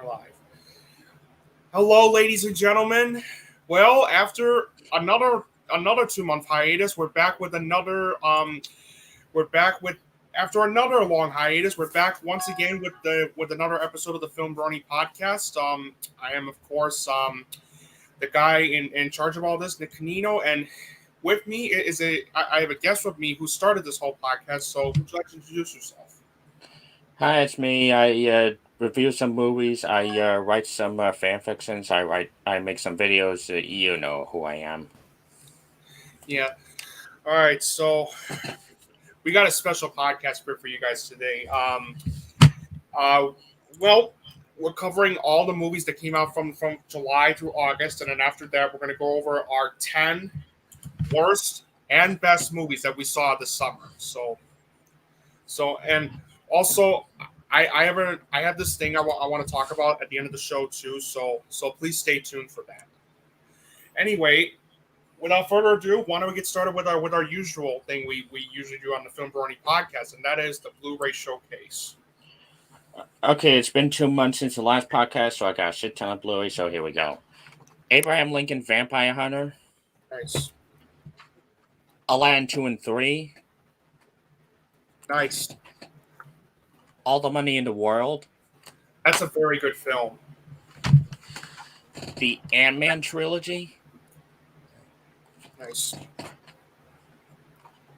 live. Hello, ladies and gentlemen. Well, after another 2-month hiatus, we're back with another. After another long hiatus. We're back once again with another episode of the FilmBrony Podcast. I am of course the guy in charge of all this, Nick Canino, and with me I have a guest with me who started this whole podcast. So, would you like to introduce yourself? Hi, it's me. I review some movies. I write some fan fictions. I make some videos. You know who I am. Yeah. All right. So we got a special podcast for you guys today. Well, we're covering all the movies that came out from July through August, and then after that, we're going to go over our 10 worst and best movies that we saw this summer. So and also, I have this thing I want to talk about at the end of the show too. So please stay tuned for that. Anyway, without further ado, why don't we get started with our usual thing we usually do on the FilmBrony Podcast, and that is the Blu-ray Showcase. Okay, it's been 2 months since the last podcast, so I got a shit ton of Blu-ray. So here we go. Abraham Lincoln Vampire Hunter. Nice. Aladdin 2 and 3. Nice. All the Money in the World. That's a very good film. The Ant-Man trilogy. Nice.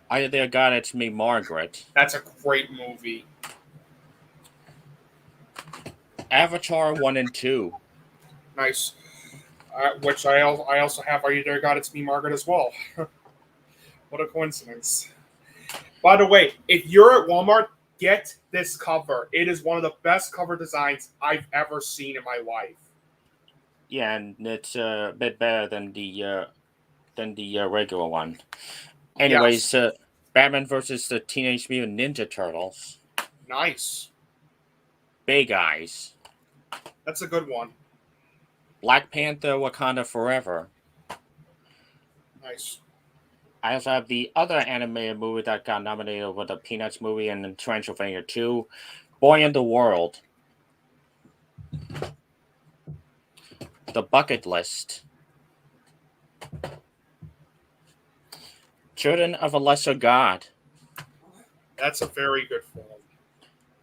I There God, It's Me, Margaret. That's a great movie. Avatar 1 and 2. Nice. Which I also have Are You There, God, It's Me, Margaret as well. What a coincidence. By the way, if you're at Walmart, get this cover. It is one of the best cover designs I've ever seen in my life. Yeah, and it's a bit better than the regular one. Anyways, Yes. Batman versus the Teenage Mutant Ninja Turtles. Nice. Big Eyes. That's a good one. Black Panther Wakanda Forever. Nice. I also have the other animated movie that got nominated with the Peanuts movie and Transylvania 2, Boy in the World. The Bucket List. Children of a Lesser God. That's a very good film.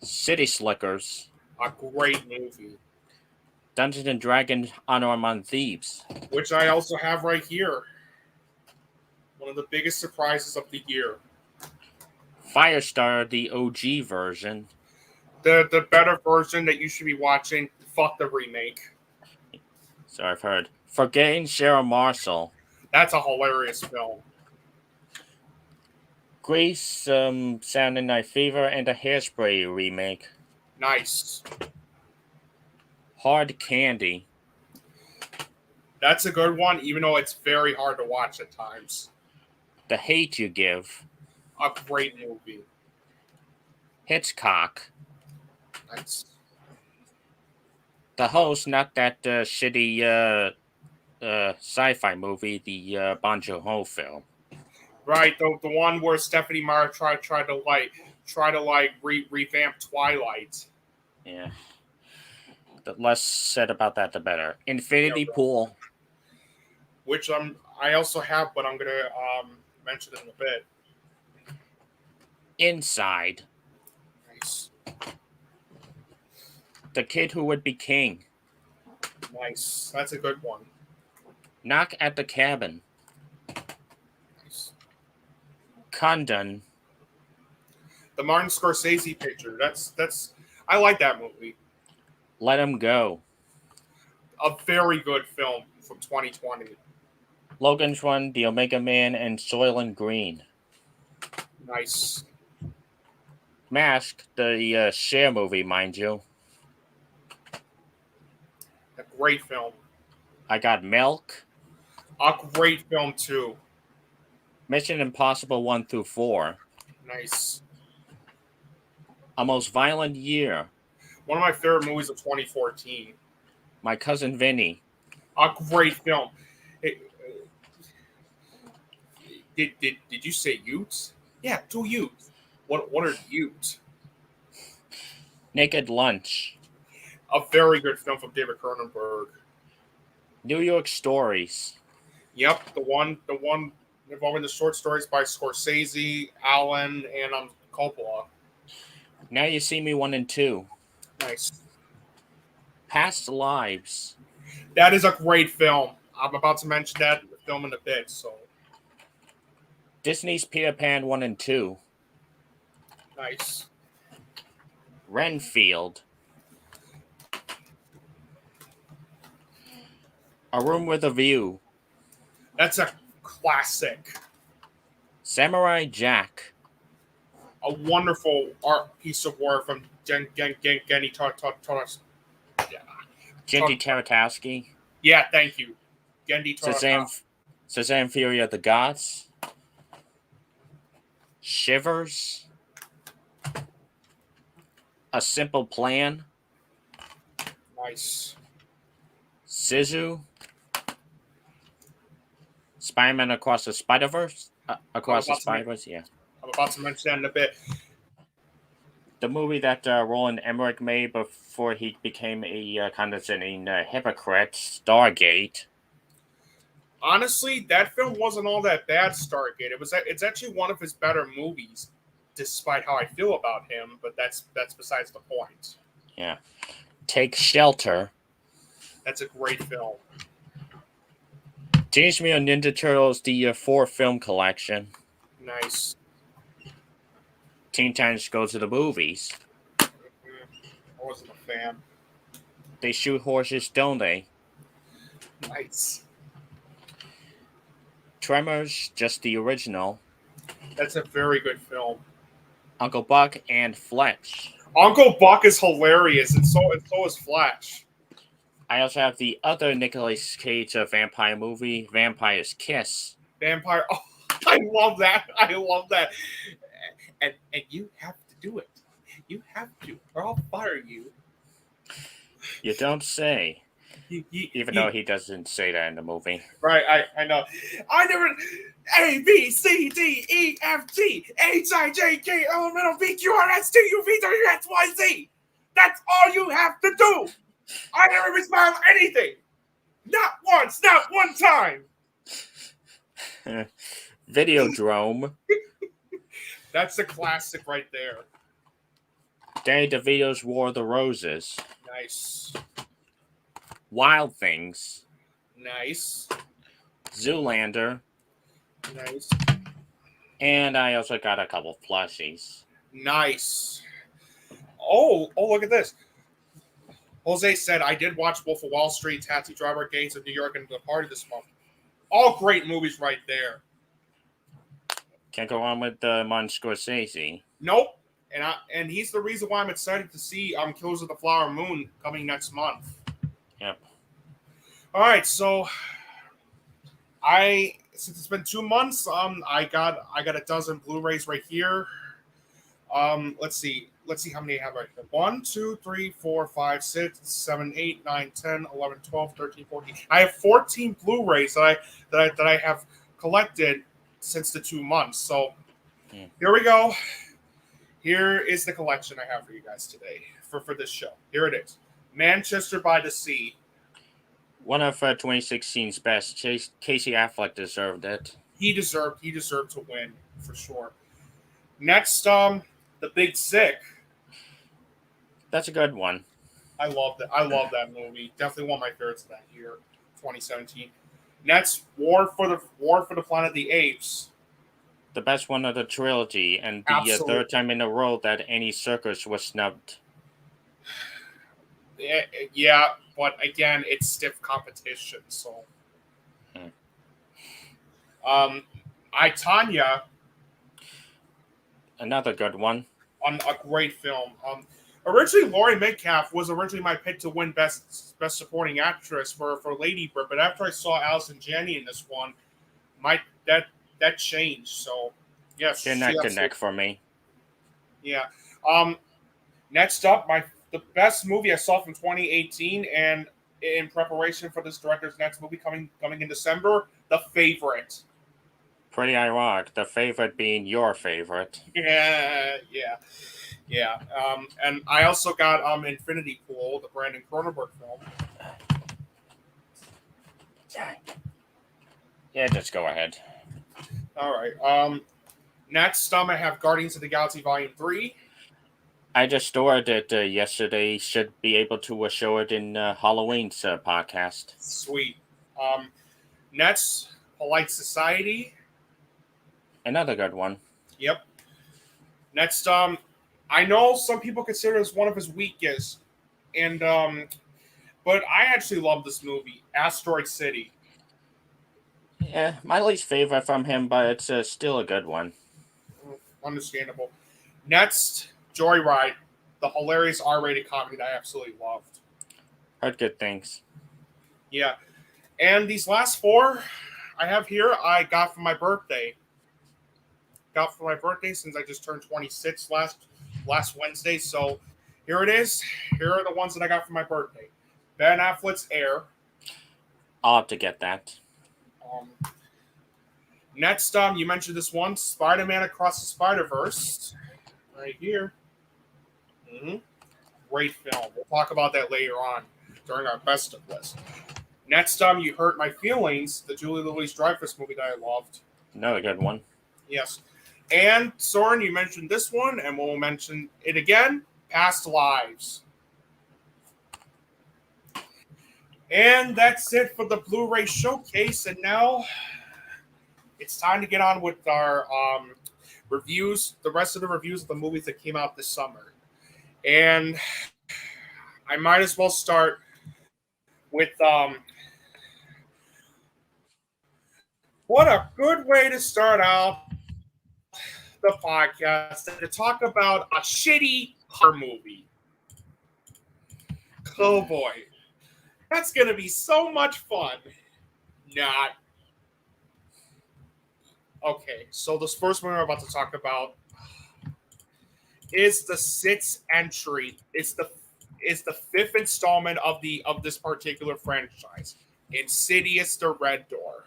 City Slickers. A great movie. Dungeons and Dragons Honor Among Thieves. Which I also have right here. One of the biggest surprises of the year. Firestar, the OG version. The better version that you should be watching. Fuck the remake. So I've heard. Forgetting Sarah Marshall. That's a hilarious film. Grease, Sound and Night Fever, and the Hairspray remake. Nice. Hard Candy. That's a good one, even though it's very hard to watch at times. The Hate You Give. A great movie. Hitchcock. Nice. The Host, not that shitty sci-fi movie, the Bon Joon-ho film. Right, the one where Stephanie Meyer tried to revamp Twilight. Yeah. The less said about that, the better. Infinity Pool. Which I also have, but I'm gonna mention it in a bit. Inside. Nice. The Kid Who Would Be King. Nice. That's a good one. Knock at the Cabin. Nice. Condon. The Martin Scorsese picture. That's I like that movie. Let 'Em Go. A very good film from 2020. Logan's Run, The Omega Man, and Soylent Green. Nice. Mask, the Cher movie, mind you. A great film. I got Milk. A great film too. Mission Impossible 1 through 4. Nice. A Most Violent Year. One of my favorite movies of 2014. My Cousin Vinny. A great film. Hey, did you say Utes? Yeah, 2 Utes. What are Utes? Naked Lunch. A very good film from David Cronenberg. New York Stories. Yep, the one involving the short stories by Scorsese, Allen, and Coppola. Now You See Me 1 and 2. Nice. Past Lives. That is a great film. I'm about to mention that film in a bit. So Disney's Peter Pan 1 and 2. nice. Renfield. A Room with a View. That's a classic. Samurai Jack. A wonderful art piece of work from Gendy Tartakovsky. Yeah, thank you. Gendy Tartakovsky. Shazam Fury of the Gods. Shivers. A Simple Plan. Nice. Sisu. Spider-Man Across the Spider-Verse? Across the Spider-Verse, yeah. I'm about to mention that in a bit. The movie that Roland Emmerich made before he became a condescending hypocrite, Stargate. Honestly, that film wasn't all that bad, Stargate. It's actually one of his better movies, despite how I feel about him, but that's besides the point. Yeah. Take Shelter. That's a great film. Teenage Mutant Ninja Turtles, the 4 film collection. Nice. Teen Titans Go to the Movies. I wasn't a fan. They Shoot Horses, Don't They? Nice. Tremors, just the original. That's a very good film. Uncle Buck and Fletch. Uncle Buck is hilarious, and so is Flash. I also have the other Nicolas Cage vampire movie, Vampire's Kiss. Vampire. Oh, I love that. I love that. And you have to do it. You have to, or I'll fire you. You don't say. Even though he doesn't say that in the movie. Right, I know. I never. A, B, C, D, E, F, G, H, I, J, K, L, M, N, O, P, Q, R, S, T, U, V, W, X, Y, Z. That's all you have to do. I never respond anything. Not once, not one time. Videodrome. That's a classic right there. Danny DeVito's War of the Roses. Nice. Wild Things. Nice. Zoolander. Nice. And I also got a couple plushies. Nice. Oh, look at this. Jose said, I did watch Wolf of Wall Street, Taxi Driver, Gangs of New York, and The Party this month. All great movies right there. Can't go on with Martin Scorsese. Nope. And he's the reason why I'm excited to see Killers of the Flower Moon coming next month. Yep. All right, so since it's been 2 months, I got a dozen Blu-rays right here. Let's see how many I have right here. 1, 2, 3, 4, 5, 6, 7, 8, 9, 10, 11, 12, 13, 14. I have 14 Blu-rays that I have collected since the 2 months. So Here we go. Here is the collection I have for you guys today for this show. Here it is. Manchester by the Sea. One of 2016's best. Casey Affleck deserved it. He deserved to win for sure. Next, The Big Sick. That's a good one. I love that movie. Definitely one of my favorites of that year, 2017. Next, War for the Planet of the Apes. The best one of the trilogy, and the third time in a row that Andy Serkis was snubbed. Yeah, but again, it's stiff competition. So, I, Tanya. Another good one. On a great film. Originally, Laurie Metcalf was originally my pick to win best supporting actress for Lady Bird, but after I saw Allison Janney in this one, that changed. So, yes, They're neck to neck for me. Yeah. Next up, the best movie I saw from 2018, and in preparation for this director's next movie coming in December, The Favorite. Pretty ironic. The favorite being your favorite. Yeah. Yeah, and I also got Infinity Pool, the Brandon Cronenberg film. Yeah, just go ahead. All right. Next, I have Guardians of the Galaxy Volume 3. I just ordered it yesterday. Should be able to show it in Halloween's podcast. Sweet. Next, Polite Society. Another good one. Yep. Next, I know some people consider this one of his weakest, and but I actually love this movie, Asteroid City. Yeah, my least favorite from him, but it's still a good one. Understandable. Next, Joyride, the hilarious R-rated comedy that I absolutely loved. Heard good things. Yeah. And these last four I have here, I got for my birthday. Since I just turned 26 last Wednesday. So here it is. Here are the ones that I got for my birthday. Ben Affleck's Air. I'll have to get that. Next, you mentioned this one, Spider-Man Across the Spider-Verse. Right here. Mm-hmm. Great film. We'll talk about that later on during our best of list. Next, You Hurt My Feelings, the Julie Louis-Dreyfus movie that I loved. Another good one. Yes. And, Søren, you mentioned this one, and we'll mention it again, Past Lives. And that's it for the Blu-ray Showcase, and now it's time to get on with our reviews, the rest of the reviews of the movies that came out this summer. And I might as well start with what a good way to start out the podcast to talk about a shitty horror movie. Oh boy. That's going to be so much fun. Not. Okay, so this first one we're about to talk about is the sixth entry. It's the fifth installment of this particular franchise, Insidious: The Red Door.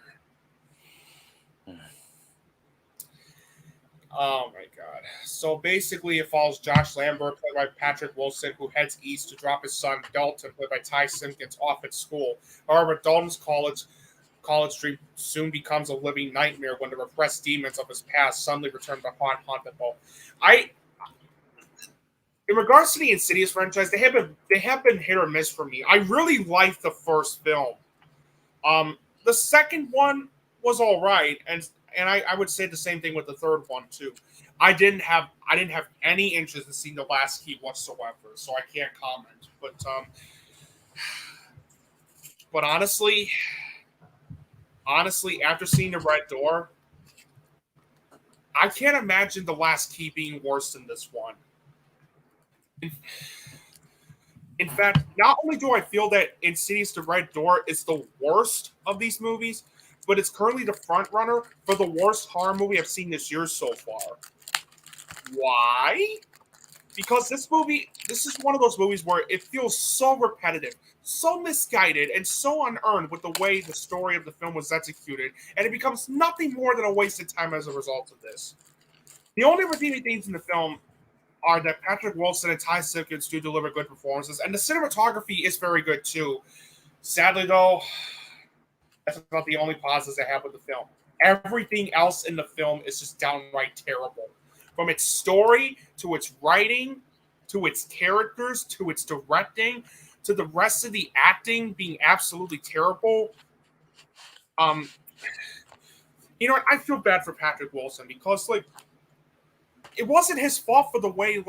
Oh my god. So basically it follows Josh Lambert, played by Patrick Wilson, who heads east to drop his son Dalton, played by Ty Simpkins, off at school. However, Dalton's college dream soon becomes a living nightmare when the repressed demons of his past suddenly return to haunt them both. In regards to the Insidious franchise, they have been hit or miss for me. I really liked the first film. The second one was all right, and I would say the same thing with the third one too. I didn't have any interest in seeing the last key whatsoever, so I can't comment. But honestly, after seeing the Red Door, I can't imagine the last key being worse than this one. In fact, not only do I feel that Insidious: The Red Door is the worst of these movies, but it's currently the front runner for the worst horror movie I've seen this year so far. Why? Because this is one of those movies where it feels so repetitive, so misguided, and so unearned with the way the story of the film was executed, and it becomes nothing more than a wasted time as a result of this. The only redeeming things in the film are that Patrick Wilson and Ty Simpkins do deliver good performances, and the cinematography is very good too. Sadly, though, that's not the only positives I have with the film. Everything else in the film is just downright terrible. From its story, to its writing, to its characters, to its directing, to the rest of the acting being absolutely terrible. You know what? I feel bad for Patrick Wilson because, it wasn't his fault for the way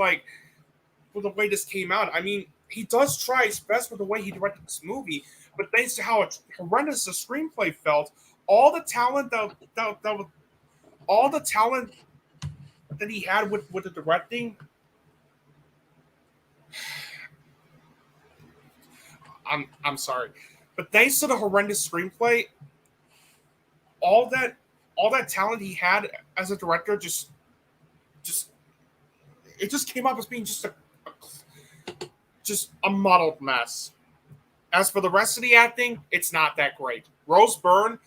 this came out. I mean, he does try his best with the way he directed this movie, but thanks to how horrendous the screenplay felt, all the talent that he had with the directing, I'm sorry, but thanks to the horrendous screenplay, all that talent he had as a director just came up as being just a muddled mess. As for the rest of the acting, it's not that great. Rose Byrne,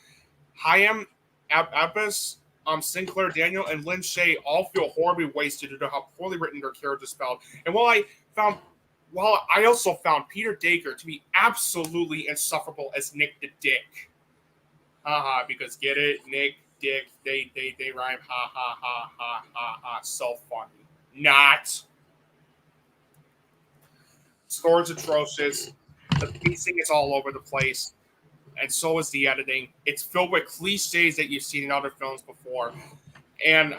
Hayam Abbas, Sinclair Daniel and Lynn Shay all feel horribly wasted due to how poorly written their characters felt. And while I also found Peter Daker to be absolutely insufferable as Nick the Dick. Because get it, Nick, Dick, they rhyme. Ha ha ha ha ha ha. So funny. Not. Story's atrocious. The pacing is all over the place. And so is the editing. It's filled with cliches that you've seen in other films before. And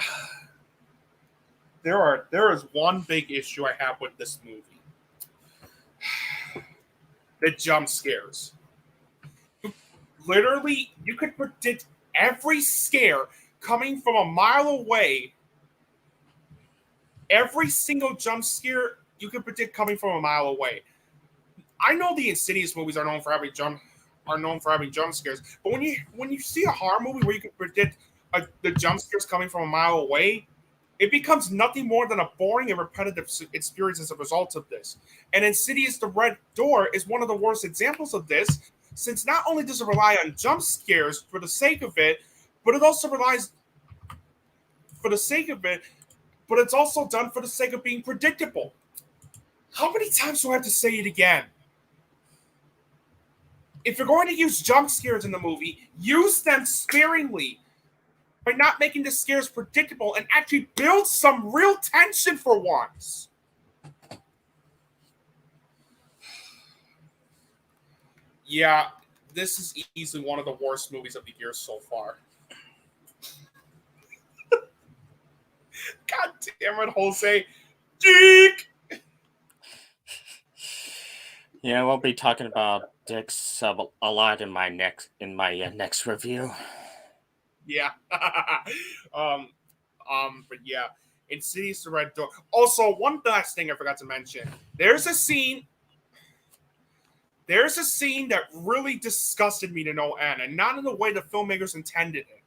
there is one big issue I have with this movie. The jump scares. Literally, you could predict every scare coming from a mile away. Every single jump scare you could predict coming from a mile away. I know the Insidious movies are known for having jump scares, but when you see a horror movie where you can predict the jump scares coming from a mile away, it becomes nothing more than a boring and repetitive experience as a result of this. And Insidious: The Red Door is one of the worst examples of this, since not only does it rely on jump scares for the sake of it, but it also relies for the sake of it, but it's also done for the sake of being predictable. How many times do I have to say it again? If you're going to use jump scares in the movie, use them sparingly by not making the scares predictable and actually build some real tension for once. Yeah, this is easily one of the worst movies of the year so far. God damn it, Jose. Dick! Yeah, we'll be talking about dicks a lot in my next review. Yeah. But yeah, Insidious: The Red Door. Also, one last thing I forgot to mention. There's a scene that really disgusted me to no end, and not in the way the filmmakers intended it.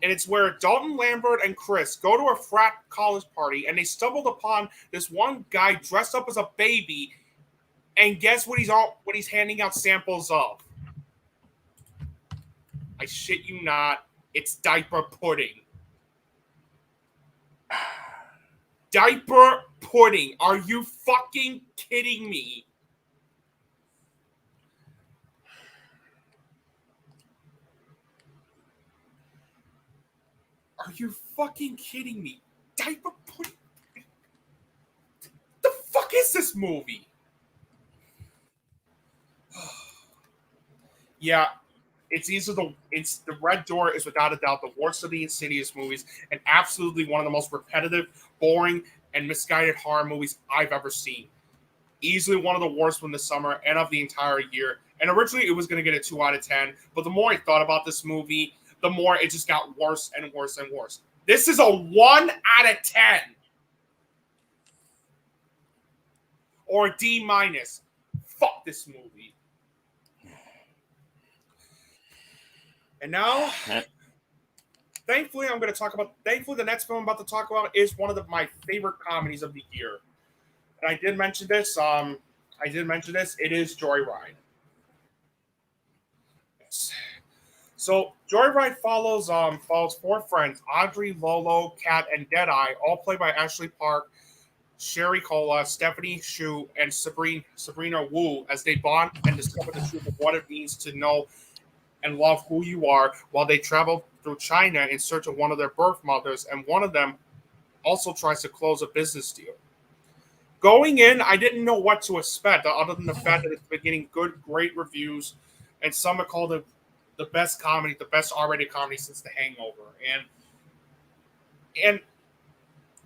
And it's where Dalton Lambert and Chris go to a frat college party, and they stumbled upon this one guy dressed up as a baby, and guess what he's handing out samples of? I shit you not, it's diaper pudding. Diaper pudding. Are you fucking kidding me? Are you fucking kidding me? Diaper pudding? The fuck is this movie? Yeah, The Red Door is without a doubt the worst of the Insidious movies, and absolutely one of the most repetitive, boring, and misguided horror movies I've ever seen. Easily one of the worst from the summer and of the entire year. And originally it was going to get a 2 out of 10, but the more I thought about this movie, the more it just got worse and worse and worse. This is a 1 out of 10. Or a D-. Fuck this movie. And now, thankfully, the next film I'm about to talk about is one of my favorite comedies of the year. And I did mention this. It is Joyride. Yes. So Joyride follows 4 friends: Audrey, Lolo, Kat, and Deadeye, all played by Ashley Park, Sherry Cola, Stephanie Shu, and Sabrina Wu, as they bond and discover the truth of what it means to know and love who you are while they travel through China in search of one of their birth mothers, and one of them also tries to close a business deal. Going in, I didn't know what to expect, other than the fact that it's been getting great reviews, and some have called it the best R-rated comedy since The Hangover. And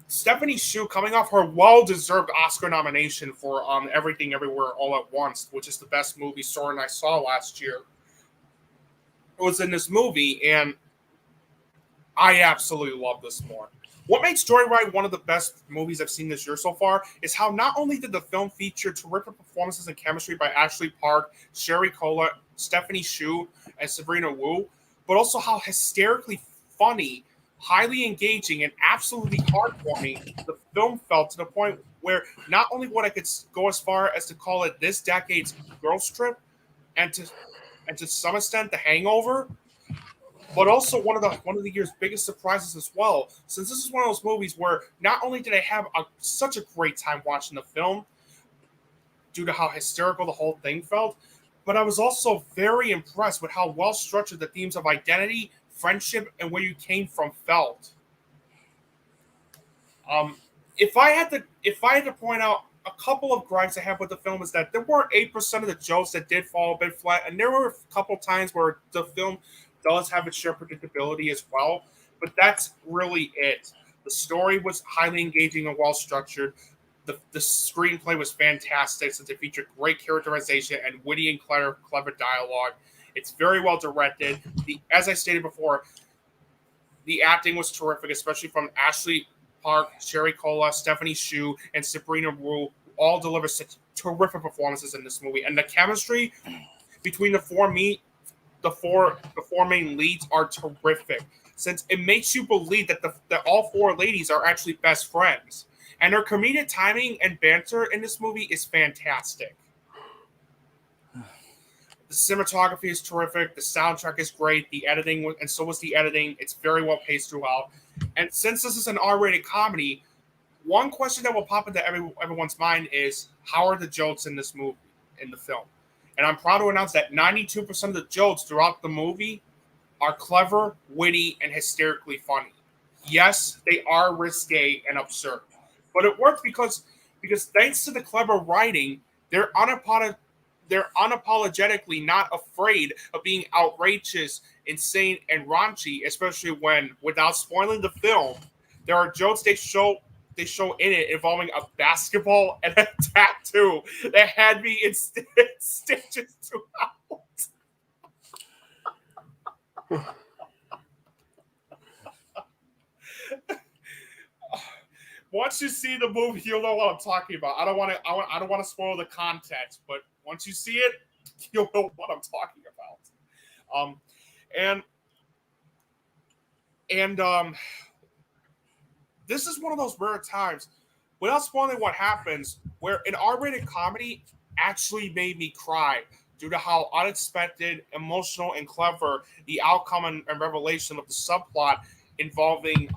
Stephanie Shu, coming off her well-deserved Oscar nomination for Everything Everywhere All at Once, which is the best movie Søren and I saw last year, was in this movie, and I absolutely love this more. What makes Joyride one of the best movies I've seen this year so far is how not only did the film feature terrific performances and chemistry by Ashley Park, Sherry Cola, Stephanie Shu, and Sabrina Wu, but also how hysterically funny, highly engaging, and absolutely heartwarming the film felt, to the point where not only would I could go as far as to call it this decade's girls trip, and to some extent The Hangover, but also one of the year's biggest surprises as well. Since this is one of those movies where not only did I have such a great time watching the film, due to how hysterical the whole thing felt, but I was also very impressed with how well structured the themes of identity, friendship, and where you came from felt. If I had to point out a couple of gripes I have with the film, is that there were 8% of the jokes that did fall a bit flat, and there were a couple times where the film does have its share predictability as well, but that's really it. The story was highly engaging and well structured. The screenplay was fantastic since it featured great characterization and witty and clever dialogue. It's very well directed. As I stated before, the acting was terrific, especially from Ashley Park, Sherry Cola, Stephanie Hsu, and Sabrina Wu. All delivered such terrific performances in this movie, and the chemistry between the four main leads are terrific. Since it makes you believe that all four ladies are actually best friends. And their comedic timing and banter in this movie is fantastic. The cinematography is terrific. The soundtrack is great. The editing, and so was the editing. It's very well paced throughout. And since this is an R-rated comedy, one question that will pop into everyone's mind is, how are the jokes in this movie, in the film? And I'm proud to announce that 92% of the jokes throughout the movie are clever, witty, and hysterically funny. Yes, they are risque and absurd. But it works because thanks to the clever writing, they're unapologetically not afraid of being outrageous, insane, and raunchy, especially when, without spoiling the film, there are jokes they show in it involving a basketball and a tattoo that had me in stitches throughout. Once you see the movie, you'll know what I'm talking about. I don't want to spoil the context, but once you see it, you'll know what I'm talking about. This is one of those rare times, without spoiling what happens, where an R-rated comedy actually made me cry due to how unexpected, emotional, and clever the outcome and revelation of the subplot involving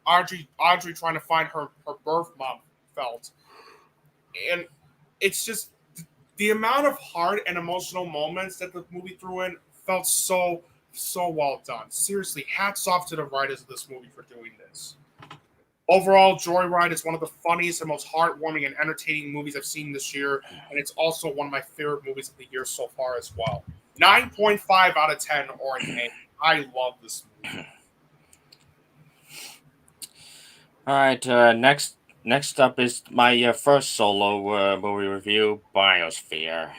Audrey trying to find her birth mom felt. And it's just the amount of hard and emotional moments that the movie threw in felt so well done. Seriously, hats off to the writers of this movie for doing this. Overall, Joyride is one of the funniest and most heartwarming and entertaining movies I've seen this year, and it's also one of my favorite movies of the year so far as well. 9.5 out of 10 or an 8. I love this movie. All right, next up is my first solo movie review, Biosphere.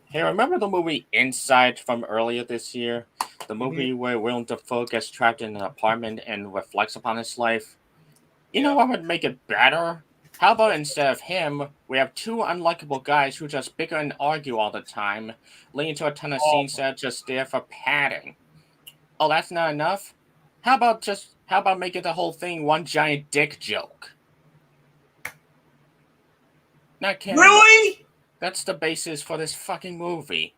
Hey, remember the movie Inside from earlier this year? The movie where Willem Dafoe gets trapped in an apartment and reflects upon his life? You know what would make it better? How about instead of him, we have two unlikable guys who just bicker and argue all the time, leading to a ton of scenes that are just there for padding? Oh, that's not enough? How about making the whole thing one giant dick joke? Not kidding. Really? That's the basis for this fucking movie.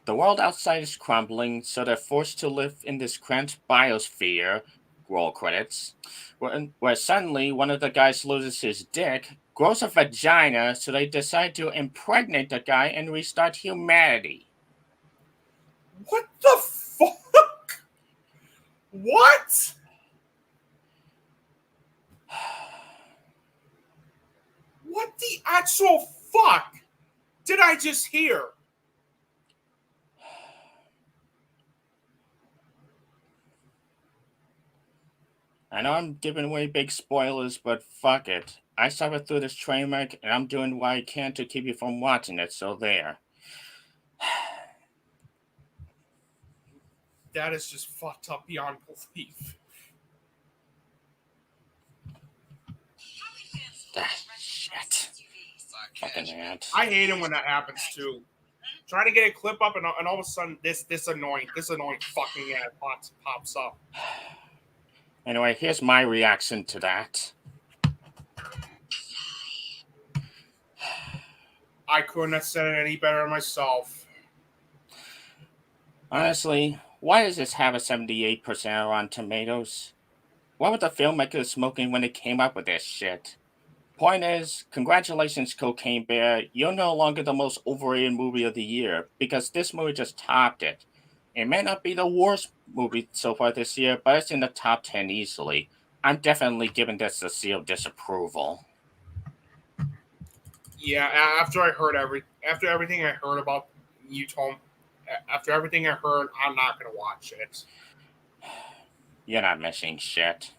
The world outside is crumbling, so they're forced to live in this cramped biosphere, roll credits, where suddenly one of the guys loses his dick, grows a vagina, so they decide to impregnate the guy and restart humanity. What the fuck? What? What the actual fuck did I just hear? I know I'm giving away big spoilers, but fuck it. I suffered through this train wreck, and I'm doing what I can to keep you from watching it, so there. That is just fucked up beyond belief. Shit. Fucking ad. I hate it when that happens too. Trying to get a clip up and all of a sudden this annoying fucking ad pops up. Anyway, here's my reaction to that. I couldn't have said it any better myself. Honestly, why does this have a 78% on Tomatoes? What were the filmmakers smoking when they came up with this shit? Point is, congratulations, Cocaine Bear. You're no longer the most overrated movie of the year because this movie just topped it. It may not be the worst movie so far this year, but it's in the top 10 easily. I'm definitely giving this a seal of disapproval. Yeah, after everything I heard about you told after everything I heard, I'm not gonna watch it. You're not missing shit.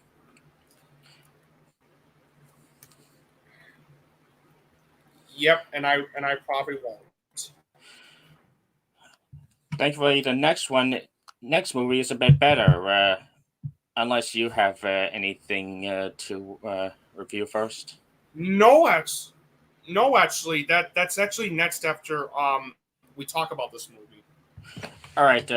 Yep, and I probably won't. Thankfully, the next movie is a bit better. Unless you have anything to review first. No, no, actually, that's actually next after we talk about this movie. All right,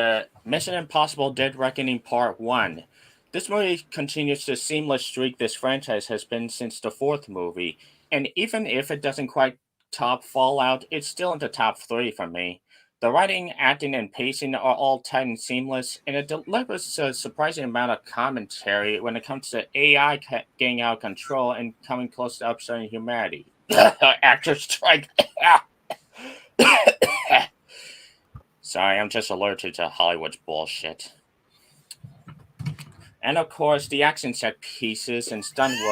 Mission Impossible: Dead Reckoning Part One. This movie continues the seamless streak this franchise has been since the fourth movie, and even if it doesn't quite top Fallout, it's still in the top three for me. The writing, acting, and pacing are all tight and seamless, and it delivers a surprising amount of commentary when it comes to AI getting out of control and coming close to upsetting humanity. Actor strike. Sorry, I'm just allergic to Hollywood's bullshit. And of course, the action set pieces and stunt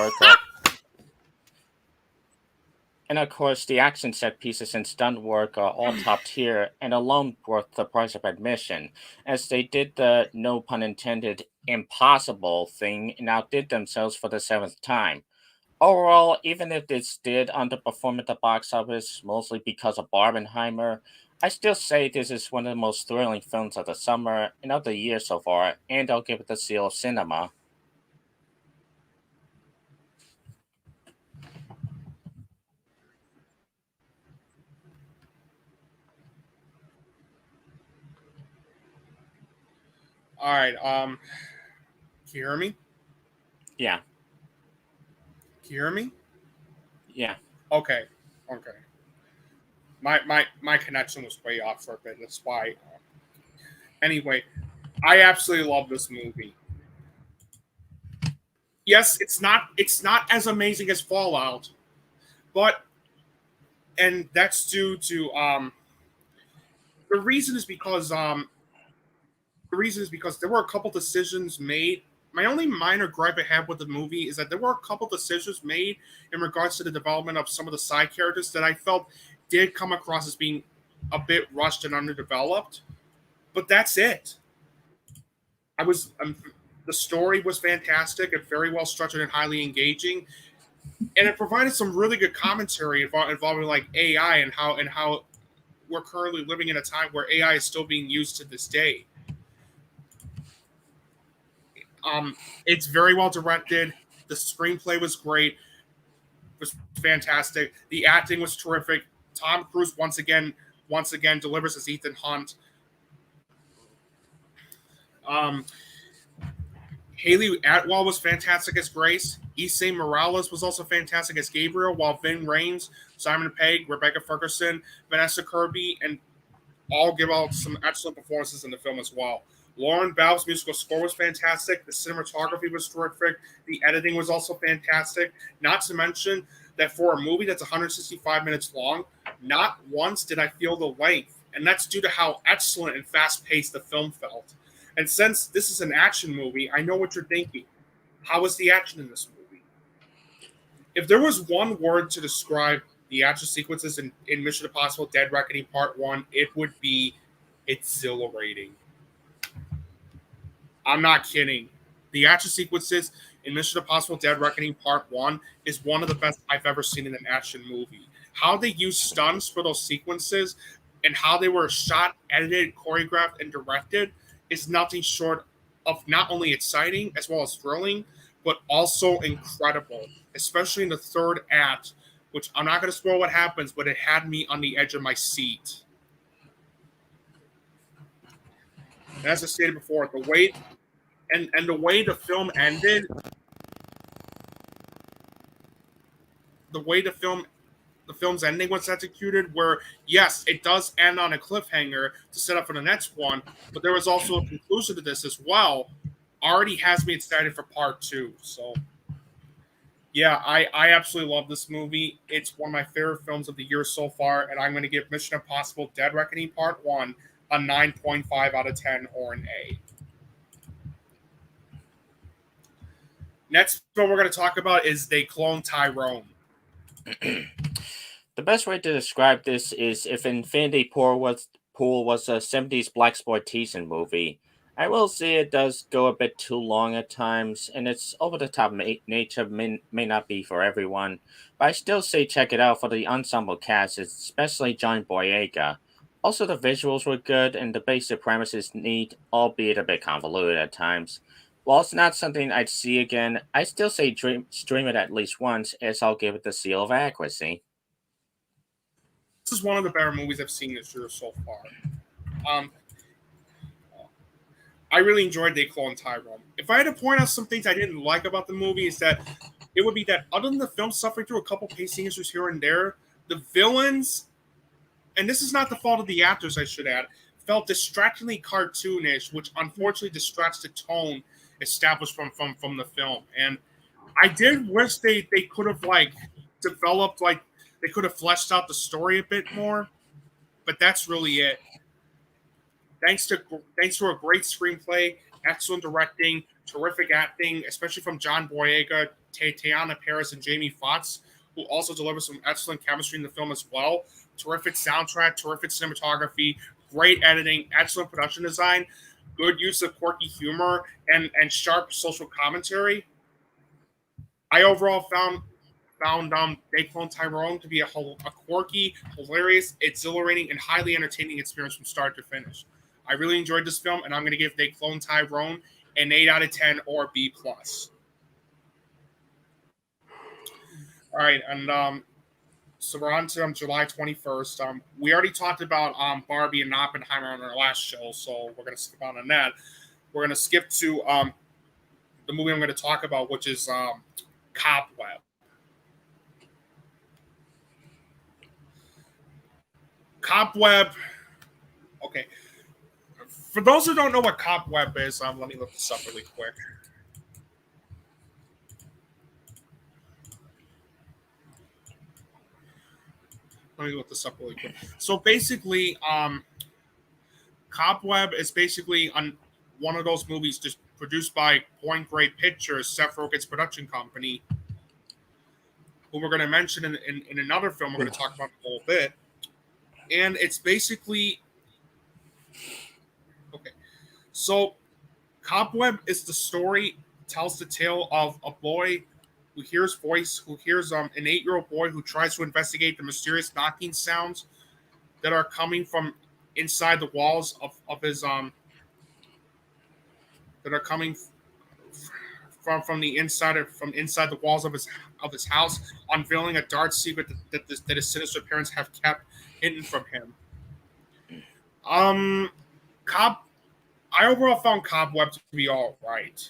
work are all top tier and alone worth the price of admission, as they did the no pun intended impossible thing and outdid themselves for the seventh time. Overall, even if this did underperform at the box office, mostly because of Barbenheimer, I still say this is one of the most thrilling films of the summer and of the year so far, and I'll give it the seal of cinema. All right, can you hear me? Yeah, Can you hear me? yeah. Okay, okay. My connection was way off for a bit. That's why. Anyway, I absolutely love this movie. Yes, it's not as amazing as Fallout, but and that's due to the reason is because there were a couple decisions made. My only minor gripe I have with the movie is that there were a couple decisions made in regards to the development of some of the side characters that I felt did come across as being a bit rushed and underdeveloped. But that's it. I was the story was fantastic and very well structured and highly engaging, and it provided some really good commentary involving like AI and how we're currently living in a time where AI is still being used to this day. Um, it's very well directed. The screenplay was great, was fantastic. The acting was terrific. Tom Cruise once again delivers as Ethan Hunt. Um, Haley Atwell was fantastic as Grace. Issei Morales was also fantastic as Gabriel, while Vin Rames, Simon Pegg, Rebecca Ferguson, Vanessa Kirby, and all give out some excellent performances in the film as well. Lauren Bell's musical score was fantastic. The cinematography was terrific. The editing was also fantastic. Not to mention that for a movie that's 165 minutes long, not once did I feel the length. And that's due to how excellent and fast paced the film felt. And since this is an action movie, I know what you're thinking. How was the action in this movie? If there was one word to describe the action sequences in Mission Impossible Dead Reckoning Part 1, it would be exhilarating. I'm not kidding. The action sequences in Mission Impossible Dead Reckoning Part 1 is one of the best I've ever seen in an action movie. How they use stunts for those sequences and how they were shot, edited, choreographed, and directed is nothing short of not only exciting as well as thrilling, but also incredible, especially in the third act, which I'm not going to spoil what happens, but it had me on the edge of my seat. And as I stated before, the way the film ended, the way the film the film's ending was executed, where yes, it does end on a cliffhanger to set up for the next one, but there was also a conclusion to this as well. Already has me excited for part 2. So yeah, I absolutely love this movie. It's one of my favorite films of the year so far, and I'm going to give Mission Impossible Dead Reckoning Part 1 a 9.5 out of 10 or an A. Next film we're going to talk about is They Clone Tyrone. The best way to describe this is if Infinity Pool was a 70s blaxploitation movie. I will say it does go a bit too long at times, and its over-the-top nature may not be for everyone, but I still say check it out for the ensemble cast, especially John Boyega. Also, the visuals were good, and the basic premise is neat, albeit a bit convoluted at times. While it's not something I'd see again, I still say stream it at least once, as I'll give it the seal of accuracy. This is one of the better movies I've seen this year so far. I really enjoyed They Clone Tyrone. If I had to point out some things I didn't like about the movie, is that it would be that other than the film suffering through a couple pacing issues here and there, the villains, and this is not the fault of the actors, I should add, felt distractingly cartoonish, which unfortunately distracts the tone established from the film. And I did wish they could have developed, they could have fleshed out the story a bit more, but that's really it. Thanks to a great screenplay, excellent directing, terrific acting, especially from John Boyega, Teyana Paris, and Jamie Foxx, who also deliver some excellent chemistry in the film as well. Terrific soundtrack, terrific cinematography, great editing, excellent production design, good use of quirky humor, and sharp social commentary. I overall found They Clone Tyrone to be a quirky, hilarious, exhilarating, and highly entertaining experience from start to finish. I really enjoyed this film, and I'm going to give They Clone Tyrone an 8 out of 10 or B+. All right, and so we're on to July 21st. We already talked about Barbie and Oppenheimer on our last show, so we're going to skip on that. We're going to skip to the movie I'm going to talk about, which is Cobweb. Cobweb. Okay. For those who don't know what Cobweb is, let me look this up really quick. So basically, Cobweb is basically one of those movies just produced by Point Grey Pictures, Seth Rogen's production company, who we're going to mention in another film we're going to talk about in a little bit. And it's basically... Okay. So, Cobweb is the story, tells the tale of a boy who hears an 8-year-old boy who tries to investigate the mysterious knocking sounds that are coming from inside the walls of his that are coming from inside the walls of his house, unveiling a dark secret that his sinister parents have kept hidden from him. I overall found Cobweb to be all right.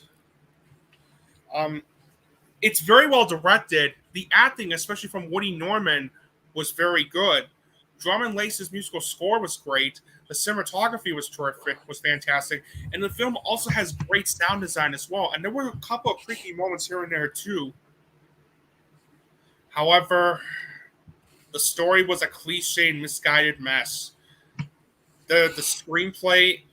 It's very well directed. The acting, especially from Woody Norman, was very good. Drum and Lace's musical score was great. The cinematography was terrific, was fantastic. And the film also has great sound design as well. And there were a couple of creaky moments here and there too. However, the story was a cliche and misguided mess. The screenplay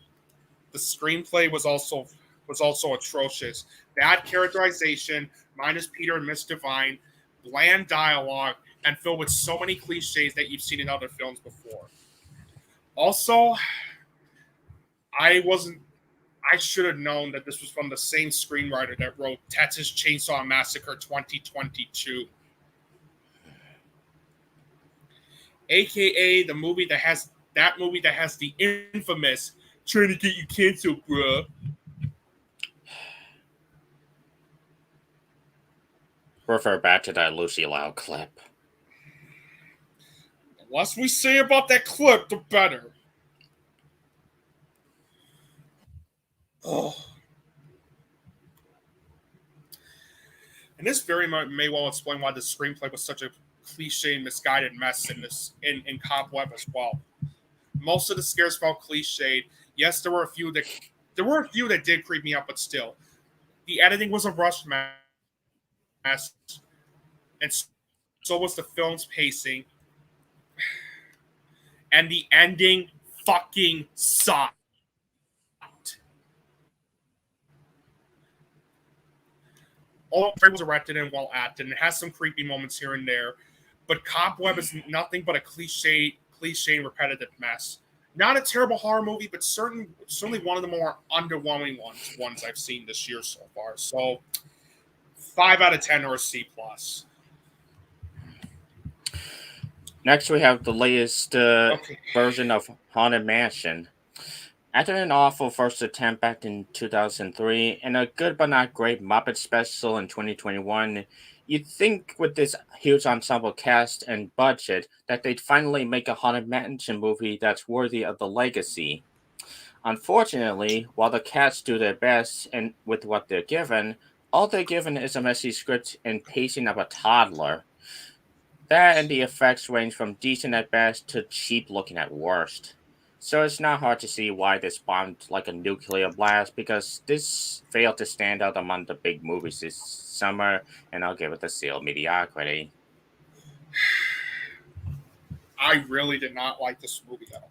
was also atrocious. Bad characterization, minus Peter and Miss Divine, bland dialogue, and filled with so many cliches that you've seen in other films before. Also, I should have known that this was from the same screenwriter that wrote Texas Chainsaw Massacre 2022. AKA the movie that has the infamous "trying to get you canceled, bruh." Refer back to that Lucy Loud clip. The less we say about that clip, the better. Oh. And this very much may well explain why the screenplay was such a cliche and misguided mess in Cobweb as well. Most of the scares felt cliched. Yes, there were a few that did creep me up, but still, the editing was a rushed mess, and so was the film's pacing, and the ending fucking sucked. All was erected and well acted, and it has some creepy moments here and there, but Cobweb is nothing but a cliche and repetitive mess. Not a terrible horror movie, but certainly one of the more underwhelming ones I've seen this year so far. So 5 out of 10 or a C plus. Next, we have the latest version of Haunted Mansion. After an awful first attempt back in 2003 and a good but not great Muppet special in 2021, you'd think with this huge ensemble cast and budget that they'd finally make a Haunted Mansion movie that's worthy of the legacy. Unfortunately, while the cats do their best and with what they're given, all they're given is a messy script and pacing of a toddler. That and the effects range from decent at best to cheap looking at worst. So it's not hard to see why this bombed like a nuclear blast, because this failed to stand out among the big movies this summer, and I'll give it the seal mediocrity. I really did not like this movie at all.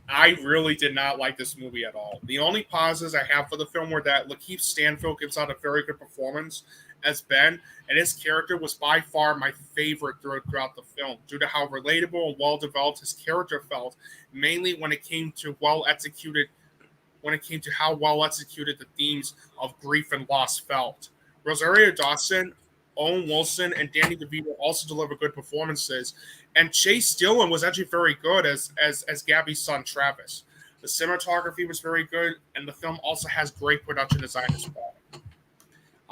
I really did not like this movie at all. The only pauses I have for the film were that Lakeith Stanfield gives out a very good performance as Ben, and his character was by far my favorite throughout the film, due to how relatable and well developed his character felt, mainly when it came to how well executed the themes of grief and loss felt. Rosario Dawson, Owen Wilson, and Danny DeVito also deliver good performances, and Chase Dillon was actually very good as Gabby's son Travis. The cinematography was very good, and the film also has great production design as well.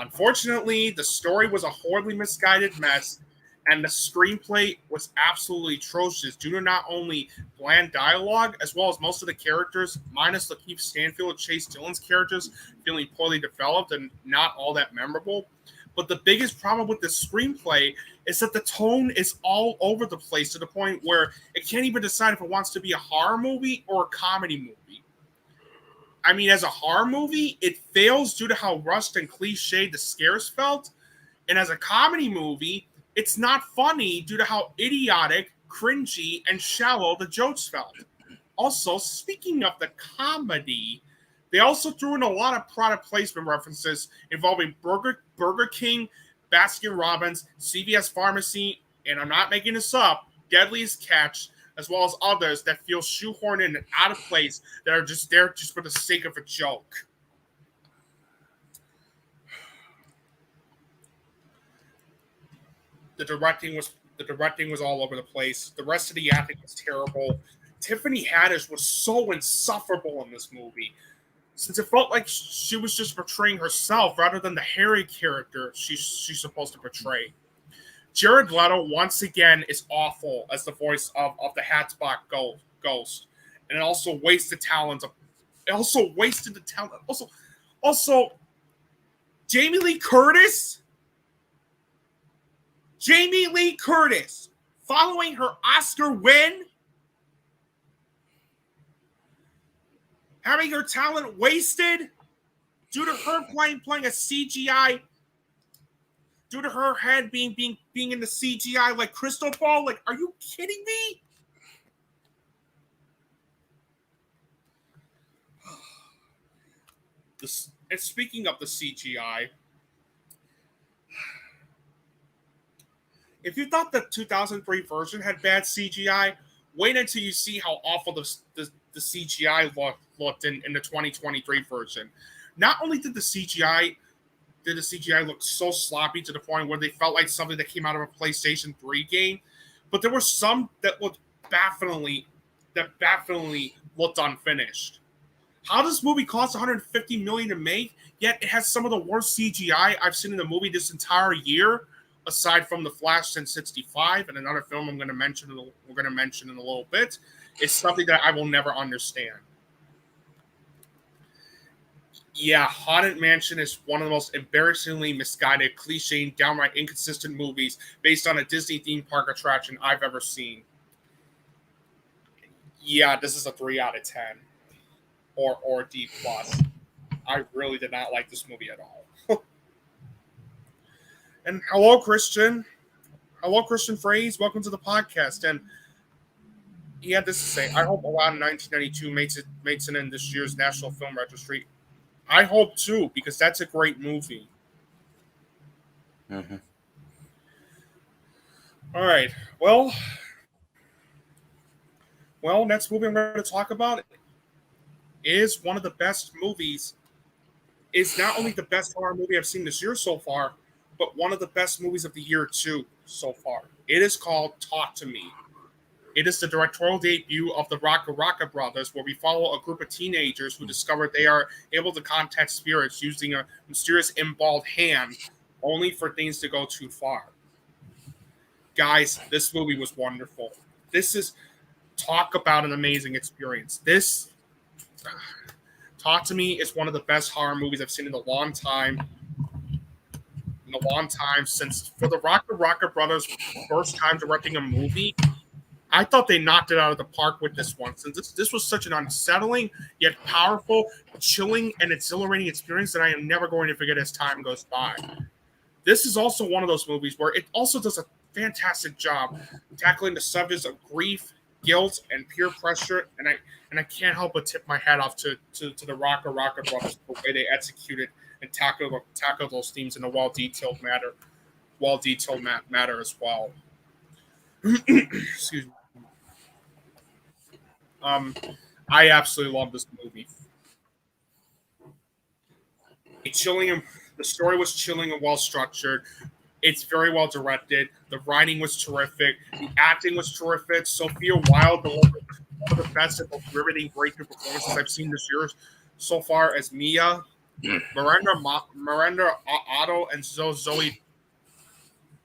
Unfortunately, the story was a horribly misguided mess, and the screenplay was absolutely atrocious due to not only bland dialogue, as well as most of the characters, minus Lakeith Stanfield and Chase Dillon's characters, feeling poorly developed and not all that memorable. But the biggest problem with the screenplay is that the tone is all over the place to the point where it can't even decide if it wants to be a horror movie or a comedy movie. I mean, as a horror movie, it fails due to how rushed and cliched the scares felt. And as a comedy movie, it's not funny due to how idiotic, cringy, and shallow the jokes felt. Also, speaking of the comedy, they also threw in a lot of product placement references involving Burger King, Baskin Robbins, CVS Pharmacy, and I'm not making this up, Deadliest Catch, as well as others that feel shoehorned in and out of place that are just there just for the sake of a joke. The directing was all over the place. The rest of the acting was terrible. Tiffany Haddish was so insufferable in this movie, since it felt like she was just portraying herself rather than the Harry character she's supposed to portray. Jared Leto, once again, is awful as the voice of the Hatbox Ghost. And it also wasted talent. Also, Jamie Lee Curtis, following her Oscar win, having her talent wasted due to her playing a CGI, due to her head being in the CGI like crystal ball. Like, are you kidding me? And speaking of the CGI, if you thought the 2003 version had bad CGI, wait until you see how awful the CGI looked in the 2023 version. Not only did the CGI look so sloppy to the point where they felt like something that came out of a PlayStation 3 game, but there were some that looked bafflingly looked unfinished. How does this movie cost $150 million to make, yet it has some of the worst CGI I've seen in a movie this entire year, aside from The Flash since '65 and another film we're going to mention in a little bit? It's something that I will never understand. Yeah, Haunted Mansion is one of the most embarrassingly misguided, cliche, and downright inconsistent movies based on a Disney theme park attraction I've ever seen. Yeah, this is a 3 out of 10 or D plus. I really did not like this movie at all. And hello, Christian. Hello, Christian Phrase. Welcome to the podcast. And he had this to say: I hope Aladdin 1992 makes it in this year's National Film Registry. I hope too, because that's a great movie. Mm-hmm. All right. Next movie I'm going to talk about is one of the best movies. Is not only the best horror movie I've seen this year so far, but one of the best movies of the year too so far. It is called Talk to Me. It is the directorial debut of the Raka brothers, where we follow a group of teenagers who discover they are able to contact spirits using a mysterious emballed hand, only for things to go too far. Guys, this movie was wonderful. This is talk about an amazing experience. This Talk to Me is one of the best horror movies I've seen in a long time. Since for the Raka brothers' first time directing a movie, I thought they knocked it out of the park with this one. Since this was such an unsettling yet powerful, chilling, and exhilarating experience that I am never going to forget as time goes by. This is also one of those movies where it also does a fantastic job tackling the subjects of grief, guilt, and peer pressure, and I can't help but tip my hat off to the Raka brothers for the way they executed and tackle those themes in a well-detailed matter as well. Excuse me. I absolutely love this movie. The story was chilling and well structured. It's very well directed. The writing was terrific. The acting was terrific. Sophia Wilde delivered one of the best and most riveting breakthrough performances I've seen this year so far as Mia. Miranda Otto and Zoe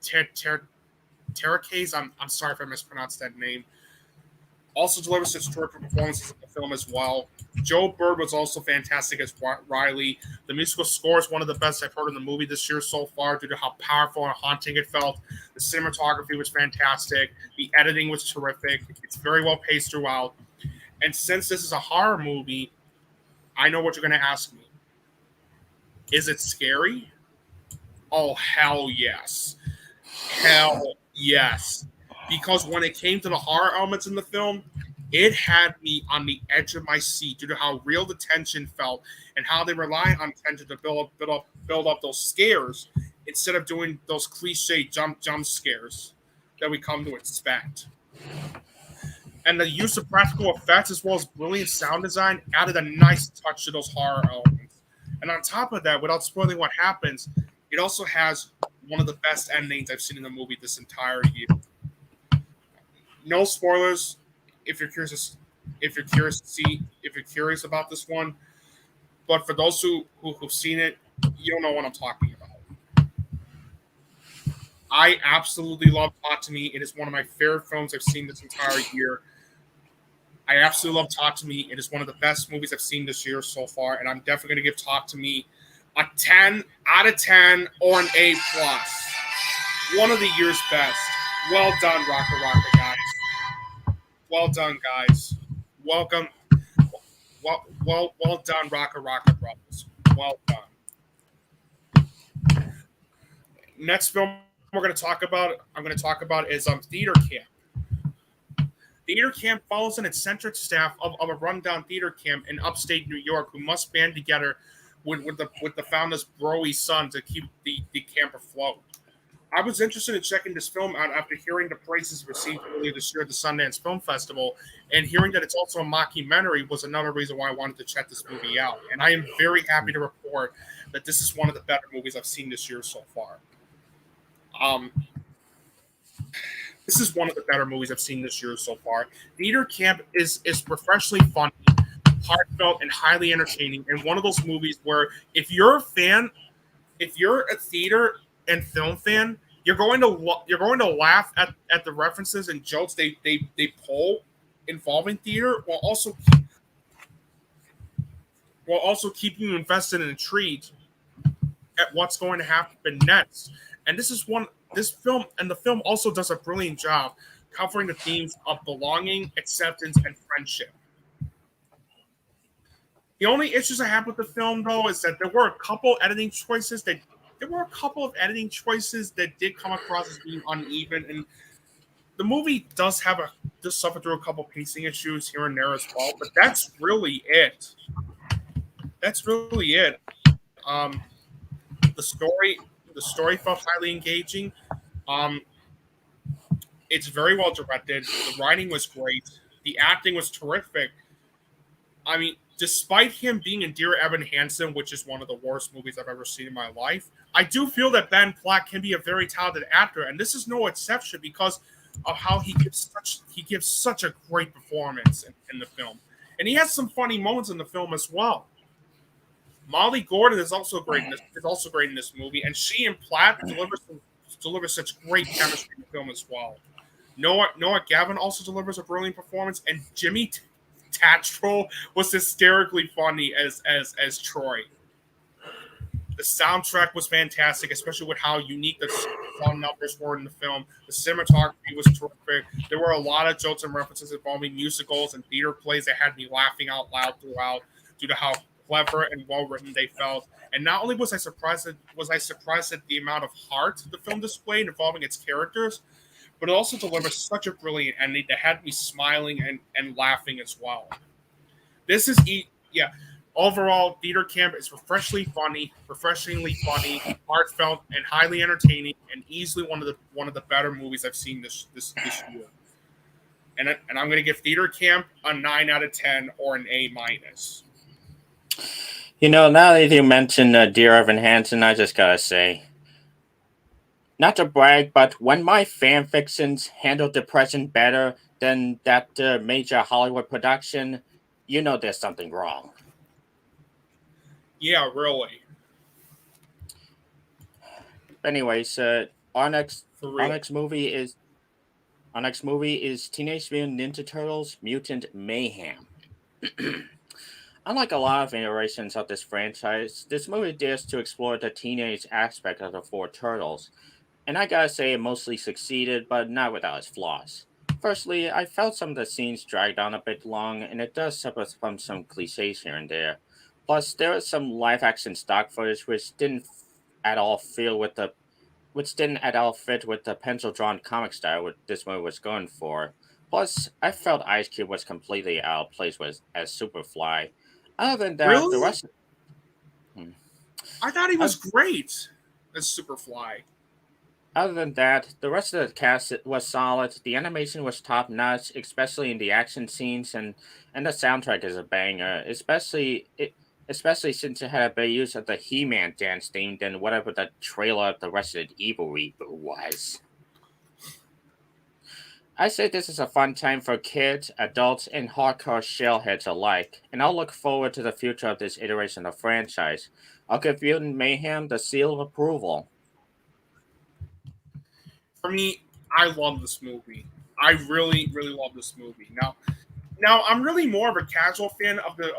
Terracase. I'm sorry if I mispronounced that name. Also delivers such terrific performances in the film as well. Joe Bird was also fantastic as Riley. The musical score is one of the best I've heard in the movie this year so far due to how powerful and haunting it felt. The cinematography was fantastic. The editing was terrific. It's very well paced throughout. And since this is a horror movie, I know what you're going to ask me. Is it scary? Oh, hell yes. Hell yes. Because when it came to the horror elements in the film, it had me on the edge of my seat due to how real the tension felt and how they rely on tension to build up those scares instead of doing those cliche jump scares that we come to expect. And the use of practical effects as well as brilliant sound design added a nice touch to those horror elements. And on top of that, without spoiling what happens, it also has one of the best endings I've seen in the movie this entire year. No spoilers if you're curious about this one. But for those who've seen it, you'll know what I'm talking about. I absolutely love Talk to Me. It is one of my favorite films I've seen this entire year. I absolutely love Talk to Me. It is one of the best movies I've seen this year so far, and I'm definitely going to give Talk to Me a 10 out of 10 or an A+. One of the year's best. Well done, Raka, guys. Well done, guys. Welcome. Well done, Raka brothers. Well done. Next film I'm going to talk about is Theater Camp. Theater Camp follows an eccentric staff of a rundown theater camp in upstate New York who must band together with the founder's broy son to keep the camp afloat. I was interested in checking this film out after hearing the praises received earlier this year at the Sundance Film Festival, and hearing that it's also a mockumentary was another reason why I wanted to check this movie out. And I am very happy to report that this is one of the better movies I've seen this year so far. This is one of the better movies I've seen this year so far. Theater Camp is professionally funny, heartfelt, and highly entertaining, and one of those movies where if you're a theater and film fan, you're going to laugh at the references and jokes they pull involving theater, while also while also keeping you invested and intrigued at what's going to happen next. And the film also does a brilliant job covering the themes of belonging, acceptance, and friendship. The only issues I have with the film, though, is that there were a couple editing choices that did come across as being uneven, and the movie does suffer through a couple pacing issues here and there as well. But that's really it. That's really it. The story felt highly engaging. Um, it's very well directed. The writing was great. The acting was terrific. I mean, despite him being in Dear Evan Hansen, which is one of the worst movies I've ever seen in my life, I do feel that Ben Platt can be a very talented actor, and this is no exception because of how he gives such a great performance in the film, and he has some funny moments in the film as well. Molly Gordon is also great in this movie, and she and Platt deliver such great chemistry in the film as well. Noah Gavin also delivers a brilliant performance, and Jimmy Tatchell was hysterically funny as Troy. The soundtrack was fantastic, especially with how unique the sound numbers were in the film. The cinematography was terrific. There were a lot of jokes and references involving musicals and theater plays that had me laughing out loud throughout due to how clever and well written they felt. And not only was I surprised at the amount of heart the film displayed involving its characters, but it also delivered such a brilliant ending that had me smiling and laughing as well. Overall, Theater Camp is refreshingly funny, heartfelt, and highly entertaining, and easily one of the better movies I've seen this year. And I'm going to give Theater Camp a 9 out of 10 or an A minus. Now that you mentioned Dear Evan Hansen, I just gotta say, not to brag, but when my fan fictions handle depression better than that major Hollywood production, there's something wrong. Yeah, really. Anyways, our next movie is Teenage Mutant Ninja Turtles: Mutant Mayhem. Unlike a lot of iterations of this franchise, this movie dares to explore the teenage aspect of the four turtles, and I gotta say it mostly succeeded, but not without its flaws. Firstly, I felt some of the scenes dragged on a bit long, and it does suffer from some cliches here and there. Plus, there was some live action stock footage at all feel with the which didn't at all fit with the pencil drawn comic style what this movie was going for. Plus, I felt Ice Cube was completely out of place as Superfly. Other than that, the Really? rest. Hmm. I thought he was great as Superfly. Other than that, the rest of the cast was solid. The animation was top notch, especially in the action scenes, and the soundtrack is a banger. Especially since it had a better use of the He-Man dance theme than whatever the trailer of the Resident Evil reboot was. I say this is a fun time for kids, adults, and hardcore shellheads alike, and I'll look forward to the future of this iteration of the franchise. I'll give Mutant Mayhem the seal of approval. For me, I love this movie. I really, really love this movie. Now I'm really more of a casual fan of the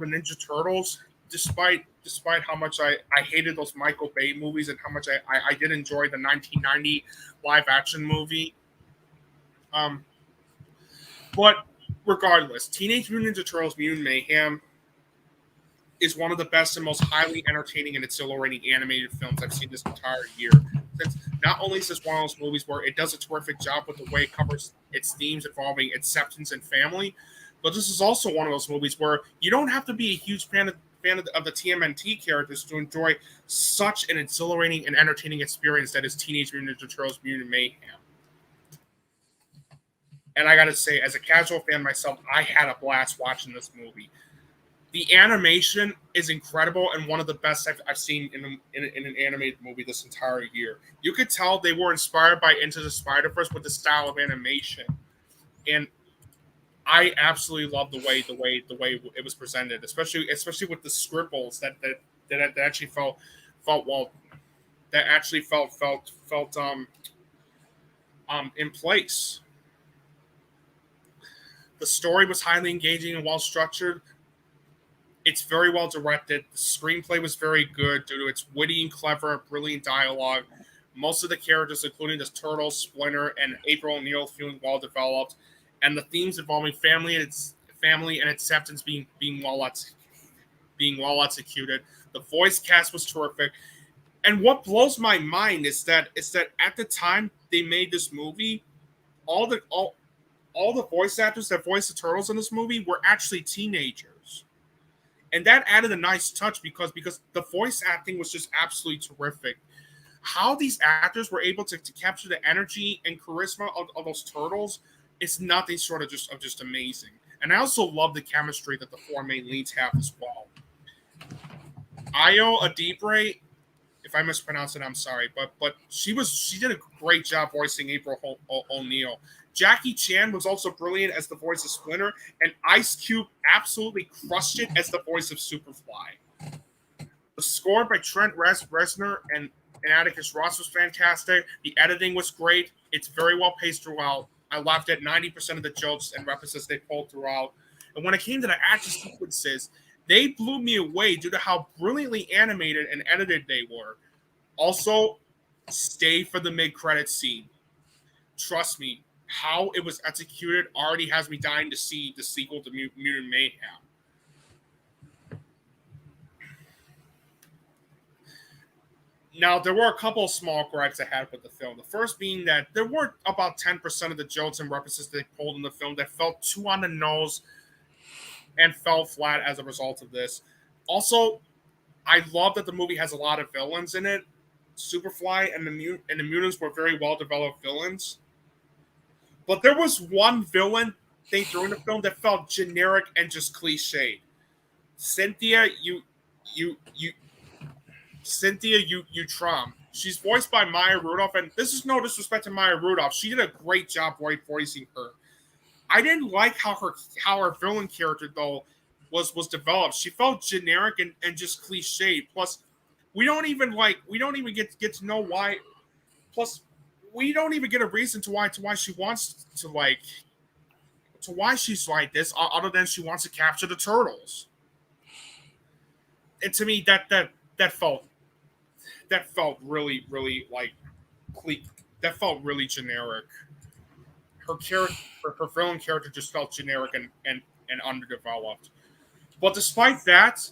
Ninja Turtles, despite how much I hated those Michael Bay movies and how much I did enjoy the 1990 live action movie. Um, but regardless, Teenage Mutant Ninja Turtles: Mutant Mayhem is one of the best and most highly entertaining and exhilarating animated films I've seen this entire year. Since not only is this one of those movies where it does a terrific job with the way it covers its themes involving acceptance and family, but this is also one of those movies where you don't have to be a huge fan of the TMNT characters to enjoy such an exhilarating and entertaining experience that is Teenage Mutant Ninja Turtles: Mutant Mayhem. And I gotta say, as a casual fan myself, I had a blast watching this movie. The animation is incredible and one of the best I've seen in an animated movie this entire year. You could tell they were inspired by Into the Spider-Verse with the style of animation, and I absolutely love the way it was presented, especially with the scribbles that actually felt well, that actually felt in place. The story was highly engaging and well structured. It's very well directed. The screenplay was very good due to its witty and clever, brilliant dialogue. Most of the characters, including the Turtle, Splinter, and April O'Neil, feeling well developed, and the themes involving family and acceptance being well executed. The voice cast was terrific, and what blows my mind is that at the time they made this movie, all the voice actors that voiced the turtles in this movie were actually teenagers, and that added a nice touch because the voice acting was just absolutely terrific. How these actors were able to capture the energy and charisma of those turtles is nothing short of just amazing. And I also love the chemistry that the four main leads have as well. Io Adibre, if I mispronounce it, I'm sorry, but she did a great job voicing April O'Neil. Jackie Chan was also brilliant as the voice of Splinter, and Ice Cube absolutely crushed it as the voice of Superfly. The score by Trent Reznor and Atticus Ross was fantastic. The editing was great. It's very well paced throughout. I laughed at 90% of the jokes and references they pulled throughout. And when it came to the action sequences, they blew me away due to how brilliantly animated and edited they were. Also, stay for the mid-credits scene. Trust me, how it was executed already has me dying to see the sequel to Mutant Mayhem. Now, there were a couple of small gripes I had with the film. The first being that there were about 10% of the jokes and references they pulled in the film that felt too on the nose and fell flat as a result of this. Also, I love that the movie has a lot of villains in it. Superfly and the mutants were very well developed villains. But there was one villain they threw in the film that felt generic and just cliched. Cynthia, you Trump. She's voiced by Maya Rudolph, and this is no disrespect to Maya Rudolph. She did a great job voicing her. I didn't like how her villain character though was developed. She felt generic and just cliched. Plus, we don't even get to know why. Plus, we don't even get a reason to why she wants to why she's like this, other than she wants to capture the turtles. And to me, that felt really that felt really generic. Her villain character just felt generic and underdeveloped. But despite that,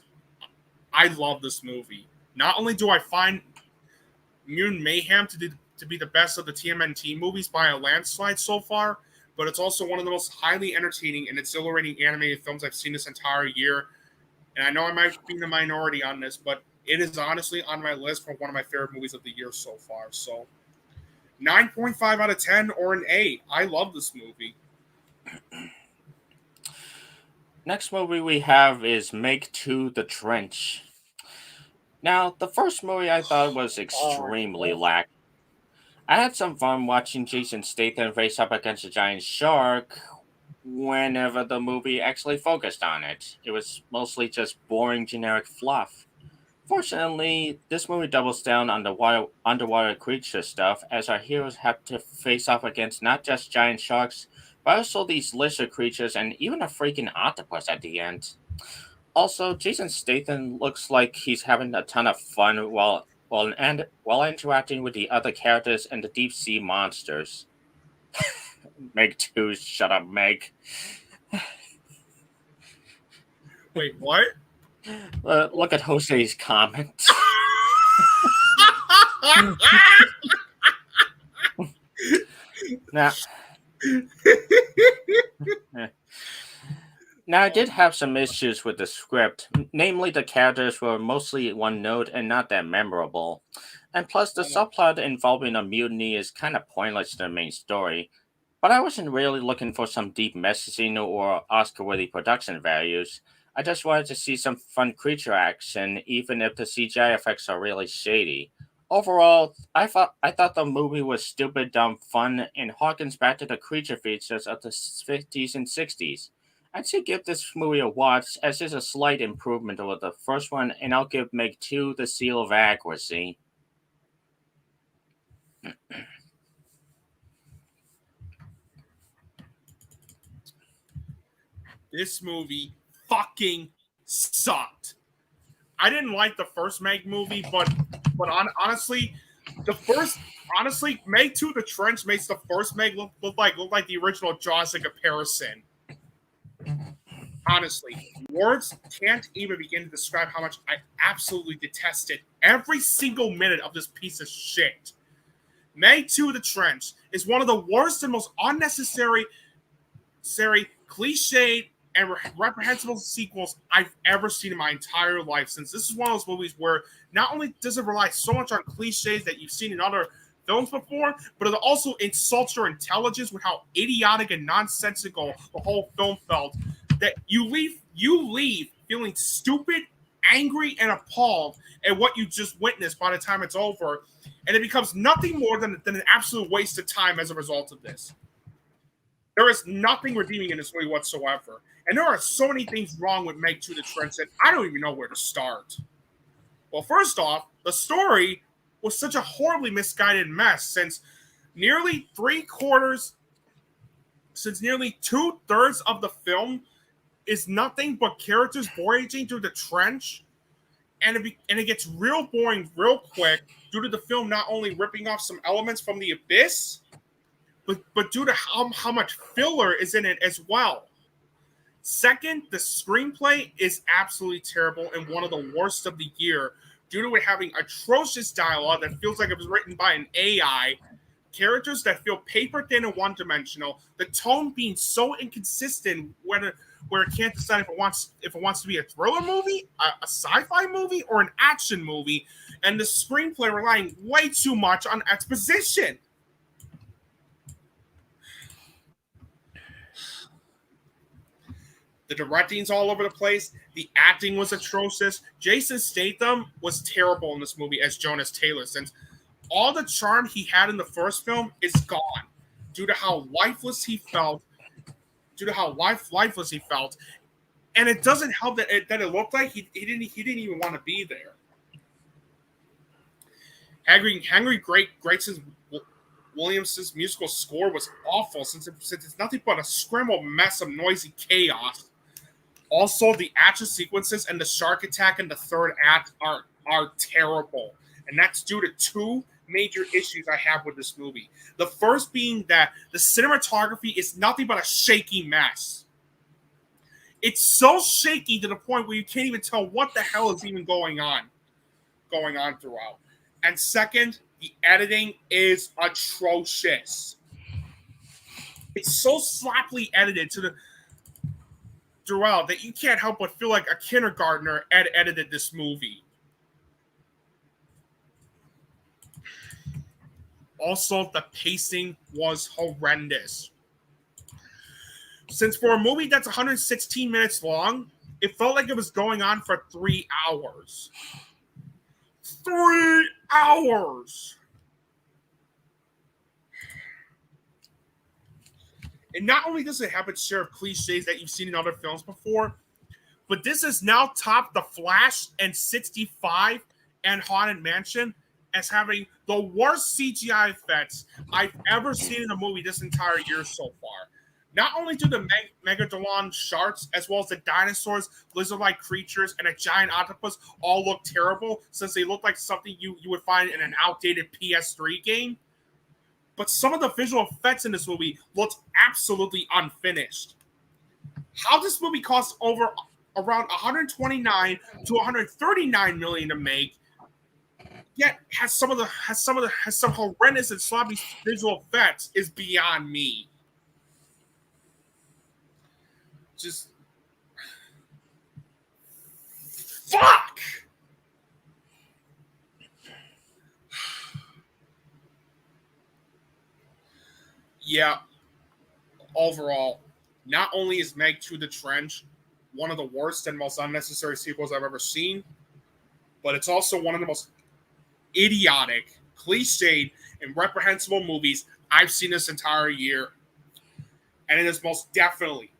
I love this movie. Not only do I find Mutant Mayhem to be the best of the TMNT movies by a landslide so far, but it's also one of the most highly entertaining and exhilarating animated films I've seen this entire year. And I know I might be in the minority on this, but it is honestly on my list for one of my favorite movies of the year so far. So 9.5 out of 10 or an A. I love this movie. Next movie we have is Make 2 The Trench. Now, the first movie I thought was extremely lack. I had some fun watching Jason Statham face up against a giant shark whenever the movie actually focused on it. It was mostly just boring generic fluff. Fortunately, this movie doubles down on the underwater creature stuff as our heroes have to face off against not just giant sharks, but also these lizard creatures and even a freaking octopus at the end. Also, Jason Statham looks like he's having a ton of fun while interacting with the other characters and the deep sea monsters. Meg 2, shut up, Meg. Wait, what? Look at Jose's comment. now, now, I did have some issues with the script. Namely, the characters were mostly one note and not that memorable. And plus, the subplot involving a mutiny is kind of pointless to the main story. But I wasn't really looking for some deep messaging or Oscar-worthy production values. I just wanted to see some fun creature action, even if the CGI effects are really shady. Overall, I thought the movie was stupid, dumb, fun, and harkens back to the creature features of the 50s and 60s. I'd say give this movie a watch, as it's a slight improvement over the first one, and I'll give Meg 2 the seal of accuracy. This movie fucking sucked. I didn't like the first Meg movie, but honestly, Meg 2 The Trench makes the first Meg look like the original Jaws in comparison. Honestly, words can't even begin to describe how much I absolutely detested every single minute of this piece of shit. Meg 2 The Trench is one of the worst and most unnecessary, cliched, and reprehensible sequels I've ever seen in my entire life, since this is one of those movies where not only does it rely so much on cliches that you've seen in other films before, but it also insults your intelligence with how idiotic and nonsensical the whole film felt, that you leave feeling stupid, angry, and appalled at what you just witnessed by the time it's over, and it becomes nothing more than an absolute waste of time as a result of this. There is nothing redeeming in this movie whatsoever. And there are so many things wrong with Meg 2 The Trench that I don't even know where to start. Well, first off, the story was such a horribly misguided mess, since nearly 2/3 of the film is nothing but characters voyaging through the trench, and it gets real boring real quick due to the film not only ripping off some elements from The Abyss, but due to how much filler is in it as well. Second, the screenplay is absolutely terrible and one of the worst of the year due to it having atrocious dialogue that feels like it was written by an AI, characters that feel paper thin and one-dimensional, the tone being so inconsistent where it can't decide if it wants to be a thriller movie, a sci-fi movie, or an action movie, and the screenplay relying way too much on exposition. The directing's all over the place. The acting was atrocious. Jason Statham was terrible in this movie as Jonas Taylor, since all the charm he had in the first film is gone due to how lifeless he felt. And it doesn't help that it looked like he didn't even want to be there. Henry Gregson's Williams' musical score was awful, since it's nothing but a scrambled mess of noisy chaos. Also, the action sequences and the shark attack in the third act are terrible. And that's due to two major issues I have with this movie. The first being that the cinematography is nothing but a shaky mess. It's so shaky to the point where you can't even tell what the hell is even going on throughout. And second, the editing is atrocious. It's so sloppily edited throughout that you can't help but feel like a kindergartner edited this movie. Also, the pacing was horrendous. Since for a movie that's 116 minutes long, it felt like it was going on for 3 hours. 3 hours! And not only does it have its share of cliches that you've seen in other films before, but this has now topped The Flash and 65 and Haunted Mansion as having the worst CGI effects I've ever seen in a movie this entire year so far. Not only do the Megalodon sharks, as well as the dinosaurs, lizard-like creatures, and a giant octopus all look terrible, since they look like something you would find in an outdated PS3 game, but some of the visual effects in this movie looked absolutely unfinished. How this movie cost around 129 to 139 million to make, yet has some horrendous and sloppy visual effects, is beyond me. Just fuck. Yeah, overall, not only is Meg 2 The Trench one of the worst and most unnecessary sequels I've ever seen, but it's also one of the most idiotic, cliched, and reprehensible movies I've seen this entire year. And it is most definitely,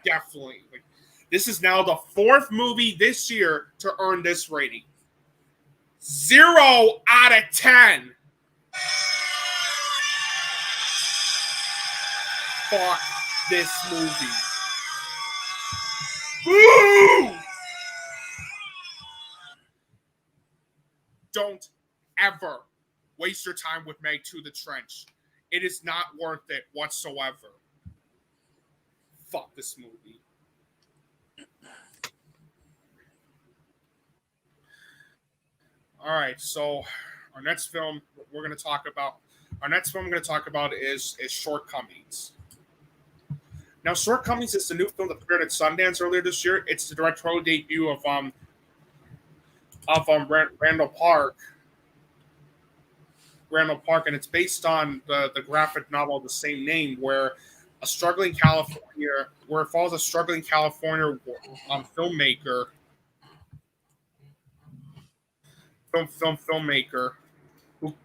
like, this is now the fourth movie this year to earn this rating. 0 out of 10. Fuck this movie. Woo! don't ever waste your time with Meg to the Trench. It is not worth it whatsoever. Fuck this movie. All right, so our next film we're going to talk about. Our next film I'm going to talk about is Shortcomings. Now, Shortcomings is the new film that premiered at Sundance earlier this year. It's the directorial debut of Randall Park. And it's based on the graphic novel of the same name, where it follows a struggling California filmmaker, filmmaker who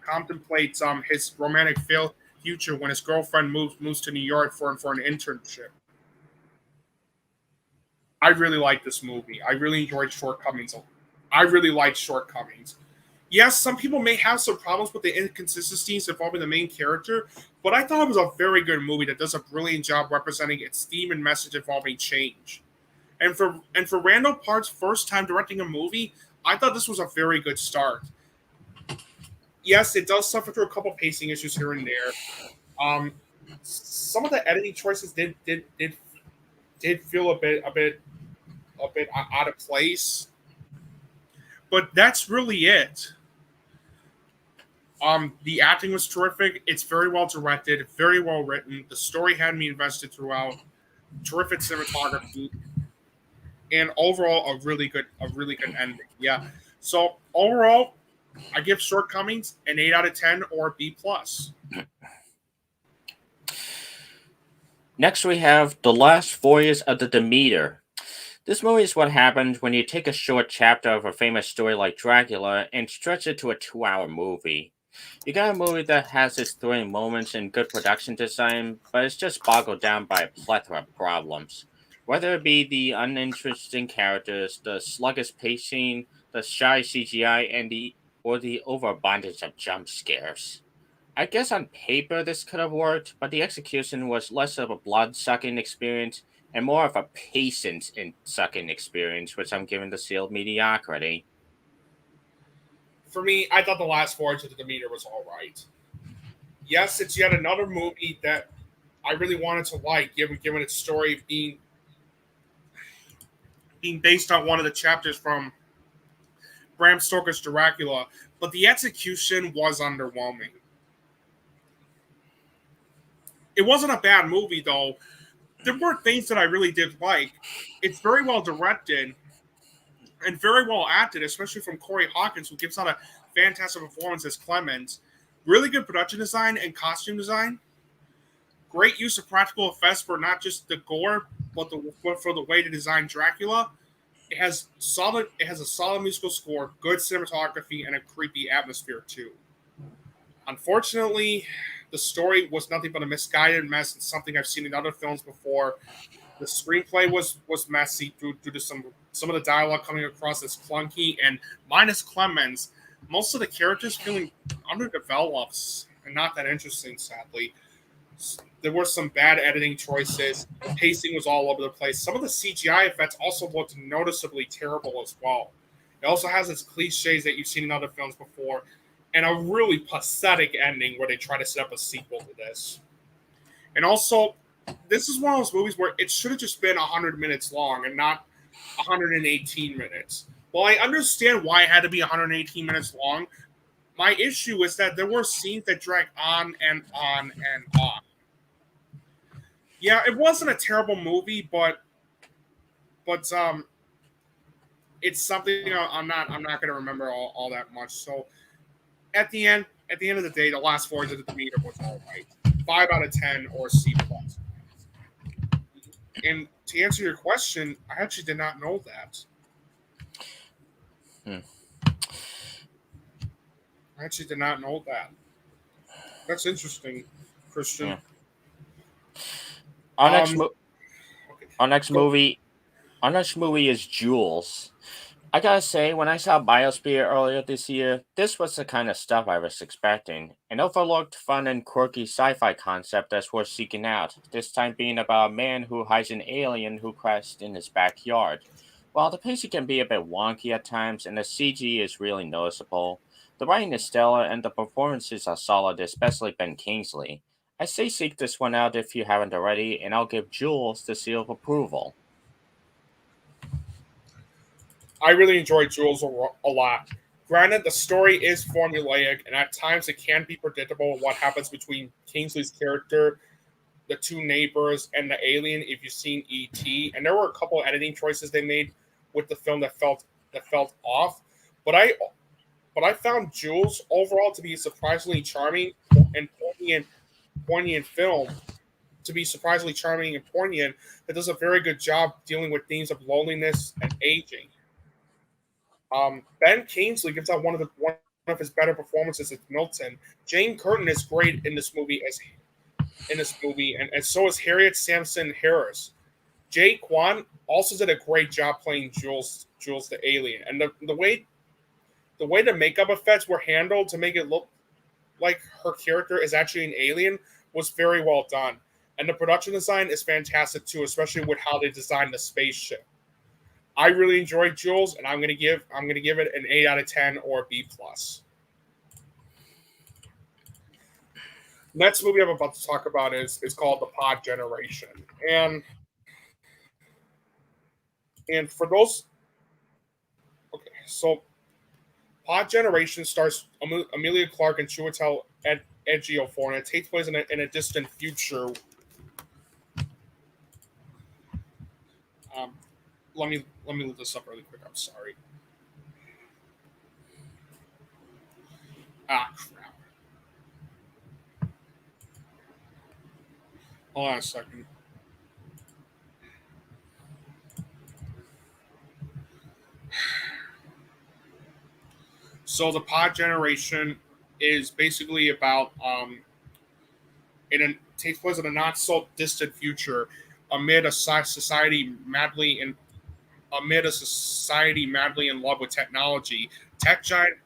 contemplates his romantic future when his girlfriend moves to New York for an internship. I really like this movie. I really enjoyed Shortcomings. I really liked Shortcomings. Yes, some people may have some problems with the inconsistencies involving the main character, but I thought it was a very good movie that does a brilliant job representing its theme and message involving change. And for Randall Park's first time directing a movie, I thought this was a very good start. Yes, it does suffer through a couple pacing issues here and there. Some of the editing choices did feel a bit out of place, but that's really it. The acting was terrific. It's very well directed, very well written. The story had me invested throughout. Terrific cinematography, and overall a really good ending. Yeah. So overall, I give Shortcomings an 8 out of 10 or B+. Next, we have The Last Voyage of the Demeter. This movie is what happens when you take a short chapter of a famous story like Dracula and stretch it to a 2-hour movie. You got a movie that has its thrilling moments and good production design, but it's just boggled down by a plethora of problems. Whether it be the uninteresting characters, the sluggish pacing, the shy CGI, or the overabundance of jump scares. I guess on paper this could have worked, but the execution was less of a blood-sucking experience and more of a patience-sucking experience, which I'm giving the seal of mediocrity. For me, I thought The Last Voyage of the Demeter was all right. Yes, it's yet another movie that I really wanted to like, given its story being based on one of the chapters from Bram Stoker's Dracula, but the execution was underwhelming. It wasn't a bad movie, though. There were things that I really did like. It's very well directed and very well acted, especially from Corey Hawkins, who gives out a fantastic performance as Clemens. Really good production design and costume design. Great use of practical effects for not just the gore, but for the way to design Dracula. It has a solid musical score, good cinematography, and a creepy atmosphere too. Unfortunately, the story was nothing but a misguided mess and something I've seen in other films before. The screenplay was messy due to some of the dialogue coming across as clunky, and minus Clemens, most of the characters feeling underdeveloped and not that interesting, sadly. There were some bad editing choices. The pacing was all over the place. Some of the CGI effects also looked noticeably terrible as well. It also has its cliches that you've seen in other films before, and a really pathetic ending where they try to set up a sequel to this. And also, this is one of those movies where it should have just been 100 minutes long and not 118 minutes. Well, I understand why it had to be 118 minutes long. My issue is that there were scenes that dragged on and on and on. Yeah, it wasn't a terrible movie, but it's something I'm not going to remember all that much. So at the end of the day, The Last Voyage of the Demeter was all right. 5 out of 10 or C+. And to answer your question, I actually did not know that. I actually did not know that. That's interesting, Christian. Yeah. Our next movie is Jules. I gotta say, when I saw Biosphere earlier this year, this was the kind of stuff I was expecting. An overlooked, fun, and quirky sci-fi concept that's worth seeking out, this time being about a man who hides an alien who crashed in his backyard. While the pacing can be a bit wonky at times and the CG is really noticeable, the writing is stellar and the performances are solid, especially Ben Kingsley. I say seek this one out if you haven't already, and I'll give Jules the seal of approval. I really enjoyed Jules a lot. Granted, the story is formulaic, and at times it can be predictable what happens between Kingsley's character, the two neighbors, and the alien. If you've seen ET, and there were a couple of editing choices they made with the film that felt off, but I found Jules overall to be surprisingly charming and poignant film. To be surprisingly charming and poignant, that does a very good job dealing with themes of loneliness and aging. Ben Kingsley gives out one of his better performances as Milton. Jane Curtin is great and so is Harriet Sampson Harris. Jay Kwan also did a great job playing Jules the alien, and the way the makeup effects were handled to make it look like her character is actually an alien was very well done. And the production design is fantastic too, especially with how they designed the spaceship. I really enjoyed Jules, and I'm gonna give it an 8 out of 10 or a B+. Next movie I'm about to talk about is called The Pod Generation, and for those, okay, so Pod Generation stars Amelia Clark and Chiwetel Ejiofor, and it takes place in a distant future. Um, let me look this up really quick. I'm sorry. Ah, crap. Hold on a second. So the Pod Generation is basically about takes place in a not so distant future amid a society madly in amid a society madly in love with technology. Tech giant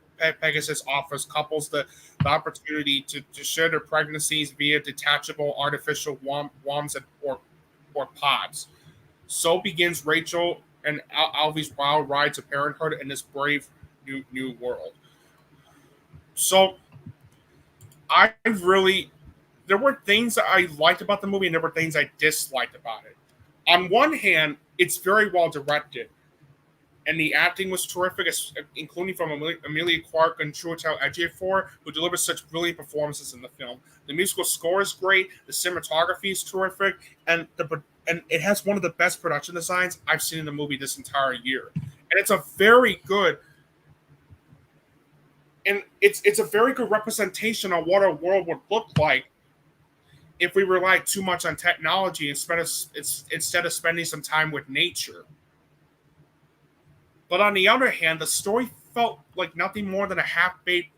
Pegasus offers couples the opportunity to share their pregnancies via detachable artificial wombs or pods. So begins Rachel and Alvy's wild ride to parenthood in this brave new world. So I really there were things that I liked about the movie and there were things I disliked about it. On one hand, it's very well directed, and the acting was terrific, including from Amelia Clark and Chiwetel Ejiofor, who delivered such brilliant performances in the film. The musical score is great, the cinematography is terrific, and it has one of the best production designs I've seen in the movie this entire year. And it's a very good representation on what our world would look like if we relied too much on technology instead of spending some time with nature. But on the other hand, the story felt like nothing more than a half-baked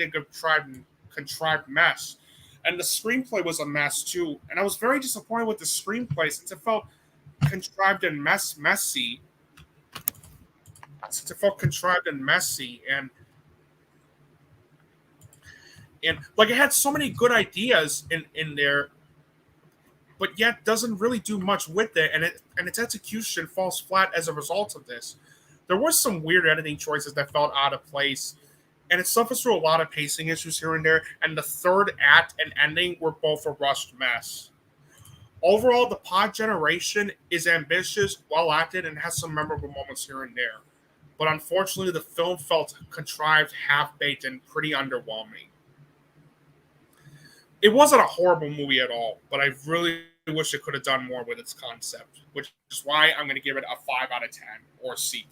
and contrived mess. And the screenplay was a mess too. And I was very disappointed with the screenplay since it felt contrived and messy. Since it felt contrived and messy, and like it had so many good ideas in there, but yet doesn't really do much with it, and its execution falls flat as a result of this. There were some weird editing choices that felt out of place, and it suffers through a lot of pacing issues here and there, and the third act and ending were both a rushed mess. Overall, the Pod Generation is ambitious, well acted, and has some memorable moments here and there. But unfortunately, the film felt contrived, half baked, and pretty underwhelming. It wasn't a horrible movie at all, but I really wish it could have done more with its concept, which is why I'm going to give it a 5 out of 10 or C+.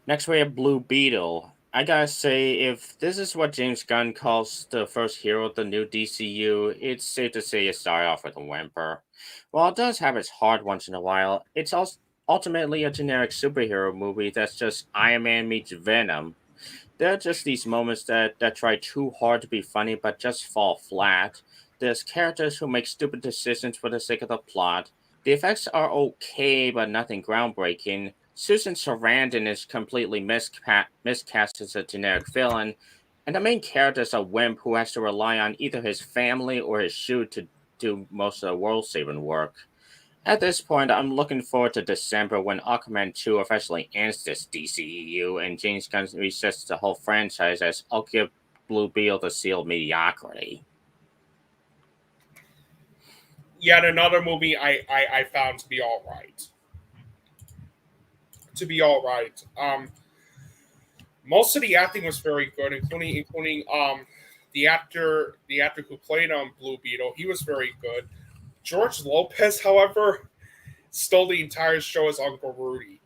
Next, we have Blue Beetle. I gotta say, if this is what James Gunn calls the first hero of the new DCU, it's safe to say it started off with a whimper. While it does have its hard once in a while, it's also ultimately a generic superhero movie that's just Iron Man meets Venom. There are just these moments that try too hard to be funny but just fall flat. There's characters who make stupid decisions for the sake of the plot. The effects are okay but nothing groundbreaking. Susan Sarandon is completely miscast as a generic villain, and the main character is a wimp who has to rely on either his family or his shoe to do most of the world saving work. At this point, I'm looking forward to December when Aquaman 2 officially ends this DCEU and James Gunn resets the whole franchise as I'll give Blue Beetle the seal of mediocrity. Yet another movie I found to be all right. Most of the acting was very good, including the actor who played Blue Beetle. He was very good. George Lopez, however, stole the entire show as Uncle Rudy.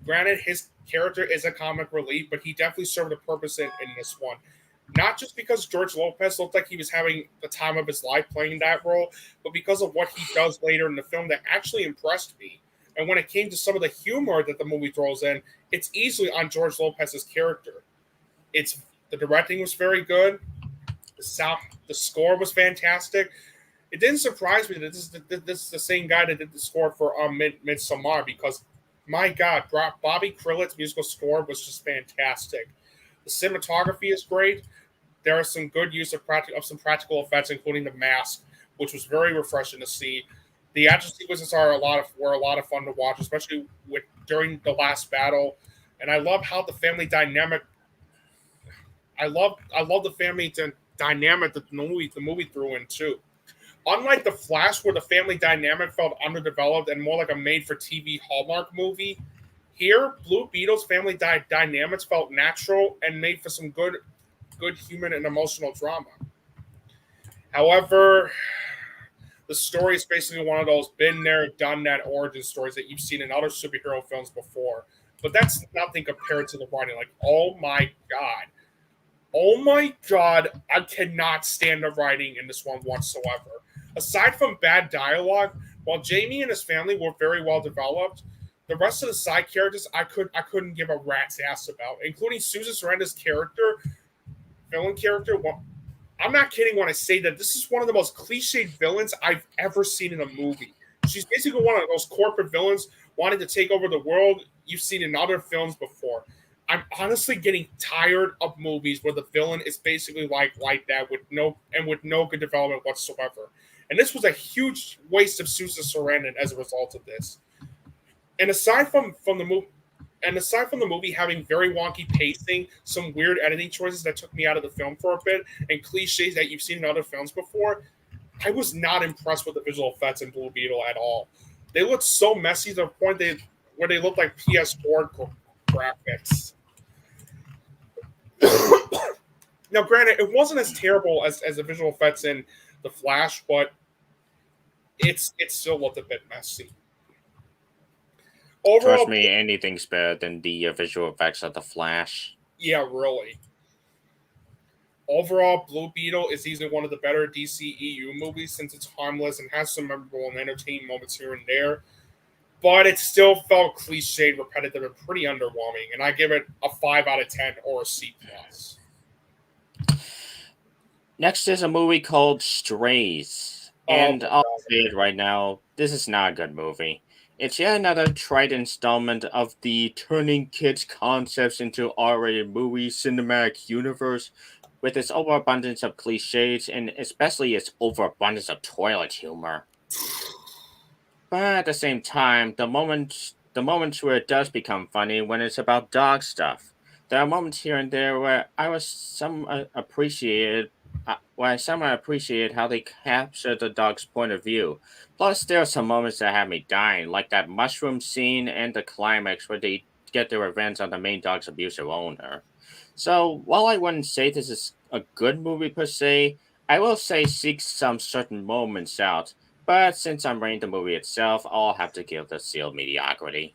Granted, his character is a comic relief, but he definitely served a purpose in this one. Not just because George Lopez looked like he was having the time of his life playing that role, but because of what he does later in the film that actually impressed me. And when it came to some of the humor that the movie throws in, it's easily on George Lopez's character. The directing was very good. The score was fantastic. It didn't surprise me that this is the same guy that did the score for Midsommar, because my God, Bobby Krillit's musical score was just fantastic. The cinematography is great. There are some good use of some practical effects, including the mask, which was very refreshing to see. The action sequences were a lot of fun to watch, especially during the last battle. And I love how the family dynamic. I love the family dynamic that the movie threw in too. Unlike The Flash, where the family dynamic felt underdeveloped and more like a made-for-TV Hallmark movie, here Blue Beetle's family dynamics felt natural and made for some good human and emotional drama. However, the story is basically one of those been there, done that origin stories that you've seen in other superhero films before. But that's nothing compared to the writing. Like, oh my God, I cannot stand the writing in this one whatsoever. Aside from bad dialogue, while Jamie and his family were very well developed, the rest of the side characters I couldn't give a rat's ass about, including Susan Sarandon's villain character. Well, I'm not kidding when I say that this is one of the most cliched villains I've ever seen in a movie. She's basically one of those corporate villains wanting to take over the world you've seen in other films before. I'm honestly getting tired of movies where the villain is basically like that with no good development whatsoever. And this was a huge waste of Susan Sarandon as a result of this. And aside from the movie having very wonky pacing, some weird editing choices that took me out of the film for a bit, and cliches that you've seen in other films before, I was not impressed with the visual effects in Blue Beetle at all. They looked so messy to the point where they looked like PS4 graphics. Now, granted, it wasn't as terrible as the visual effects in The Flash, but it still looked a bit messy. Overall, trust me, anything's better than the visual effects of The Flash. Yeah, really. Overall, Blue Beetle is easily one of the better DCEU movies since it's harmless and has some memorable and entertaining moments here and there. But it still felt cliched, repetitive, and pretty underwhelming. And I give it a 5 out of 10 or a C+. Next is a movie called Strays. And I'll say it right now, this is not a good movie. It's yet another tried installment of the turning kids' concepts into R-rated movie cinematic universe, with its overabundance of cliches and especially its overabundance of toilet humor. But at the same time, the moments where it does become funny when it's about dog stuff. There are moments here and there where I somewhat appreciated how they captured the dog's point of view. Plus, there are some moments that had me dying, like that mushroom scene and the climax where they get their revenge on the main dog's abusive owner. So, while I wouldn't say this is a good movie per se, I will say seek some certain moments out. But since I'm rating the movie itself, I'll have to give the seal of mediocrity.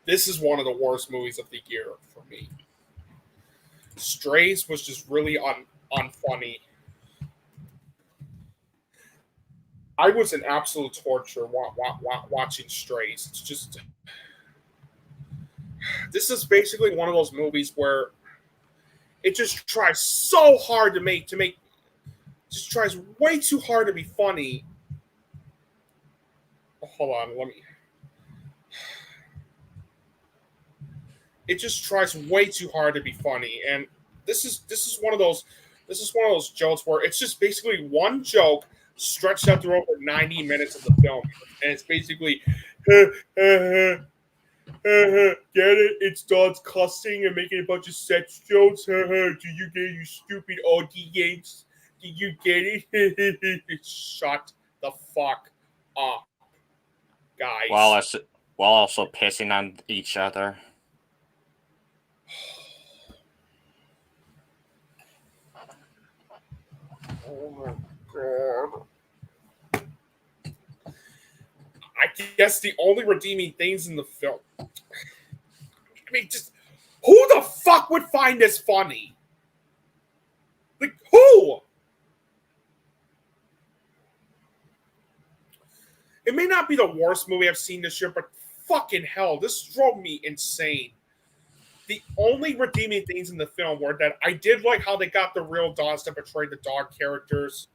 This is one of the worst movies of the year for me. Strays was just really unfunny. I was in absolute torture watching Strays. It's just, this is basically one of those movies where it just tries so hard just tries way too hard to be funny. Hold on, it just tries way too hard to be funny, and this is one of those jokes where it's just basically one joke stretched out through over 90 minutes of the film. And it's basically, get it? It starts cussing and making a bunch of sex jokes. Do you get it, you stupid audience? Do you get it? Shut the fuck up, guys. While also pissing on each other. Oh my god. I guess the only redeeming things in the film. I mean, just who the fuck would find this funny? Like, who? It may not be the worst movie I've seen this year, but fucking hell, this drove me insane. The only redeeming things in the film were that I did like how they got the real dogs to portray the dog characters.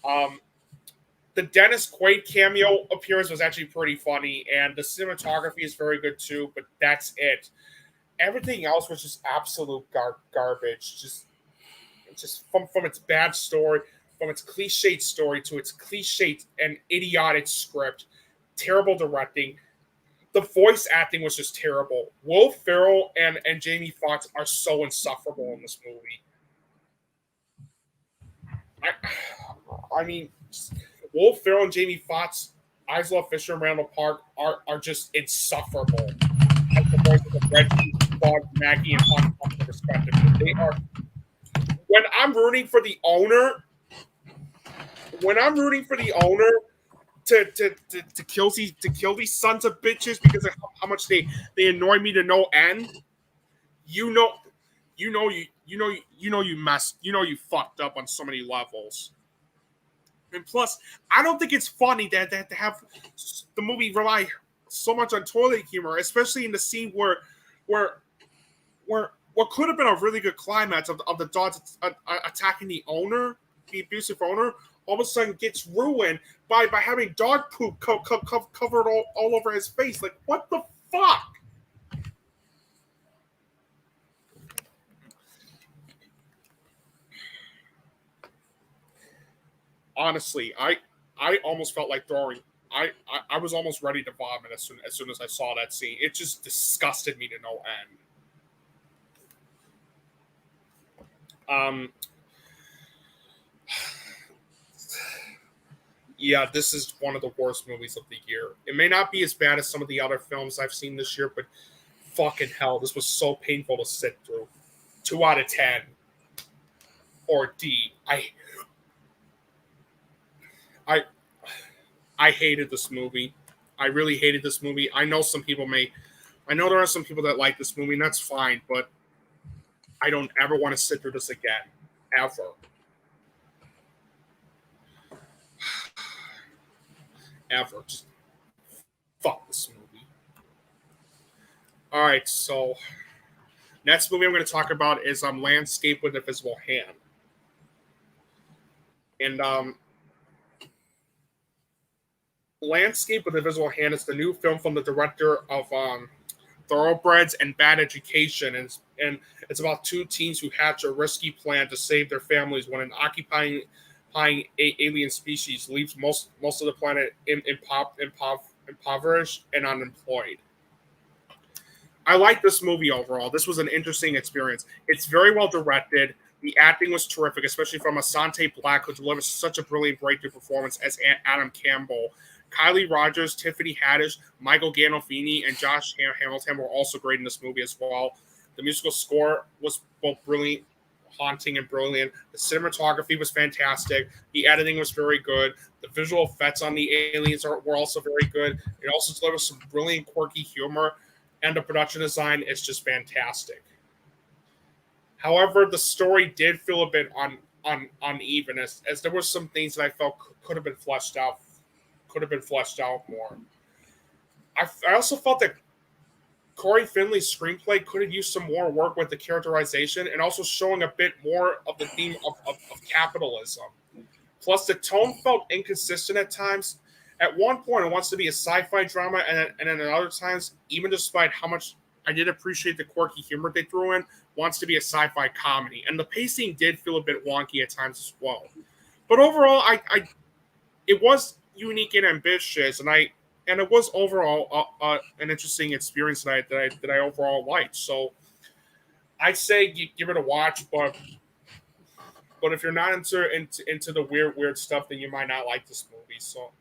The Dennis Quaid cameo appearance was actually pretty funny, and the cinematography is very good too, but that's it. Everything else was just absolute garbage. Just from its bad story, from its cliched story to its cliched and idiotic script, terrible directing. The voice acting was just terrible. Will Ferrell and Jamie Foxx are so insufferable in this movie. I mean, Will Ferrell and Jamie Foxx, Isla Fisher and Randall Park are just insufferable. As the voices of Reggie, Bug, Maggie, and Hunt respectively. They are. When I'm rooting for the owner to kill these sons of bitches because of how much they annoy me to no end, you fucked up on so many levels. And plus, I don't think it's funny that to have the movie rely so much on toilet humor, especially in the scene where what could have been a really good climax of the dogs attacking the owner, the abusive owner, all of a sudden gets ruined by having dog poop covered all over his face. Like, what the fuck? Honestly, I almost felt like throwing. I was almost ready to vomit as soon as I saw that scene. It just disgusted me to no end. Yeah, this is one of the worst movies of the year. It may not be as bad as some of the other films I've seen this year, but fucking hell, this was so painful to sit through. 2 out of 10. Or D. I hated this movie. I really hated this movie. I know there are some people that like this movie, and that's fine, but I don't ever want to sit through this again. Ever. Ever. Just fuck this movie. Alright, so next movie I'm going to talk about is Landscape with Invisible Hand. And Landscape with Invisible Hand is the new film from the director of Thoroughbreds and Bad Education, and it's about two teens who hatch a risky plan to save their families when an occupying alien species leaves most of the planet impoverished and unemployed. I like this movie overall. This was an interesting experience. It's very well directed. The acting was terrific, especially from Asante Black, who delivers such a brilliant breakthrough performance as Adam Campbell. Kylie Rogers, Tiffany Haddish, Michael Gandolfini, and Josh Hamilton were also great in this movie as well. The musical score was both brilliant, haunting, and brilliant. The cinematography was fantastic. The editing was very good. The visual effects on the aliens were also very good. It also delivers some brilliant, quirky humor, and the production design is just fantastic. However, the story did feel a bit uneven, as there were some things that I felt could have been fleshed out more. I also felt that Corey Finley's screenplay could have used some more work with the characterization and also showing a bit more of the theme of capitalism. Plus, the tone felt inconsistent at times. At one point, it wants to be a sci-fi drama, and then at other times, even despite how much I did appreciate the quirky humor they threw in, wants to be a sci-fi comedy. And the pacing did feel a bit wonky at times as well. But overall, it was unique and ambitious, and it was overall an interesting experience that I overall liked. So I'd say give it a watch, but if you're not into the weird stuff, then you might not like this movie. So,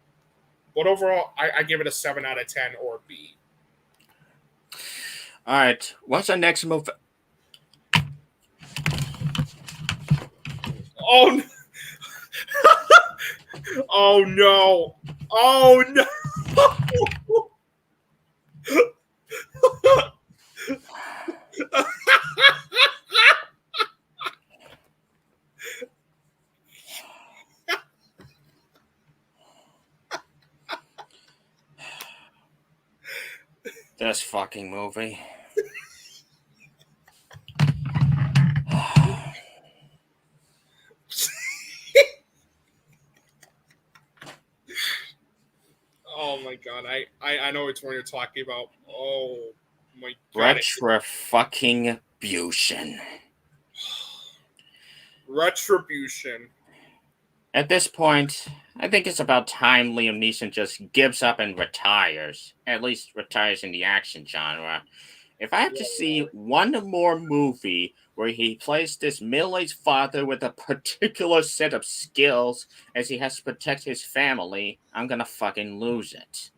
but overall, I give it a 7 out of 10 or a B. All right, what's our next movie? Oh, oh no! Oh no! This fucking movie. Oh my god, I know which one you're talking about. Oh my god. Retribution. Retribution. At this point, I think it's about time Liam Neeson just gives up and retires. At least retires in the action genre. If I have to see one more movie where he plays this middle-aged father with a particular set of skills as he has to protect his family, I'm gonna fucking lose it.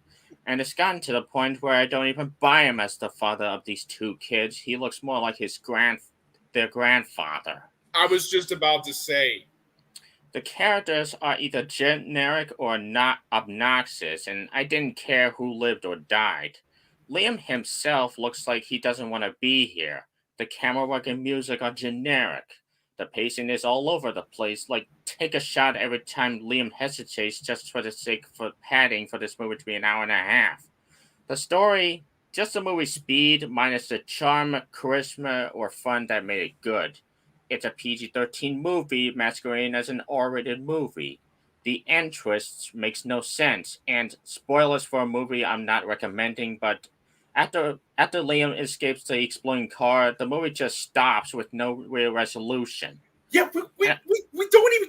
And it's gotten to the point where I don't even buy him as the father of these two kids. He looks more like their grandfather. I was just about to say. The characters are either generic or not obnoxious, and I didn't care who lived or died. Liam himself looks like he doesn't want to be here. The camera work and music are generic. The pacing is all over the place, like take a shot every time Liam hesitates just for the sake of padding for this movie to be an hour and a half. The story, just the movie speed minus the charm, charisma, or fun that made it good. It's a PG-13 movie masquerading as an R-rated movie. The end twist makes no sense, and spoilers for a movie I'm not recommending, but after Liam escapes the exploding car, the movie just stops with no real resolution. Yeah, we don't even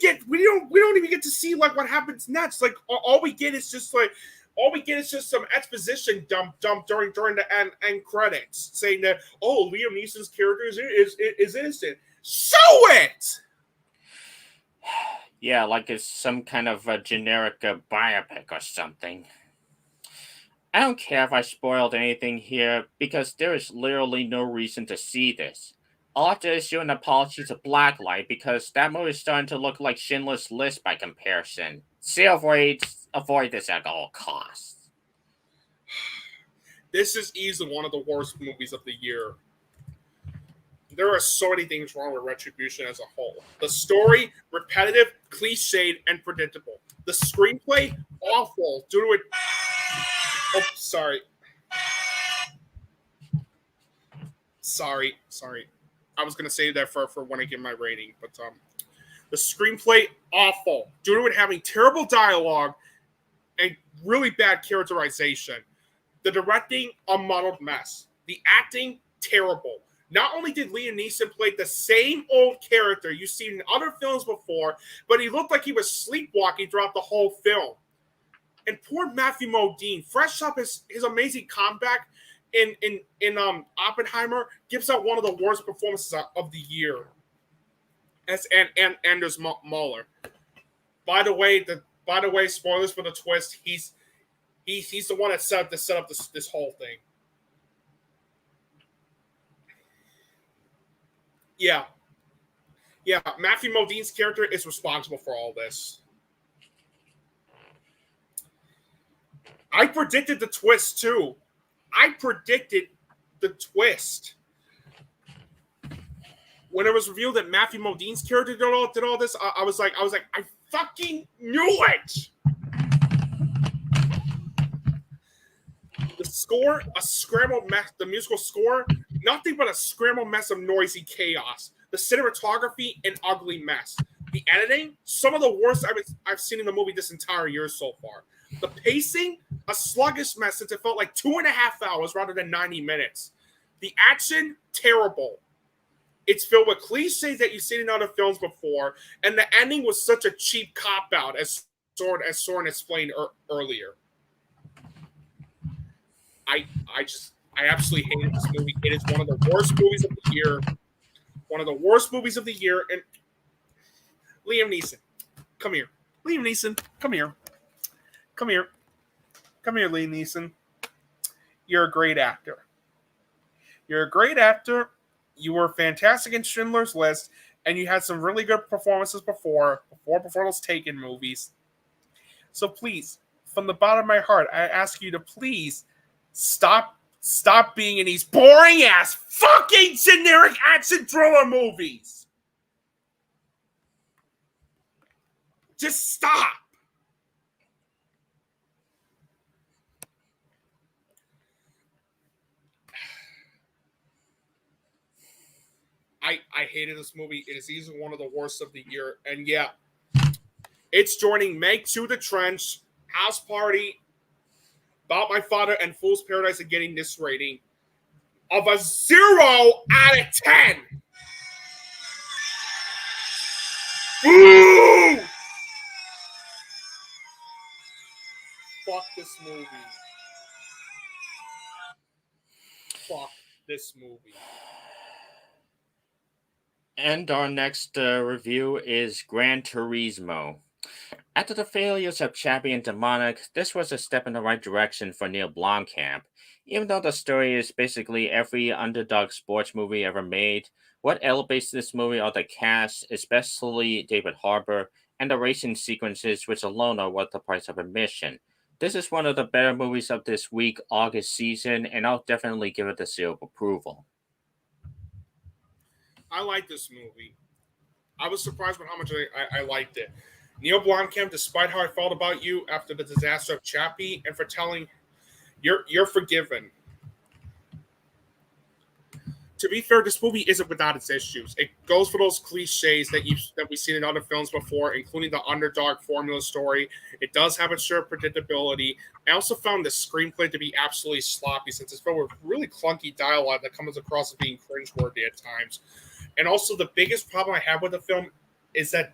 get to see like what happens next. Like all we get is just some exposition dump during the end credits saying that Liam Neeson's character is innocent. Show it! Yeah, like it's some kind of a generic biopic or something. I don't care if I spoiled anything here, because there is literally no reason to see this. I'll have to issue an apology to Blacklight, because that movie is starting to look like Schindler's List by comparison. See, avoid this at all costs. This is easily one of the worst movies of the year. There are so many things wrong with Retribution as a whole. The story, repetitive, cliched, and predictable. The screenplay, awful due to it. Oh, sorry. I was gonna save that for when I give my rating, but the screenplay, awful due to it having terrible dialogue and really bad characterization. The directing, a muddled mess. The acting, terrible. Not only did Liam Neeson play the same old character you've seen in other films before, but he looked like he was sleepwalking throughout the whole film. And poor Matthew Modine, fresh up his amazing comeback in Oppenheimer, gives out one of the worst performances of the year. As Anders Muller. By the way, spoilers for the twist. He's the one that set up this whole thing. Yeah. Matthew Modine's character is responsible for all this. I predicted the twist too. I predicted the twist. When it was revealed that Matthew Modine's character did all this, I was like, I fucking knew it. The score, a scrambled mess. The musical score, nothing but a scrambled mess of noisy chaos. The cinematography, an ugly mess. The editing, some of the worst I've seen in the movie this entire year so far. The pacing, a sluggish mess since it felt like 2.5 hours rather than 90 minutes. The action, terrible. It's filled with cliches that you've seen in other films before, and the ending was such a cheap cop-out as Søren explained earlier. I absolutely hated this movie. It is one of the worst movies of the year. One of the worst movies of the year. And Liam Neeson, come here. Liam Neeson, come here. Come here. Come here, Liam Neeson. You're a great actor. You're a great actor. You were fantastic in Schindler's List, and you had some really good performances before those Taken movies. So please, from the bottom of my heart, I ask you to please stop being in these boring ass fucking generic action thriller movies. Just stop. I hated this movie. It is easily one of the worst of the year. And yeah, it's joining Meg to the Trench, House Party, About My Father, and Fool's Paradise and getting this rating of a 0 out of 10. Boo! Fuck this movie. Fuck this movie. And our next review is Gran Turismo. After the failures of Chappie and Demonic, this was a step in the right direction for Neil Blomkamp. Even though the story is basically every underdog sports movie ever made, what elevates this movie are the cast, especially David Harbour, and the racing sequences, which alone are worth the price of admission. This is one of the better movies of this week, August season, and I'll definitely give it a seal of approval. I like this movie. I was surprised with how much I liked it. Neil Blomkamp, despite how I felt about you after the disaster of Chappie, and for telling you're forgiven. To be fair, this movie isn't without its issues. It goes for those cliches that we've seen in other films before, including the underdog formula story. It does have its share of predictability. I also found the screenplay to be absolutely sloppy, since it's filled with really clunky dialogue that comes across as being cringeworthy at times. And also, the biggest problem I have with the film is that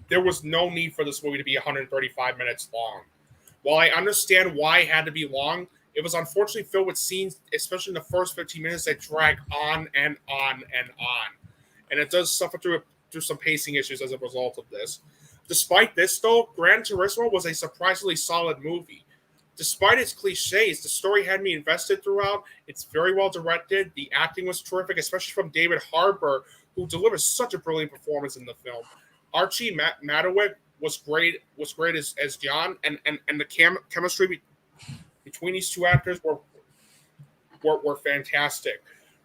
there was no need for this movie to be 135 minutes long. While I understand why it had to be long, it was unfortunately filled with scenes, especially in the first 15 minutes, that drag on and on and on. And it does suffer through some pacing issues as a result of this. Despite this, though, Gran Turismo was a surprisingly solid movie. Despite its cliches, the story had me invested throughout. It's very well directed. The acting was terrific, especially from David Harbour, who delivers such a brilliant performance in the film. Archie Matawick was great as John, and the chemistry between these two actors were fantastic.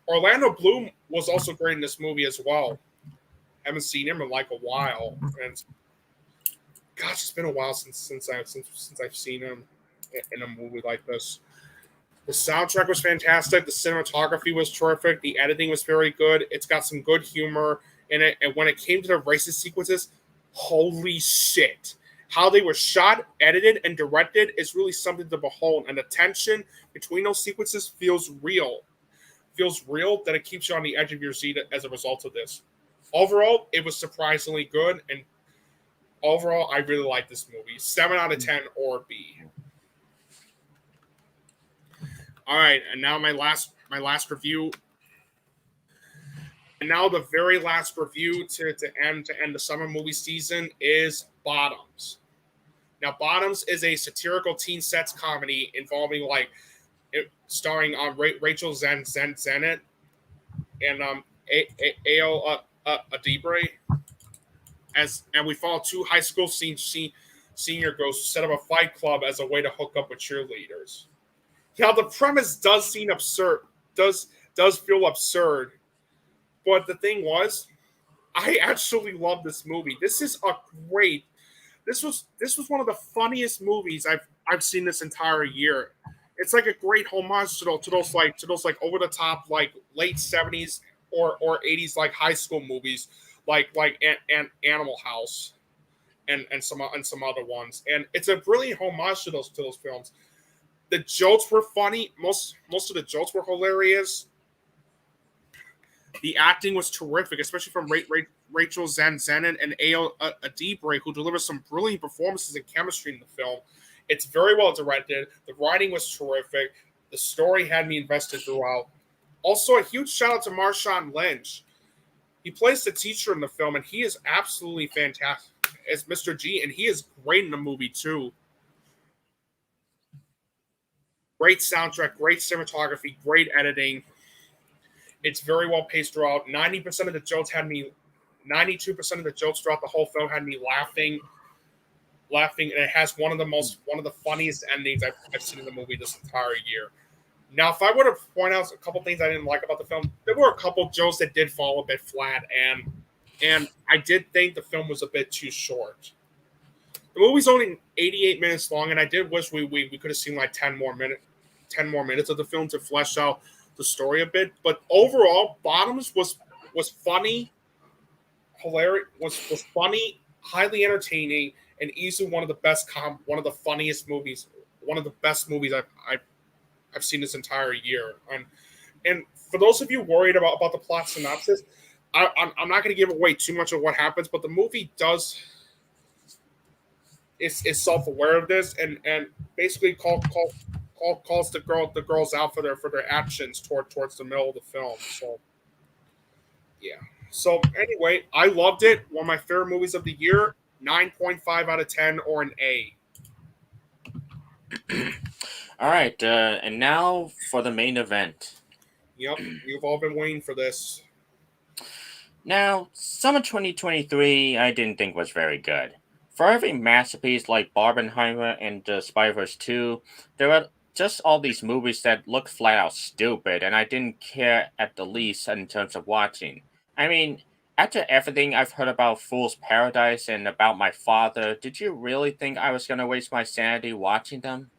Orlando Bloom was also great in this movie as well. Haven't seen him in like a while, and gosh, it's been a while since I've seen him in a movie like this. The soundtrack was fantastic. The cinematography was terrific. The editing was very good. It's got some good humor in it. And when it came to the racist sequences, holy shit. How they were shot, edited, and directed is really something to behold. And the tension between those sequences feels real. Feels real that it keeps you on the edge of your seat as a result of this. Overall, it was surprisingly good. And overall, I really like this movie. 7 out of 10 or B. All right, and now my last review. And now the very last review to end the summer movie season is Bottoms. Now, Bottoms is a satirical teen sets comedy involving starring Rachel Zenit and Ao Adibre, and we follow two high school senior girls who set up a fight club as a way to hook up with cheerleaders. Yeah, the premise does seem absurd. Does feel absurd. But the thing was, I actually love this movie. This was one of the funniest movies I've seen this entire year. It's like a great homage to those over the top like late 70s or 80s like high school movies like Animal House and some other ones. And it's a brilliant homage to those films. The jokes were funny. Most of the jokes were hilarious. The acting was terrific, especially from Rachel Zanzenin and Ayo Adibre, who delivers some brilliant performances and chemistry in the film. It's very well directed. The writing was terrific. The story had me invested throughout. Also, a huge shout out to Marshawn Lynch. He plays the teacher in the film, and he is absolutely fantastic as Mr. G, and he is great in the movie, too. Great soundtrack, great cinematography, great editing. It's very well paced throughout. 90% of the jokes had me, 92% of the jokes throughout the whole film had me laughing, and it has one of the funniest endings I've seen in the movie this entire year. Now, if I were to point out a couple things I didn't like about the film, there were a couple jokes that did fall a bit flat, and I did think the film was a bit too short. The movie's only 88 minutes long, and I did wish we could have seen like 10 more minutes of the film to flesh out the story a bit. But overall, Bottoms was funny, hilarious, was funny, highly entertaining, and easily one of the best one of the funniest movies, one of the best movies I've seen this entire year. And for those of you worried about the plot synopsis, I'm not going to give away too much of what happens, but the movie is self-aware of this and basically calls the girls out for their actions towards the middle of the film. So yeah. So anyway, I loved it. One of my favorite movies of the year. 9.5 out of 10 or an A. All right, and now for the main event. Yep, you've all been waiting for this. Now, summer 2023, I didn't think was very good. For every masterpiece like Barbenheimer and Spider-Verse 2, there were just all these movies that looked flat out stupid, and I didn't care at the least in terms of watching. I mean, after everything I've heard about Fool's Paradise and about my father, did you really think I was going to waste my sanity watching them?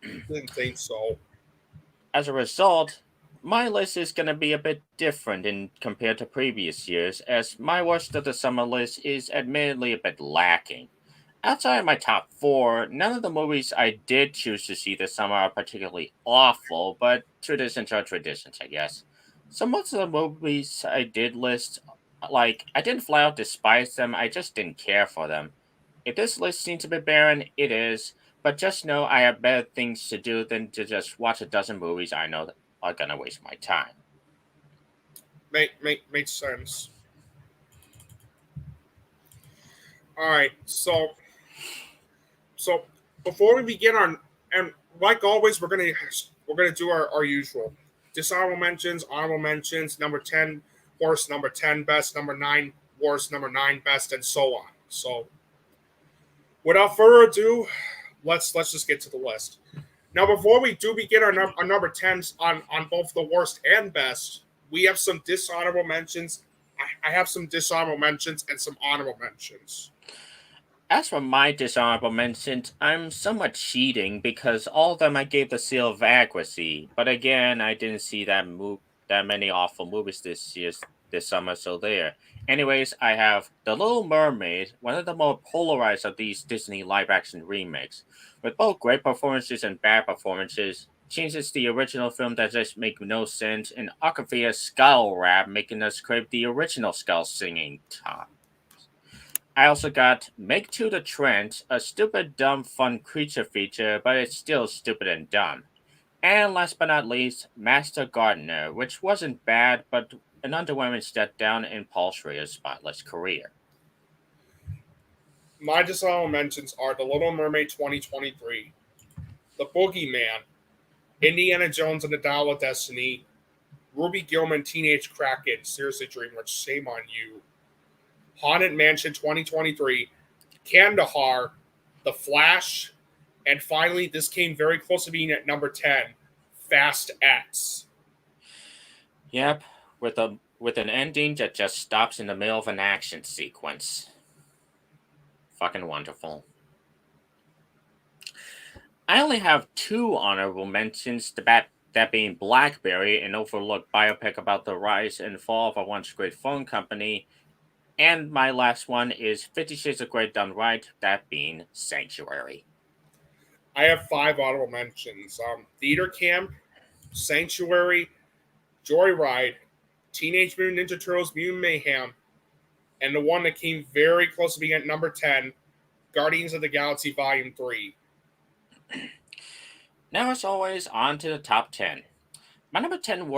Didn't think so. As a result, my list is going to be a bit different in compared to previous years, as my worst of the summer list is admittedly a bit lacking. Outside of my top four, none of the movies I did choose to see this summer are particularly awful, but traditions are traditions, I guess. So most of the movies I did list, like, I didn't flat out despise them, I just didn't care for them. If this list seems a bit barren, it is, but just know I have better things to do than to just watch a dozen movies I know that are gonna waste my time. Makes sense. All right, so before we begin our, and like always, we're gonna do our usual dishonorable mentions, honorable mentions, number 10 worst, number 10 best, number 9 worst, number 9 best, and so on. So without further ado, let's just get to the list. Now, before we do begin our number 10s on both the worst and best, we have some dishonorable mentions. I have some dishonorable mentions and some honorable mentions. As for my dishonorable mentions, I'm somewhat cheating because all of them I gave the seal of accuracy. But again, I didn't see that many awful movies this summer, so there. Anyways, I have The Little Mermaid, one of the more polarized of these Disney live-action remakes. With both great performances and bad performances, changes the original film that just make no sense, and Akafia's skull rap making us crave the original skull singing time. I also got Make to the Trent, a stupid, dumb, fun creature feature, but it's still stupid and dumb. And last but not least, Master Gardener, which wasn't bad, but an underwhelming step down in Paul Schrader's spotless career. My dishonorable mentions are The Little Mermaid 2023, The Boogeyman, Indiana Jones and the Dial of Destiny, Ruby Gilman Teenage Kraken, Seriously Dreamers, shame on you, Haunted Mansion 2023, Kandahar, The Flash, and finally, this came very close to being at number 10, Fast X. Yep, with an ending that just stops in the middle of an action sequence. Fucking wonderful. I only have two honorable mentions, that being Blackberry, an overlooked biopic about the rise and fall of a once great phone company, and my last one is 50 Shades of Grey done right, that being Sanctuary. I have 5 honorable mentions. Theater Camp, Sanctuary, Joyride, Teenage Mutant Ninja Turtles Mutant Mayhem, and the one that came very close to being at number 10, Guardians of the Galaxy Volume 3. Now, as always, on to the top 10. My number 10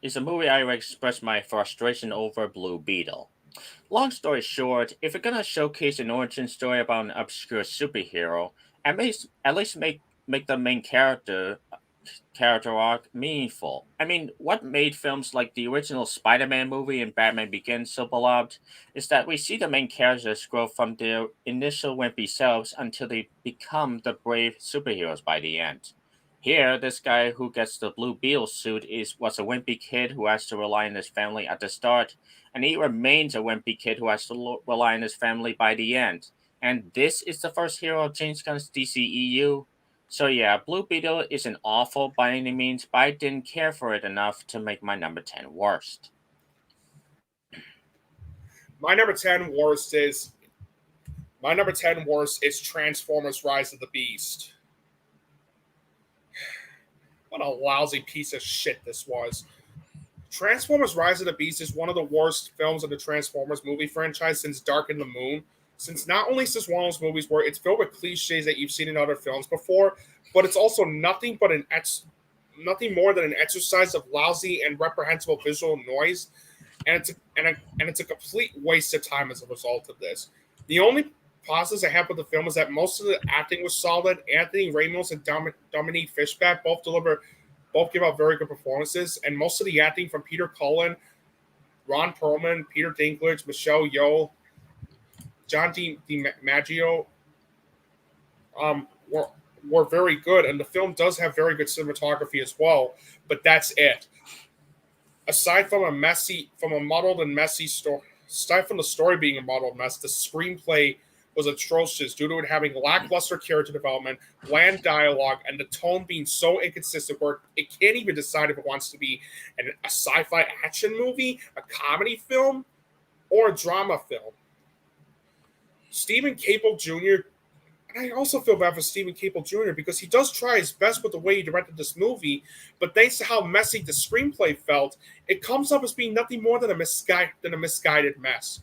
is a movie I expressed my frustration over, Blue Beetle. Long story short, if you're gonna showcase an origin story about an obscure superhero, at least make the main character arc meaningful. I mean, what made films like the original Spider-Man movie and Batman Begins so beloved is that we see the main characters grow from their initial wimpy selves until they become the brave superheroes by the end. Here, this guy who gets the Blue Beetle suit was a wimpy kid who has to rely on his family at the start, and he remains a wimpy kid who has to rely on his family by the end. And this is the first hero of James Gunn's DCEU. So yeah, Blue Beetle isn't awful by any means, but I didn't care for it enough to make my number 10 worst. My number 10 worst is Transformers Rise of the Beast. What a lousy piece of shit this was. Transformers Rise of the Beast is one of the worst films of the Transformers movie franchise since Dark in the Moon. Since not only is this one of those movies where it's filled with cliches that you've seen in other films before, but it's also nothing more than an exercise of lousy and reprehensible visual noise, and it's a complete waste of time as a result of this. The only positives I have with the film is that most of the acting was solid. Anthony Ramos and Dominique Fishback both give out very good performances, and most of the acting from Peter Cullen, Ron Perlman, Peter Dinklage, Michelle Yeoh, John DiMaggio were very good, and the film does have very good cinematography as well, but that's it. Aside from a muddled and messy story, aside from the story being a muddled mess, the screenplay was atrocious due to it having lackluster character development, bland dialogue, and the tone being so inconsistent where it can't even decide if it wants to be a sci-fi action movie, a comedy film, or a drama film. Stephen Caple Jr., and I also feel bad for Stephen Caple Jr. because he does try his best with the way he directed this movie, but thanks to how messy the screenplay felt, it comes up as being nothing more than a misguided mess.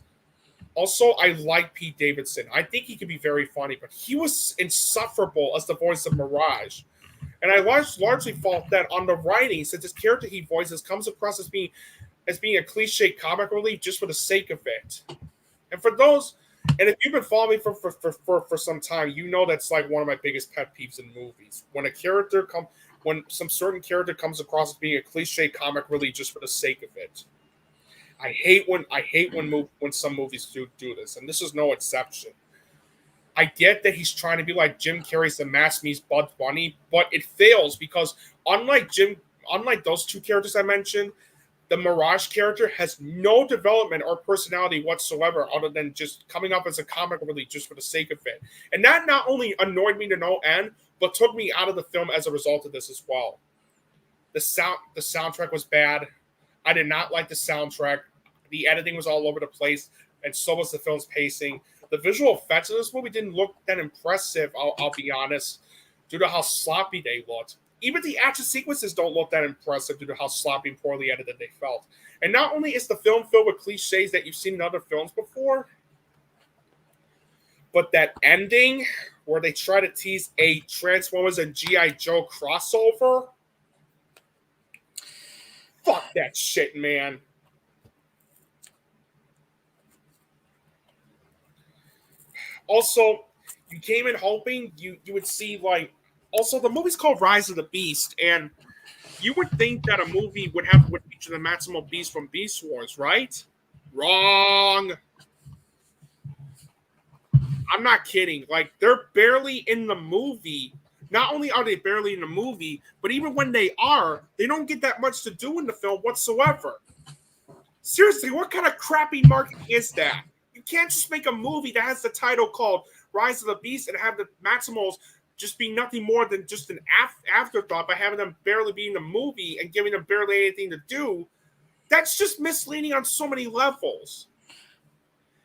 Also, I like Pete Davidson. I think he could be very funny, but he was insufferable as the voice of Mirage. And I largely fault that on the writing, since this character he voices comes across as being a cliche comic relief just for the sake of it. And if you've been following me for some time, you know that's like one of my biggest pet peeves in movies. When some certain character comes across as being a cliche comic relief just for the sake of it. I hate when some movies do this, and this is no exception. I get that he's trying to be like Jim Carrey's The Mask meets Bugs Bunny, but it fails because unlike those two characters I mentioned, the Mirage character has no development or personality whatsoever other than just coming up as a comic relief just for the sake of it. And that not only annoyed me to no end, but took me out of the film as a result of this as well. The soundtrack was bad. I did not like the soundtrack. The editing was all over the place, and so was the film's pacing. The visual effects of this movie didn't look that impressive, I'll be honest, due to how sloppy they looked. Even the action sequences don't look that impressive due to how sloppy and poorly edited they felt. And not only is the film filled with cliches that you've seen in other films before, but that ending where they try to tease a Transformers and G.I. Joe crossover, fuck that shit, man. Also, you came in hoping you would see, like, also the movie's called Rise of the Beast, and you would think that a movie would feature the Maximal Beast from Beast Wars, right? Wrong. I'm not kidding. Like, they're barely in the movie. Not only are they barely in the movie, but even when they are, they don't get that much to do in the film whatsoever. Seriously, what kind of crappy marketing is that? You can't just make a movie that has the title called Rise of the Beast and have the Maximals just be nothing more than just an afterthought by having them barely be in the movie and giving them barely anything to do. That's just misleading on so many levels.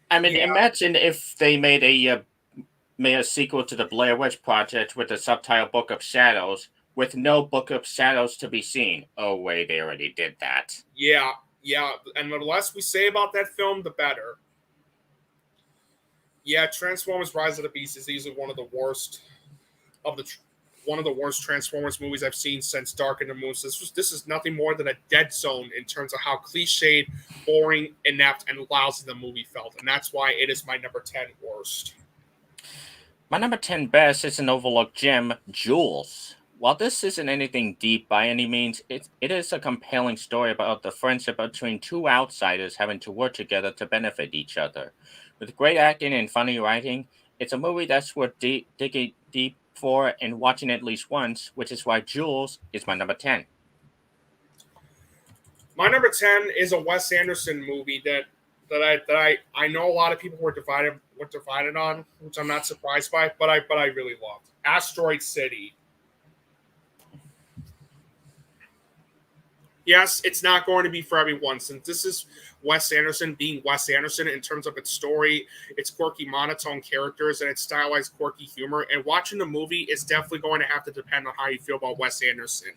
I mean, imagine if they made a sequel to the Blair Witch Project with the subtitle Book of Shadows with no Book of Shadows to be seen. Oh, wait, they already did that. Yeah, Yeah, and the less we say about that film, the better. Yeah, Transformers: Rise of the Beast is easily of the one of the worst Transformers movies I've seen since Dark and the Moon. So this is nothing more than a dead zone in terms of how cliched, boring, inept, and lousy the movie felt, and that's why it is my number 10 worst. My number 10 best is an overlooked gem, Jules. While this isn't anything deep by any means, it is a compelling story about the friendship between two outsiders having to work together to benefit each other. With great acting and funny writing, it's a movie that's worth digging deep for and watching at least once, which is why Jules is my number 10. My number 10 is a Wes Anderson movie that I know a lot of people were divided on, which I'm not surprised by, but I really loved. Asteroid City. Yes, it's not going to be for everyone, since this is Wes Anderson being Wes Anderson in terms of its story, its quirky monotone characters, and its stylized quirky humor. And watching the movie is definitely going to have to depend on how you feel about Wes Anderson.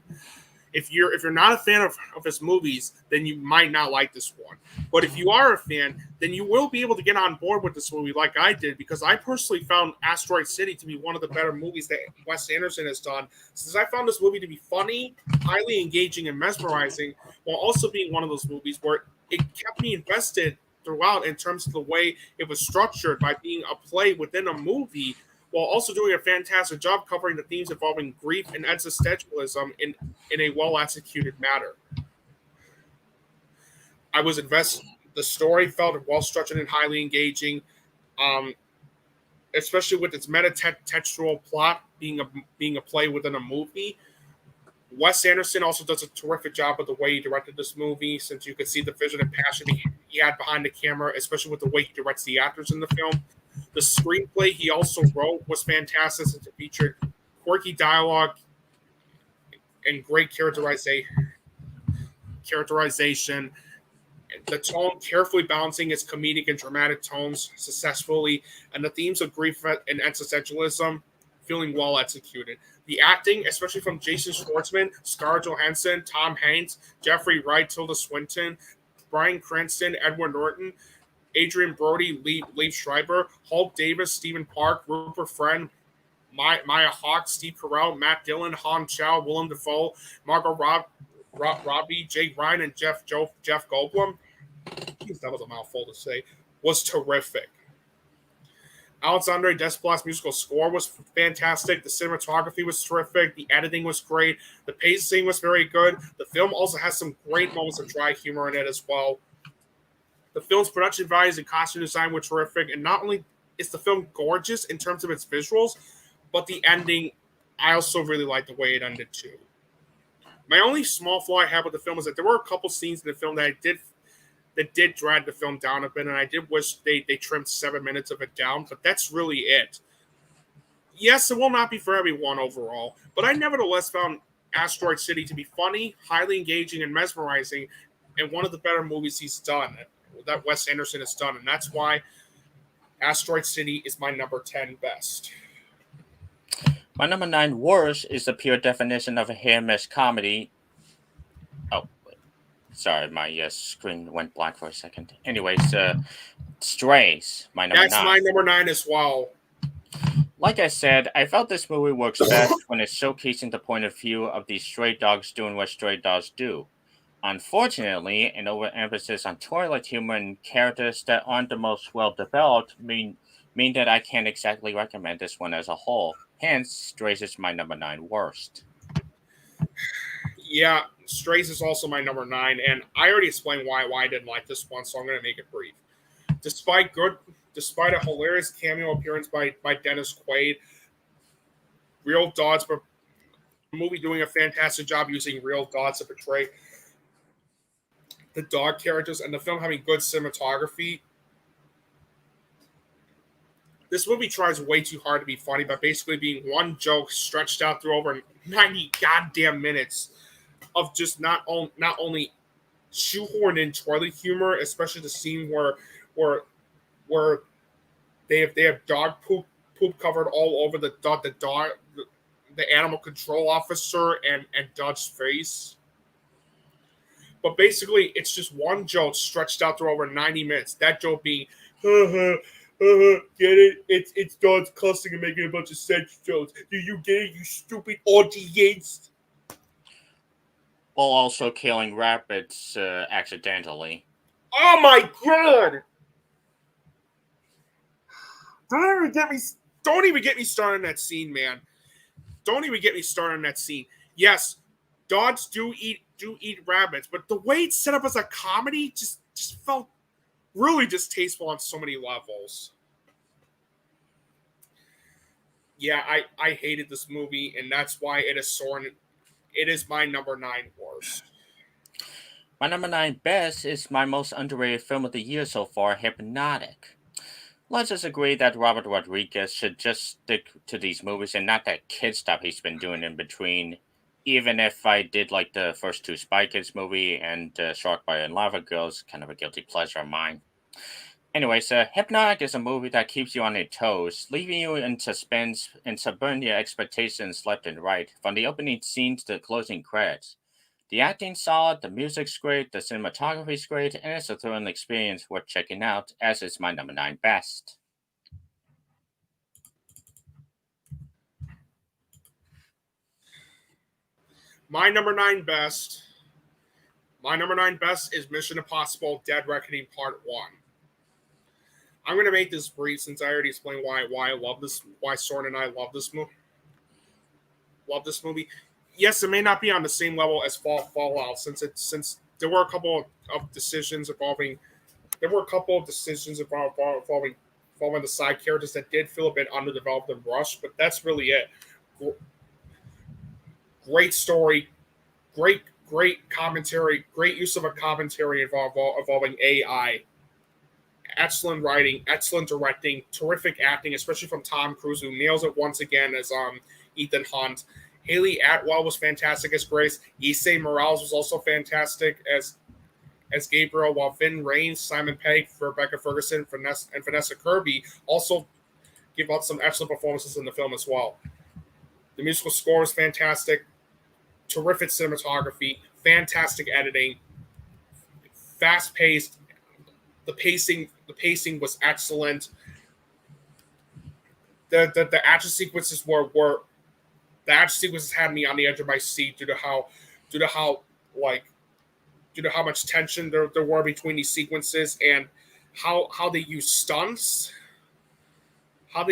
If you're not a fan of his movies, then you might not like this one. But if you are a fan, then you will be able to get on board with this movie like I did, because I personally found Asteroid City to be one of the better movies that Wes Anderson has done, since I found this movie to be funny, highly engaging, and mesmerizing, while also being one of those movies where it kept me invested throughout in terms of the way it was structured by being a play within a movie, while also doing a fantastic job covering the themes involving grief and existentialism in a well-executed manner. I was invested. The story felt well-structured and highly engaging, um, especially with its meta-textual plot being a play within a movie. Wes Anderson also does a terrific job with the way he directed this movie, since you could see the vision and passion he had behind the camera, especially with the way he directs the actors in the film. The screenplay he also wrote was fantastic, since it featured quirky dialogue and great characterization. The tone carefully balancing its comedic and dramatic tones successfully, and the themes of grief and existentialism feeling well executed. The acting, especially from Jason Schwartzman, Scarlett Johansson, Tom Hanks, Jeffrey Wright, Tilda Swinton, Bryan Cranston, Edward Norton, Adrian Brody, Lee Schreiber, Hulk Davis, Stephen Park, Rupert Friend, Maya Hawke, Steve Carell, Matt Dillon, Han Chow, Willem Dafoe, Margot Robbie, Jake Ryan, and Jeff Goldblum. Jeez, that was a mouthful to say. Was terrific. Alexandre Desplat's musical score was fantastic. The cinematography was terrific. The editing was great. The pacing was very good. The film also has some great moments of dry humor in it as well. The film's production values and costume design were terrific. And not only is the film gorgeous in terms of its visuals, but the ending, I also really liked the way it ended too. My only small flaw I had with the film is that there were a couple scenes in the film that did drag the film down a bit, and I did wish they trimmed 7 minutes of it down, but that's really it. Yes, it will not be for everyone overall, but I nevertheless found Asteroid City to be funny, highly engaging, and mesmerizing, and one of the better movies he's done, that Wes Anderson has done, and that's why Asteroid City is my number 10 best. My number 9 worst is the pure definition of a hair-mesh comedy. Oh, sorry, my screen went black for a second. Anyways, Strays, my number 9. That's my number 9 as well. Like I said, I felt this movie works best when it's showcasing the point of view of these stray dogs doing what stray dogs do. Unfortunately, an overemphasis on toilet humor and characters that aren't the most well-developed mean that I can't exactly recommend this one as a whole. Hence, Strays is my number 9 worst. Yeah, Strays is also my number 9, and I already explained why I didn't like this one, so I'm going to make it brief. Despite a hilarious cameo appearance by Dennis Quaid, real dogs, but the movie doing a fantastic job using real dogs to portray the dog characters, and the film having good cinematography. This movie tries way too hard to be funny by basically being one joke stretched out through over 90 goddamn minutes of just not only shoehorned in toilet humor, especially the scene where they have dog poop covered all over the animal control officer and Dutch's face. But basically, it's just one joke stretched out through over 90 minutes. That joke being, get it? It's dogs cussing and making a bunch of sex jokes. Do you get it, you stupid audience? While also killing rabbits accidentally. Oh my god! Don't even get me started on that scene, man. Don't even get me started on that scene. Yes, dogs do eat rabbits, but the way it's set up as a comedy just felt really distasteful on so many levels. Yeah, I hated this movie, and that's why it is Søren. It is my number 9 worst. My number 9 best is my most underrated film of the year so far, Hypnotic. Let's just agree that Robert Rodriguez should just stick to these movies and not that kid stuff he's been doing in between. Even if I did like the first 2 Spy Kids movie and Sharkbite and Lava Girls, kind of a guilty pleasure of mine. Anyways, Hypnotic is a movie that keeps you on your toes, leaving you in suspense and subverting your expectations left and right, from the opening scene to the closing credits. The acting's solid, the music's great, the cinematography's great, and it's a thrilling experience worth checking out, as is my number 9 best. My number 9 best. My number 9 best is Mission Impossible: Dead Reckoning Part 1. I'm going to make this brief since I already explained why I love this, why Søren and I love this movie. Yes, it may not be on the same level as Fallout, since there were a couple of decisions involving involving the side characters that did feel a bit underdeveloped and rushed, but that's really it. Great story, great commentary, great use of a commentary involving AI. Excellent writing, excellent directing, terrific acting, especially from Tom Cruise, who nails it once again as Ethan Hunt. Haley Atwell was fantastic as Grace. Issei Morales was also fantastic as Gabriel, while Vin Raines, Simon Pegg, Rebecca Ferguson, and Vanessa Kirby also give out some excellent performances in the film as well. The musical score was fantastic, terrific cinematography, fantastic editing, fast paced. The pacing was excellent. The action sequences had me on the edge of my seat due to how much tension there were between these sequences, and how they use stunts. For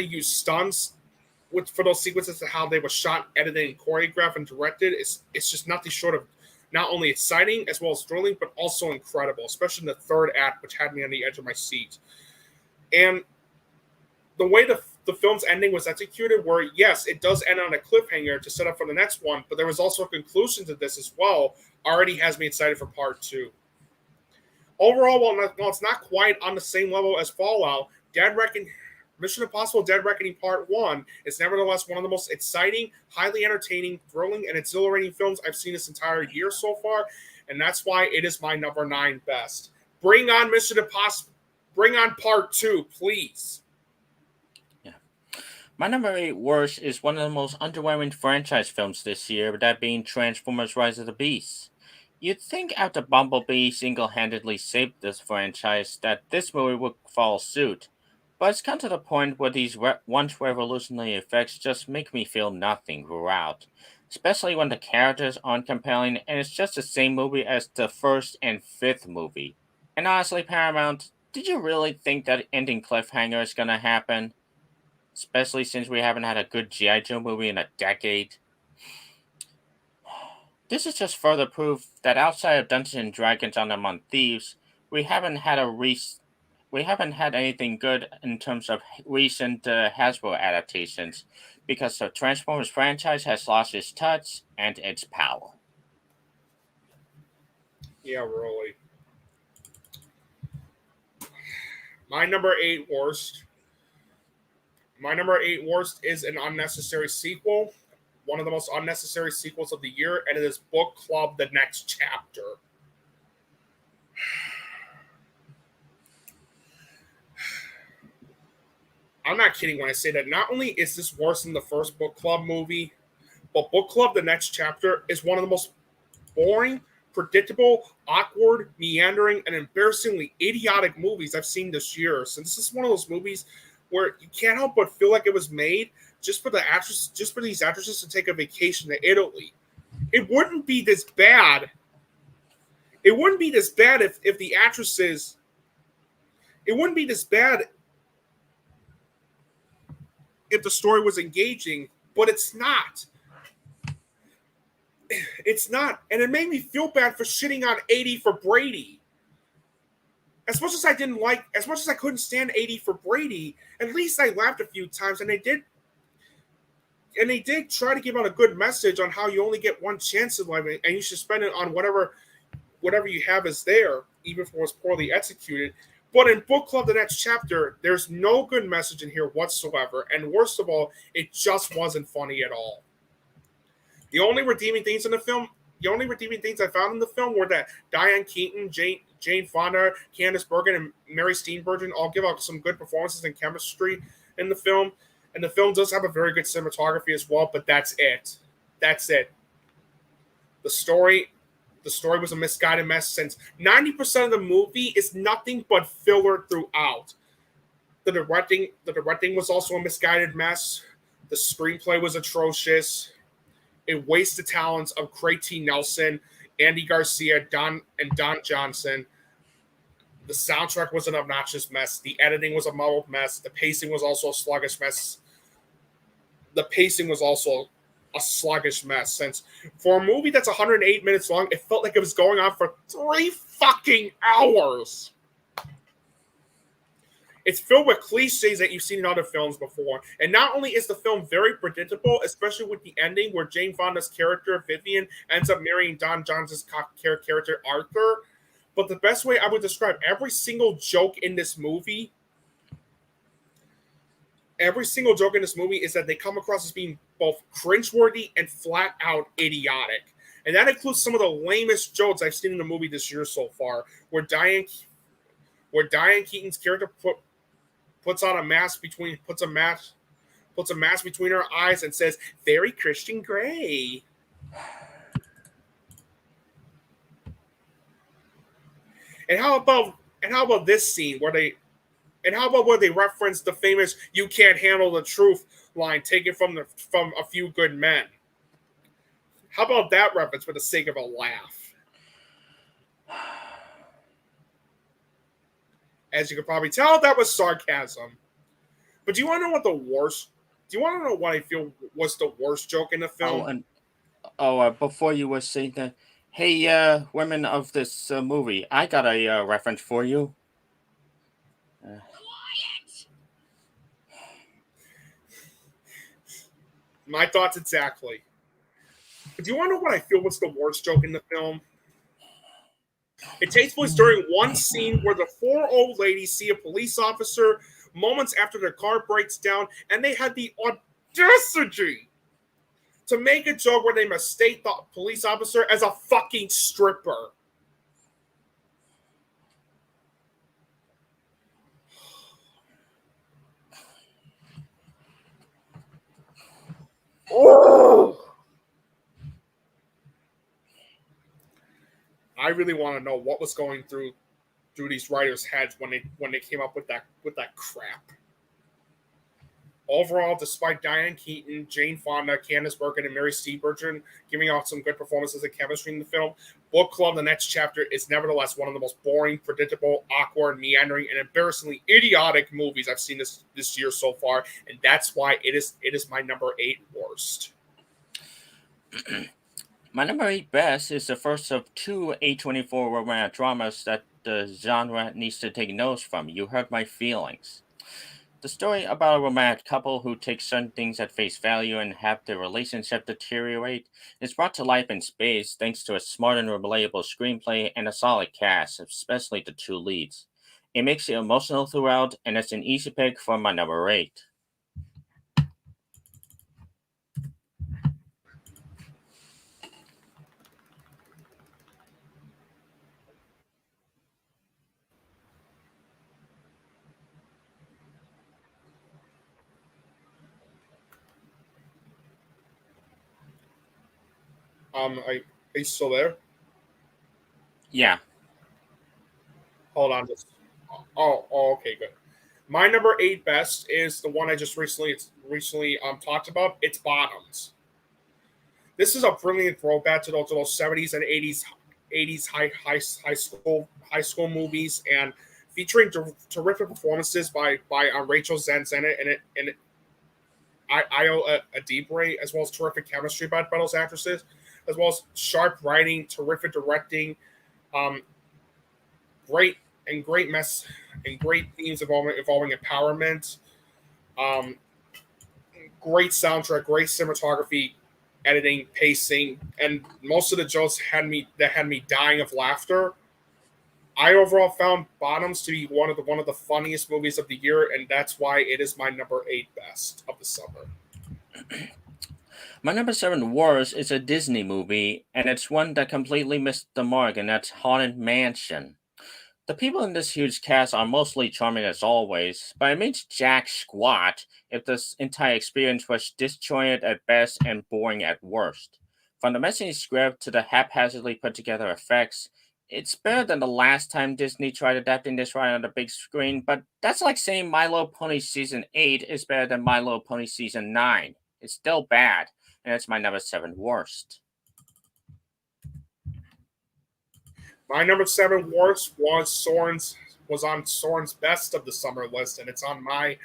those sequences, and how they were shot, edited, and choreographed and directed. It's just nothing short of not only exciting as well as thrilling, but also incredible, especially in the third act, which had me on the edge of my seat. And the way the film's ending was executed, where, yes, it does end on a cliffhanger to set up for the next one, but there was also a conclusion to this as well, already has me excited for part 2. Overall, while it's not quite on the same level as Fallout, Mission Impossible: Dead Reckoning Part 1 is nevertheless one of the most exciting, highly entertaining, thrilling, and exhilarating films I've seen this entire year so far, and that's why it is my number 9 best. Bring on Mission Impossible. Bring on Part 2, please. Yeah. My number 8 worst is one of the most underwhelming franchise films this year, that being Transformers: Rise of the Beasts. You'd think after Bumblebee single-handedly saved this franchise that this movie would follow suit. But it's come to the point where these once revolutionary effects just make me feel nothing throughout, especially when the characters aren't compelling and it's just the same movie as the first and fifth movie. And honestly, Paramount, did you really think that ending cliffhanger is gonna happen? Especially since we haven't had a good G.I. Joe movie in a decade. This is just further proof that outside of Dungeons and Dragons on Among Thieves, we haven't had anything good in terms of recent Hasbro adaptations, because the Transformers franchise has lost its touch and its power. Yeah, really. My number 8 worst. My number 8 worst is an unnecessary sequel. One of the most unnecessary sequels of the year, and it is Book Club: The Next Chapter. I'm not kidding when I say that not only is this worse than the first Book Club movie, but Book Club: The Next Chapter is one of the most boring, predictable, awkward, meandering, and embarrassingly idiotic movies I've seen this year. So this is one of those movies where you can't help but feel like it was made just for these actresses to take a vacation to Italy. It wouldn't be this bad. It wouldn't be this bad if the actresses. It wouldn't be this bad if the story was engaging, but it's not. It's not, and it made me feel bad for shitting on 80 for Brady. As much as I couldn't stand 80 for Brady, at least I laughed a few times, and they did try to give out a good message on how you only get one chance in life, and you should spend it on whatever you have is there, even if it was poorly executed. But in Book Club, the next chapter, there's no good message in here whatsoever, and worst of all, it just wasn't funny at all. The only redeeming things I found in the film were that Diane Keaton, Jane Fonda, Candice Bergen, and Mary Steenburgen all give out some good performances and chemistry in the film. And the film does have a very good cinematography as well, but that's it. That's it. The story was a misguided mess since 90% of the movie is nothing but filler throughout. The directing was also a misguided mess. The screenplay was atrocious. It wastes the talents of Craig T. Nelson, Andy Garcia, Don Johnson. The soundtrack was an obnoxious mess. The editing was a muddled mess. The pacing was also a sluggish mess. Since for a movie that's 108 minutes long, it felt like it was going on for 3 fucking hours. It's filled with cliches that you've seen in other films before. And not only is the film very predictable, especially with the ending where Jane Fonda's character, Vivian, ends up marrying Don Johnson's character, Arthur, but the best way I would describe every single joke in this movie is that they come across as being both cringeworthy and flat out idiotic. And that includes some of the lamest jokes I've seen in the movie this year so far, where Diane Keaton's character puts a mask between her eyes and says, "Very Christian Grey." And how about this scene where they reference the famous "You can't handle the truth" line taken from A Few Good Men? How about that reference for the sake of a laugh? As you can probably tell, that was sarcasm. But do you want to know what I feel was the worst joke in the film? Before you were saying that, hey, women of this movie, I got a reference for you. My thoughts exactly. But do you want to know what I feel was the worst joke in the film? It takes place during one scene where the 4 old ladies see a police officer moments after their car breaks down, and they had the audacity to make a joke where they mistake the police officer as a fucking stripper. Oh! I really want to know what was going through these writers' heads when they came up with that crap. Overall, despite Diane Keaton, Jane Fonda, Candice Bergen, and Mary Steenburgen giving off some good performances and chemistry in the film, Book Club, the next chapter, is nevertheless one of the most boring, predictable, awkward, meandering, and embarrassingly idiotic movies I've seen this year so far, and that's why it is my number 8 worst. My number 8 best is the first of 2 A24 romantic dramas that the genre needs to take notes from. You Hurt My Feelings. The story about a romantic couple who take certain things at face value and have their relationship deteriorate is brought to life in space thanks to a smart and relatable screenplay and a solid cast, especially the 2 leads. It makes you emotional throughout, and it's an easy pick for my number 8. Are you still there? Yeah. Hold on. Okay, good. My number 8 best is the one I just recently talked about. It's Bottoms. This is a brilliant throwback to those 70s and 80s high school movies, and featuring terrific performances by Rachel Zenz in it, and Io Adibre, as well as terrific chemistry by those actresses, as well as sharp writing, terrific directing, um, great great mess and great themes involving empowerment. Um, Great soundtrack, great cinematography, editing, pacing, and most of the jokes had me dying of laughter. I overall found Bottoms to be one of the funniest movies of the year, and that's why it is my number 8 best of the summer. My number seven worst is a Disney movie, and it's one that completely missed the mark, and that's Haunted Mansion. The people in this huge cast are mostly charming as always, but it makes jack squat if this entire experience was disjointed at best and boring at worst. From the messy script to the haphazardly put together effects, it's better than the last time Disney tried adapting this right on the big screen, but that's like saying My Little Pony Season 8 is better than My Little Pony Season 9. It's still bad, and it's my number seven worst. My number 7 worst was on Soren's best of the summer list, and it's on my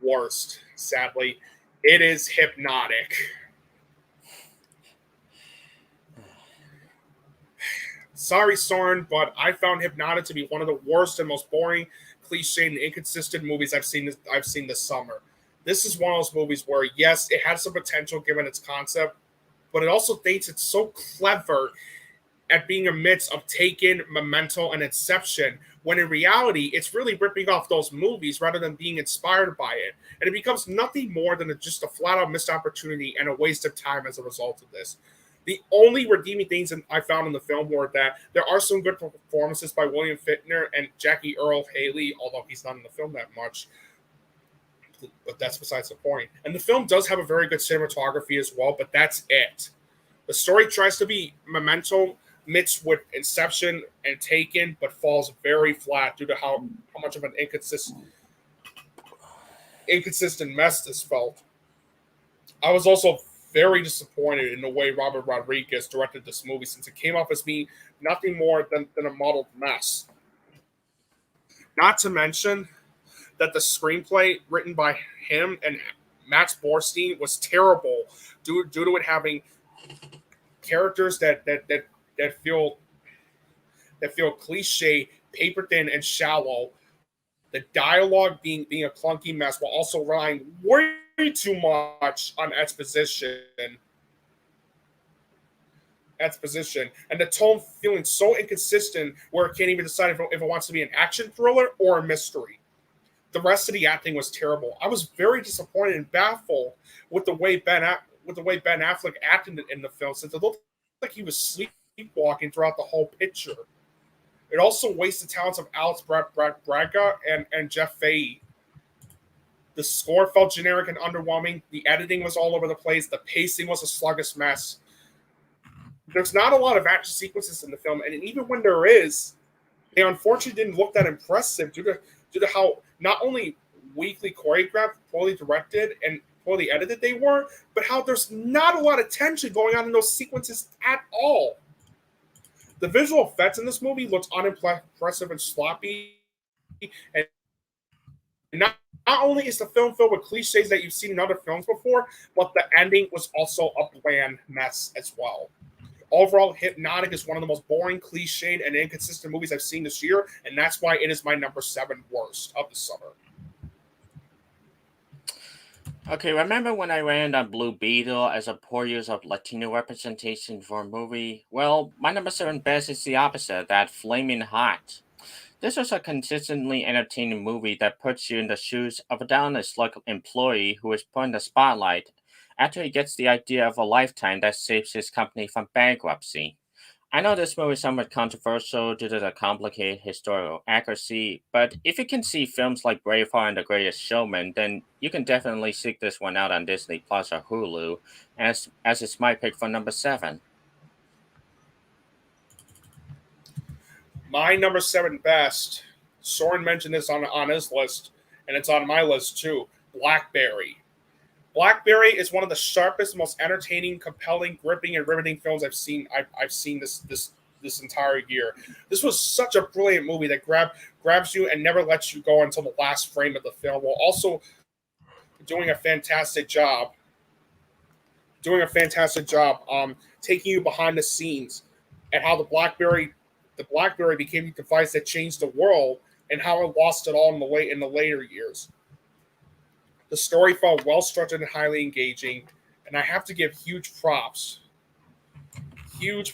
worst. Sadly, it is Hypnotic. Sorry, Soren, but I found Hypnotic to be one of the worst and most boring, cliched, and inconsistent movies I've seen this summer. This is one of those movies where, yes, it had some potential given its concept, but it also thinks it's so clever at being a mix of Taken, Memento, and Inception, when in reality, it's really ripping off those movies rather than being inspired by it. And it becomes nothing more than just a flat out missed opportunity and a waste of time as a result of this. The only redeeming things I found in the film were that there are some good performances by William Fichtner and Jackie Earl Haley, although he's not in the film that much. But that's besides the point. And the film does have a very good cinematography as well, but that's it. The story tries to be Memento mixed with Inception and Taken, but falls very flat due to how much of an inconsistent mess this felt. I was also very disappointed in the way Robert Rodriguez directed this movie, since it came off as being nothing more than a muddled mess. Not to mention that the screenplay written by him and Max Borstein was terrible due to it having characters that feel cliche, paper thin, and shallow. The dialogue being a clunky mess while also relying way too much on exposition, and the tone feeling so inconsistent where it can't even decide if it wants to be an action thriller or a mystery. The rest of the acting was terrible. I was very disappointed and baffled with the way Ben Affleck acted in the film, since it looked like he was sleepwalking throughout the whole picture. It also wastes the talents of Alex Braga and Jeff Fahey. The score felt generic and underwhelming. The editing was all over the place. The pacing was a sluggish mess. There's not a lot of action sequences in the film, and even when there is, they unfortunately didn't look that impressive due to how not only weakly choreographed, poorly directed, and poorly edited they were, but how there's not a lot of tension going on in those sequences at all. The visual effects in this movie looked unimpressive and sloppy, and not only is the film filled with cliches that you've seen in other films before, but the ending was also a bland mess as well. Overall, Hypnotic is one of the most boring, cliched, and inconsistent movies I've seen this year, and that's why it is my number 7 worst of the summer. Okay, remember when I ran on Blue Beetle as a poor use of Latino representation for a movie? Well, my number 7 best is the opposite, that Flaming Hot. This was a consistently entertaining movie that puts you in the shoes of a down slug employee who is put in the spotlight after he gets the idea of a lifetime that saves his company from bankruptcy. I know this movie is somewhat controversial due to the complicated historical accuracy, but if you can see films like Braveheart and The Greatest Showman, then you can definitely seek this one out on Disney Plus or Hulu, as it's my pick for number 7. My number 7 best. Søren mentioned this on his list, and it's on my list too. Blackberry. Blackberry is one of the sharpest, most entertaining, compelling, gripping, and riveting films I've seen. I've seen this entire year. This was such a brilliant movie that grabs you and never lets you go until the last frame of the film, while also doing a fantastic job. Taking you behind the scenes and how the BlackBerry became the device that changed the world and how it lost it all in the later years. The story felt well structured and highly engaging, and I have to give huge props to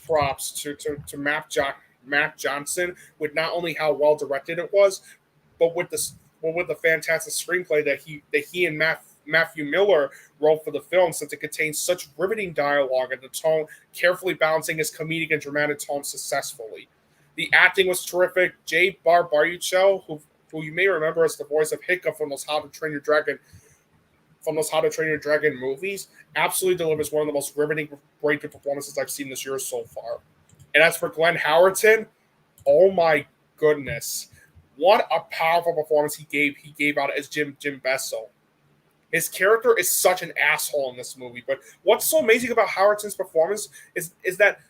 Matt Johnson with not only how well directed it was, but with the fantastic screenplay that he and Matthew Miller wrote for the film, since it contains such riveting dialogue and the tone, carefully balancing his comedic and dramatic tone successfully. The acting was terrific. Jay Baruchel, who you may remember as the voice of Hiccup from those How to Train Your Dragon movies, absolutely delivers one of the most riveting breakthrough performances I've seen this year so far. And as for Glenn Howerton, oh my goodness, what a powerful performance he gave out as Jim Bessel. His character is such an asshole in this movie, but what's so amazing about Howerton's performance is that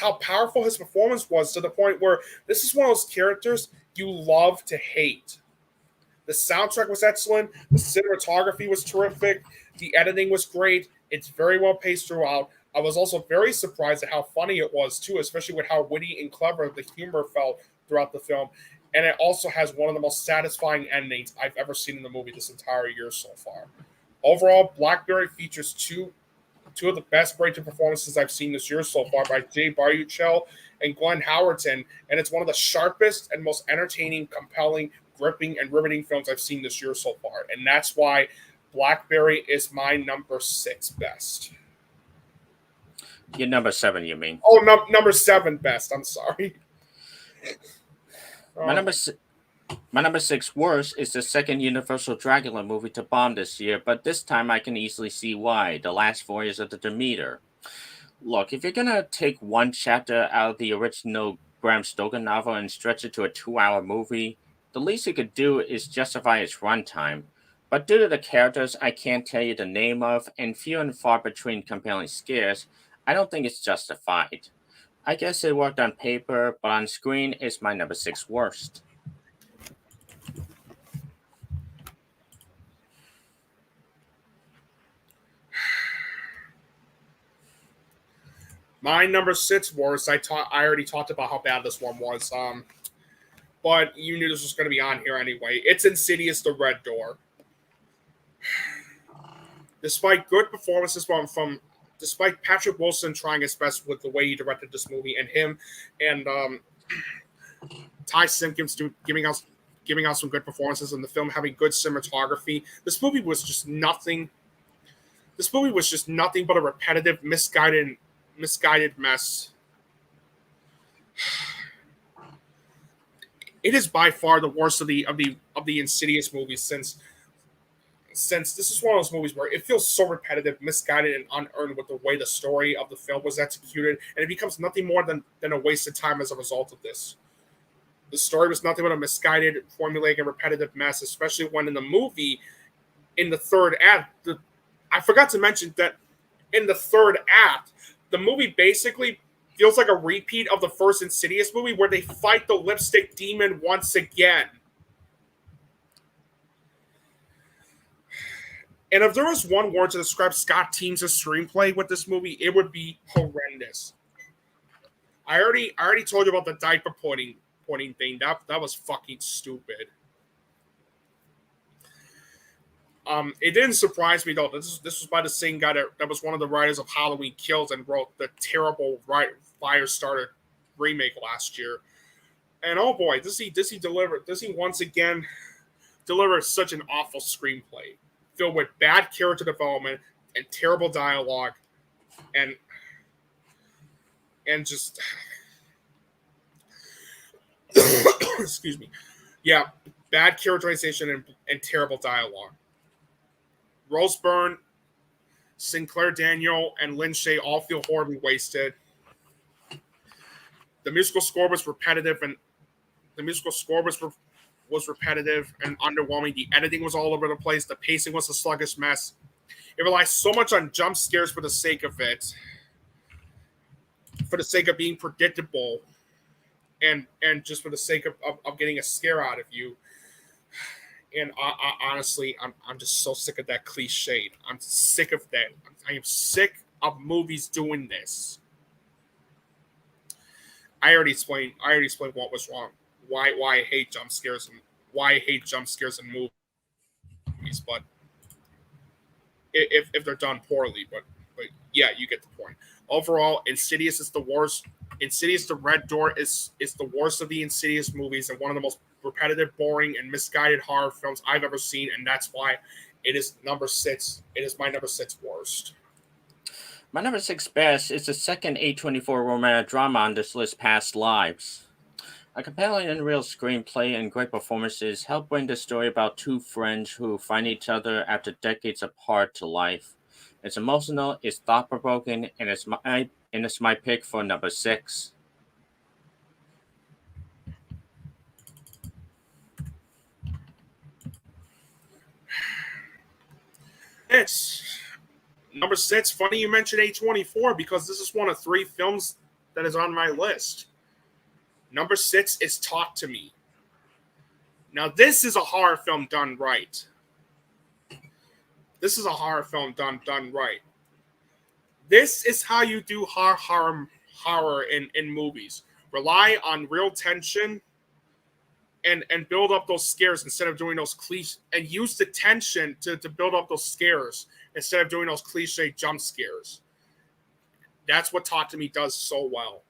how powerful his performance was, to the point where this is one of those characters you love to hate. The soundtrack was excellent. The cinematography was terrific. The editing was great. It's very well paced throughout. I was also very surprised at how funny it was, too, especially with how witty and clever the humor felt throughout the film. And it also has one of the most satisfying endings I've ever seen in the movie this entire year so far. Overall, Blackberry features two of the best breakthrough performances I've seen this year so far by Jay Baruchel and Glenn Howerton, and it's one of the sharpest and most entertaining, compelling, gripping, and riveting films I've seen this year so far. And that's why Blackberry is my number 6 best. Your number 7, you mean? Oh, number 7 best. I'm sorry. My number 6 worst is the second Universal Dracula movie to bomb this year, but this time I can easily see why. The Last Voyage of the Demeter. Look, if you're gonna take one chapter out of the original Bram Stoker novel and stretch it to a 2-hour movie, the least you could do is justify its runtime. But due to the characters I can't tell you the name of and few and far between compelling scares, I don't think it's justified. I guess it worked on paper, but on screen it's my number 6 worst. My number 6 worst. I already talked about how bad this one was. But you knew this was going to be on here anyway. It's Insidious: The Red Door. Despite good performances despite Patrick Wilson trying his best with the way he directed this movie, and him and Ty Simpkins giving out some good performances in the film, having good cinematography, this movie was just nothing but a repetitive, misguided mess. It is by far the worst of the Insidious movies, since this is one of those movies where it feels so repetitive, misguided, and unearned with the way the story of the film was executed, and it becomes nothing more than a waste of time as a result of this. The story was nothing but a misguided, formulaic, and repetitive mess, especially when in the movie, in the third act, I forgot to mention that in the third act, the movie basically feels like a repeat of the first Insidious movie, where they fight the lipstick demon once again. And if there was one word to describe Scott Teams' screenplay with this movie, it would be horrendous. I already told you about the diaper pointing thing. That was fucking stupid. It didn't surprise me though. This was by the same guy that was one of the writers of Halloween Kills and wrote the terrible Firestarter remake last year. And oh boy, does he once again deliver such an awful screenplay, filled with bad character development and terrible dialogue, and just excuse me, yeah, bad characterization and terrible dialogue. Rose Byrne Sinclair Daniel and Lin Shaye all feel horribly wasted. The musical score was repetitive and underwhelming. The editing was all over the place. The pacing was a sluggish mess. It relies so much on jump scares for the sake of it, for the sake of being predictable, and just for the sake of getting a scare out of you. And honestly, I'm just so sick of that cliche. I'm sick of that. I am sick of movies doing this. I already explained what was wrong. Why I hate jump scares and why I hate jump scares in movies. But if they're done poorly, but yeah, you get the point. Overall, Insidious is the worst. Insidious: The Red Door is the worst of the Insidious movies and one of the most repetitive, boring, and misguided horror films I've ever seen, and that's why it is number 6. It is my number 6 worst. My number 6 best is the second A24 romantic drama on this list, Past Lives. A compelling and real screenplay and great performances help bring the story about two friends who find each other after decades apart to life. It's emotional, it's thought-provoking, and it's my pick for number 6. It's number 6. Funny you mentioned A24 because this is one of 3 films that is on my list. Number 6 is Talk to Me. Now, this is a horror film done right. This is a horror film done right. This is how you do horror in movies. Rely on real tension and build up those scares instead of doing those cliches, and use the tension to build up those scares instead of doing those cliche jump scares. That's what Talk to Me does so well.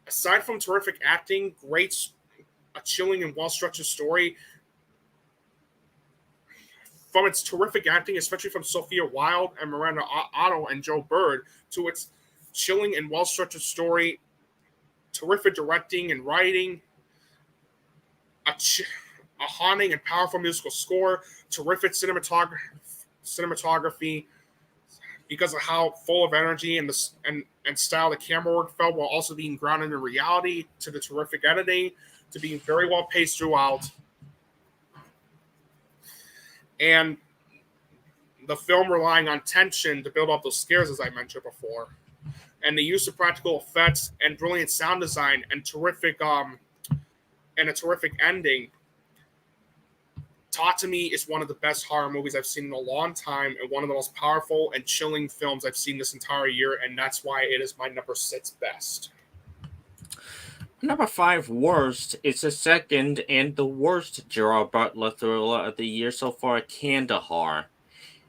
Aside from terrific acting, a chilling and well-structured story, from its terrific acting, especially from Sophia Wilde and Miranda Otto and Joe Bird, to its chilling and well-structured story, terrific directing and writing, a haunting and powerful musical score, terrific cinematography, because of how full of energy and style the camera work felt, while also being grounded in reality, to the terrific editing, to being very well paced throughout. And the film relying on tension to build up those scares, as I mentioned before. And the use of practical effects and brilliant sound design and a terrific ending. Talk to Me is one of the best horror movies I've seen in a long time and one of the most powerful and chilling films I've seen this entire year, and that's why it is my number 6 best. Number 5 worst is the second and the worst Gerard Butler thriller of the year so far, Kandahar.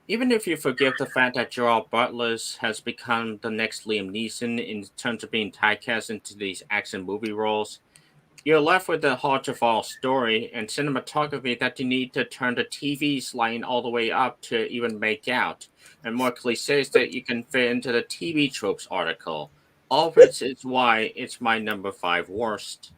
Even if you forgive the fact that Gerard Butler has become the next Liam Neeson in terms of being typecast into these action movie roles, you're left with a hard-to-follow story and cinematography that you need to turn the TV sliding all the way up to even make out, and more cliches that you can fit into the TV tropes article. All of which is why it's my number 5 worst.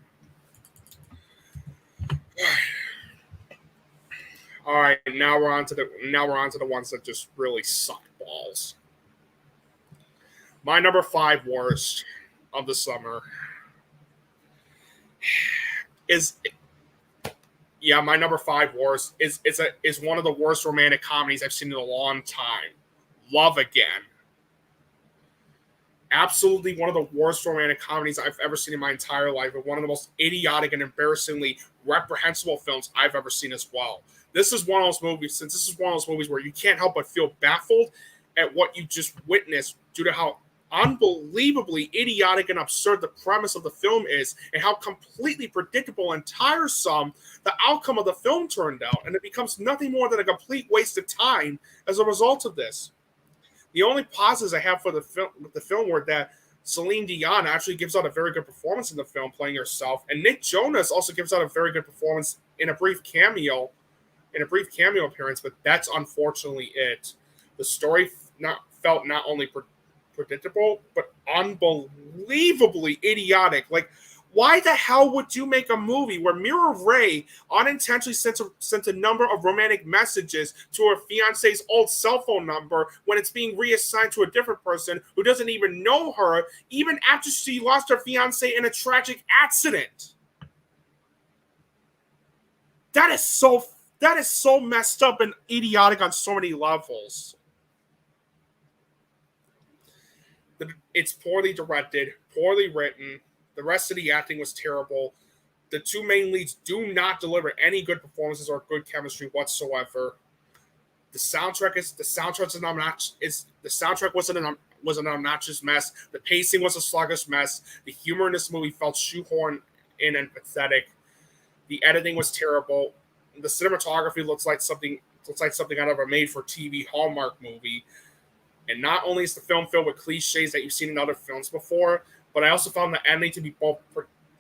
All right, now we're on to the ones that just really suck balls. My number 5 worst of the summer my number 5 worst is one of the worst romantic comedies I've seen in a long time. Love Again. Absolutely one of the worst romantic comedies I've ever seen in my entire life, and one of the most idiotic and embarrassingly reprehensible films I've ever seen as well. This is one of those movies where you can't help but feel baffled at what you just witnessed due to how unbelievably idiotic and absurd the premise of the film is, and how completely predictable and tiresome the outcome of the film turned out, and it becomes nothing more than a complete waste of time as a result of this. The only positives I have for the film were that Celine Dion actually gives out a very good performance in the film, playing herself, and Nick Jonas also gives out a very good performance in a brief cameo appearance, but that's unfortunately it. The story felt not only predictable, but unbelievably idiotic. Like, Why the hell would you make a movie where Mira Ray unintentionally sent a number of romantic messages to her fiance's old cell phone number when it's being reassigned to a different person who doesn't even know her, even after she lost her fiance in a tragic accident? That is so messed up and idiotic on so many levels. It's poorly directed, poorly written. The rest of the acting was terrible. The two main leads do not deliver any good performances or good chemistry whatsoever. The soundtrack was an obnoxious mess. The pacing was a sluggish mess. The humor in this movie felt shoehorned in and pathetic. The editing was terrible. The cinematography looks like something out of a made-for-TV Hallmark movie. And not only is the film filled with cliches that you've seen in other films before, but I also found the ending to be both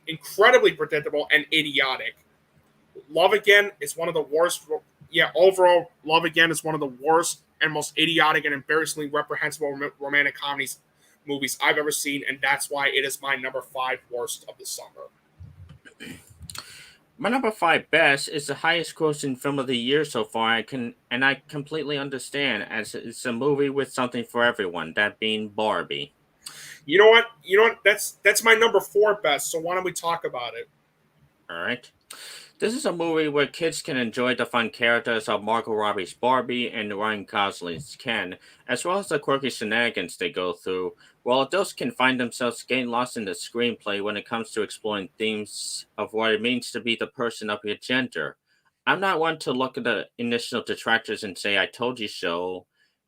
incredibly predictable and idiotic. Love Again is one of the worst. Yeah, overall, Love Again is one of the worst and most idiotic and embarrassingly reprehensible romantic movies I've ever seen, and that's why it is my number 5 worst of the summer. My number 5 best is the highest grossing film of the year so far. I completely understand, as it's a movie with something for everyone, that being Barbie. You know what? That's my number 4 best. So why don't we talk about it? All right. This is a movie where kids can enjoy the fun characters of Margot Robbie's Barbie and Ryan Gosling's Ken, as well as the quirky shenanigans they go through, while adults can find themselves getting lost in the screenplay when it comes to exploring themes of what it means to be the person of your gender. I'm not one to look at the initial detractors and say, I told you so,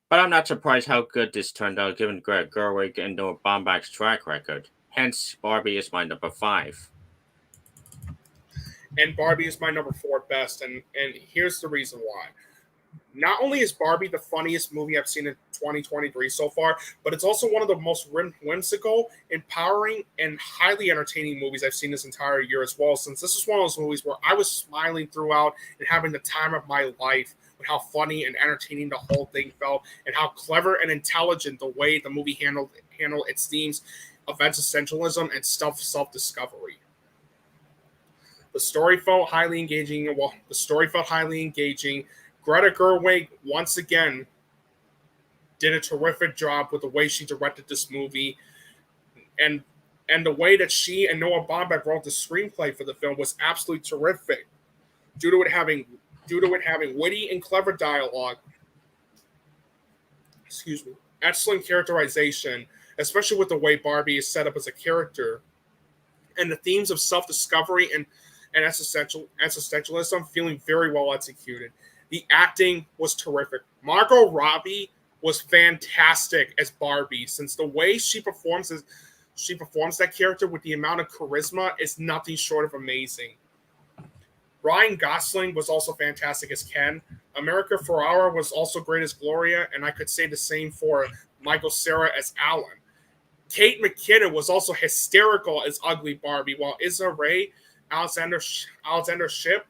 but I'm not surprised how good this turned out given Greta Gerwig and Noah Baumbach's track record. Hence, Barbie is my number 5. And Barbie is my number 4 best, and here's the reason why. Not only is Barbie the funniest movie I've seen in 2023 so far, but it's also one of the most whimsical, empowering, and highly entertaining movies I've seen this entire year as well, since this is one of those movies where I was smiling throughout and having the time of my life with how funny and entertaining the whole thing felt, and how clever and intelligent the way the movie handled its themes of existentialism and self-discovery. The story felt highly engaging. Greta Gerwig, once again, did a terrific job with the way she directed this movie. And the way that she and Noah Baumbach wrote the screenplay for the film was absolutely terrific. Due to it having witty and clever dialogue, excellent characterization, especially with the way Barbie is set up as a character, and the themes of self-discovery and existentialism feeling very well executed. The acting was terrific. Margot Robbie was fantastic as Barbie, since the way she performs that character with the amount of charisma is nothing short of amazing. Ryan Gosling was also fantastic as Ken. America Ferrera was also great as Gloria, and I could say the same for Michael Cera as Alan. Kate McKinnon was also hysterical as Ugly Barbie, while Issa Rae, Alexander Shipp,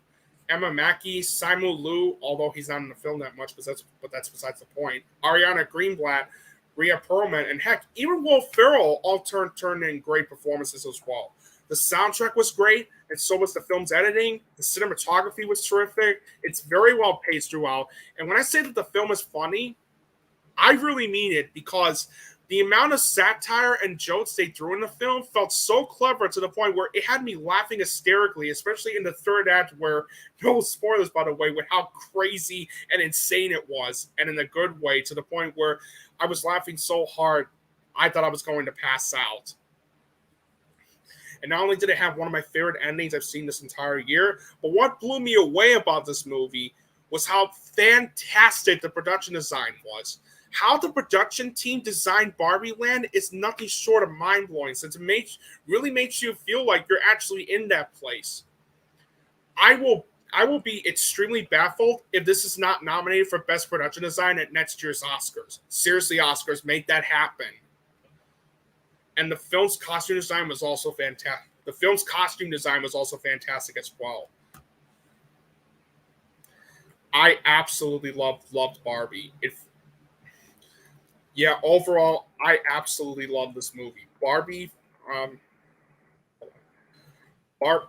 Emma Mackey, Simu Liu, although he's not in the film that much, but that's besides the point. Ariana Greenblatt, Rhea Perlman, and heck, even Will Ferrell all turned in great performances as well. The soundtrack was great, and so was the film's editing. The cinematography was terrific. It's very well paced throughout. And when I say that the film is funny, I really mean it, because the amount of satire and jokes they threw in the film felt so clever to the point where it had me laughing hysterically, especially in the third act where, no spoilers by the way, with how crazy and insane it was, and in a good way, to the point where I was laughing so hard I thought I was going to pass out. And not only did it have one of my favorite endings I've seen this entire year, but what blew me away about this movie was how fantastic the production design was. How the production team designed Barbie Land is nothing short of mind-blowing, since it really makes you feel like you're actually in that place. I will be extremely baffled if this is not nominated for Best Production Design at next year's Oscars. Seriously, Oscars, make that happen. And the film's costume design was also fantastic. As well. I absolutely loved Barbie. Overall, I absolutely love this movie. Barbie, Bar-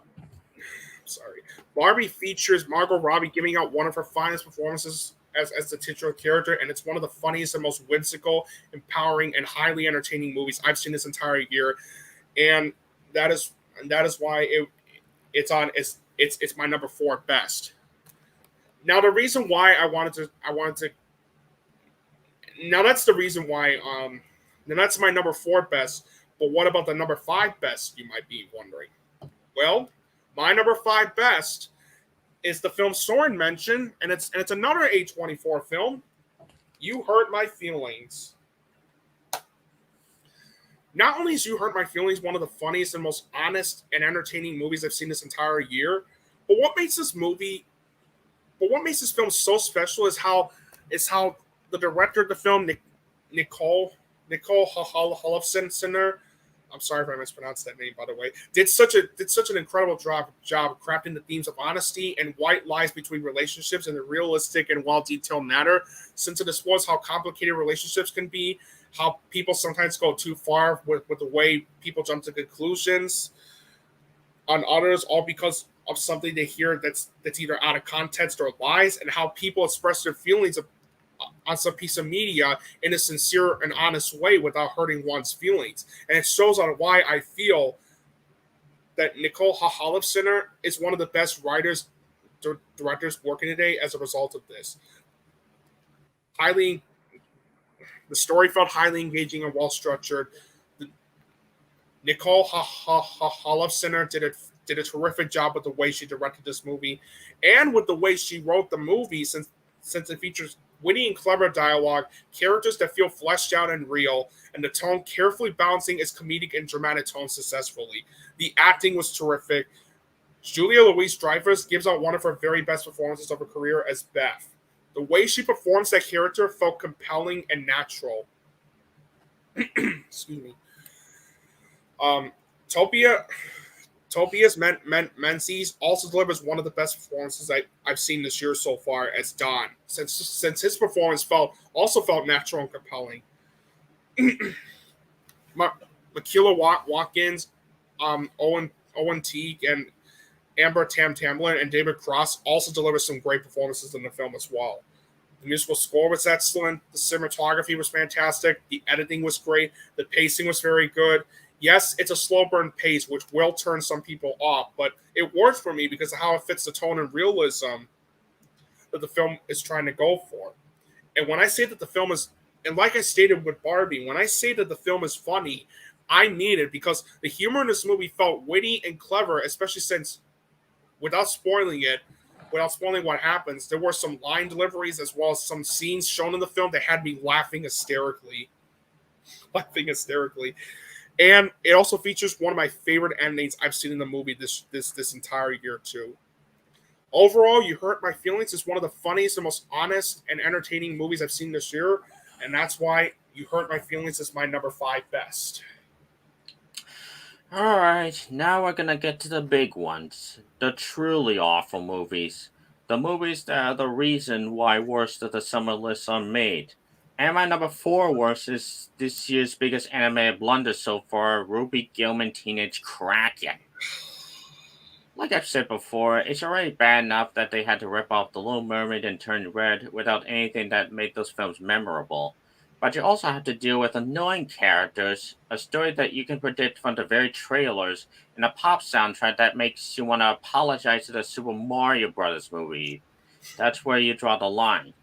sorry. Barbie features Margot Robbie giving out one of her finest performances as the titular character, and it's one of the funniest and most whimsical, empowering, and highly entertaining movies I've seen this entire year. And that is why it's my number 4 best. Now the reason why I wanted to now that's the reason why then that's my number 4 best. But what about the number 5 best, you might be wondering? Well, my number 5 best is the film Søren mentioned, and it's another A24 film. You Hurt My Feelings. Not only is You Hurt My Feelings one of the funniest and most honest and entertaining movies I've seen this entire year, but what makes this film so special is how the director of the film, Nicole Holofcener, I'm sorry if I mispronounced that name, by the way, did such an incredible job crafting the themes of honesty and white lies between relationships in a realistic and well-detailed manner, since it explores how complicated relationships can be, how people sometimes go too far with the way people jump to conclusions on others, all because of something they hear that's either out of context or lies, and how people express their feelings on some piece of media in a sincere and honest way without hurting one's feelings. And it shows on why I feel that Nicole Holofcener is one of the best directors working today as a result of this. The story felt highly engaging and well structured. Nicole Holofcener did a terrific job with the way she directed this movie and with the way she wrote the movie, since it features witty and clever dialogue, characters that feel fleshed out and real, and the tone carefully balancing its comedic and dramatic tone successfully. The acting was terrific. Julia Louis-Dreyfus gives out one of her very best performances of her career as Beth. The way she performs that character felt compelling and natural. Excuse me. Tobias Menzies also delivers one of the best performances I've seen this year so far as Don, since his performance also felt natural and compelling. Makila Watkins, Owen Teague, and Amber Tamblyn and David Cross also delivered some great performances in the film as well. The musical score was excellent. The cinematography was fantastic. The editing was great. The pacing was very good. Yes, it's a slow burn pace, which will turn some people off, but it works for me because of how it fits the tone and realism that the film is trying to go for. And when I say that the film is, and like I stated with Barbie, when I say that the film is funny, I mean it, because the humor in this movie felt witty and clever, especially since, without spoiling what happens, there were some line deliveries as well as some scenes shown in the film that had me laughing hysterically. And it also features one of my favorite endings I've seen in the movie this entire year too. Overall, You Hurt My Feelings is one of the funniest and most honest and entertaining movies I've seen this year, and that's why You Hurt My Feelings is my number 5 best. All right, now we're gonna get to the big ones, the truly awful movies, the movies that are the reason why worst of the summer lists are made. And my number 4 worst is this year's biggest animated blunder so far, Ruby Gilman Teenage Kraken. Like I've said before, it's already bad enough that they had to rip off The Little Mermaid and Turn Red without anything that made those films memorable. But you also have to deal with annoying characters, a story that you can predict from the very trailers, and a pop soundtrack that makes you want to apologize to the Super Mario Brothers movie. That's where you draw the line.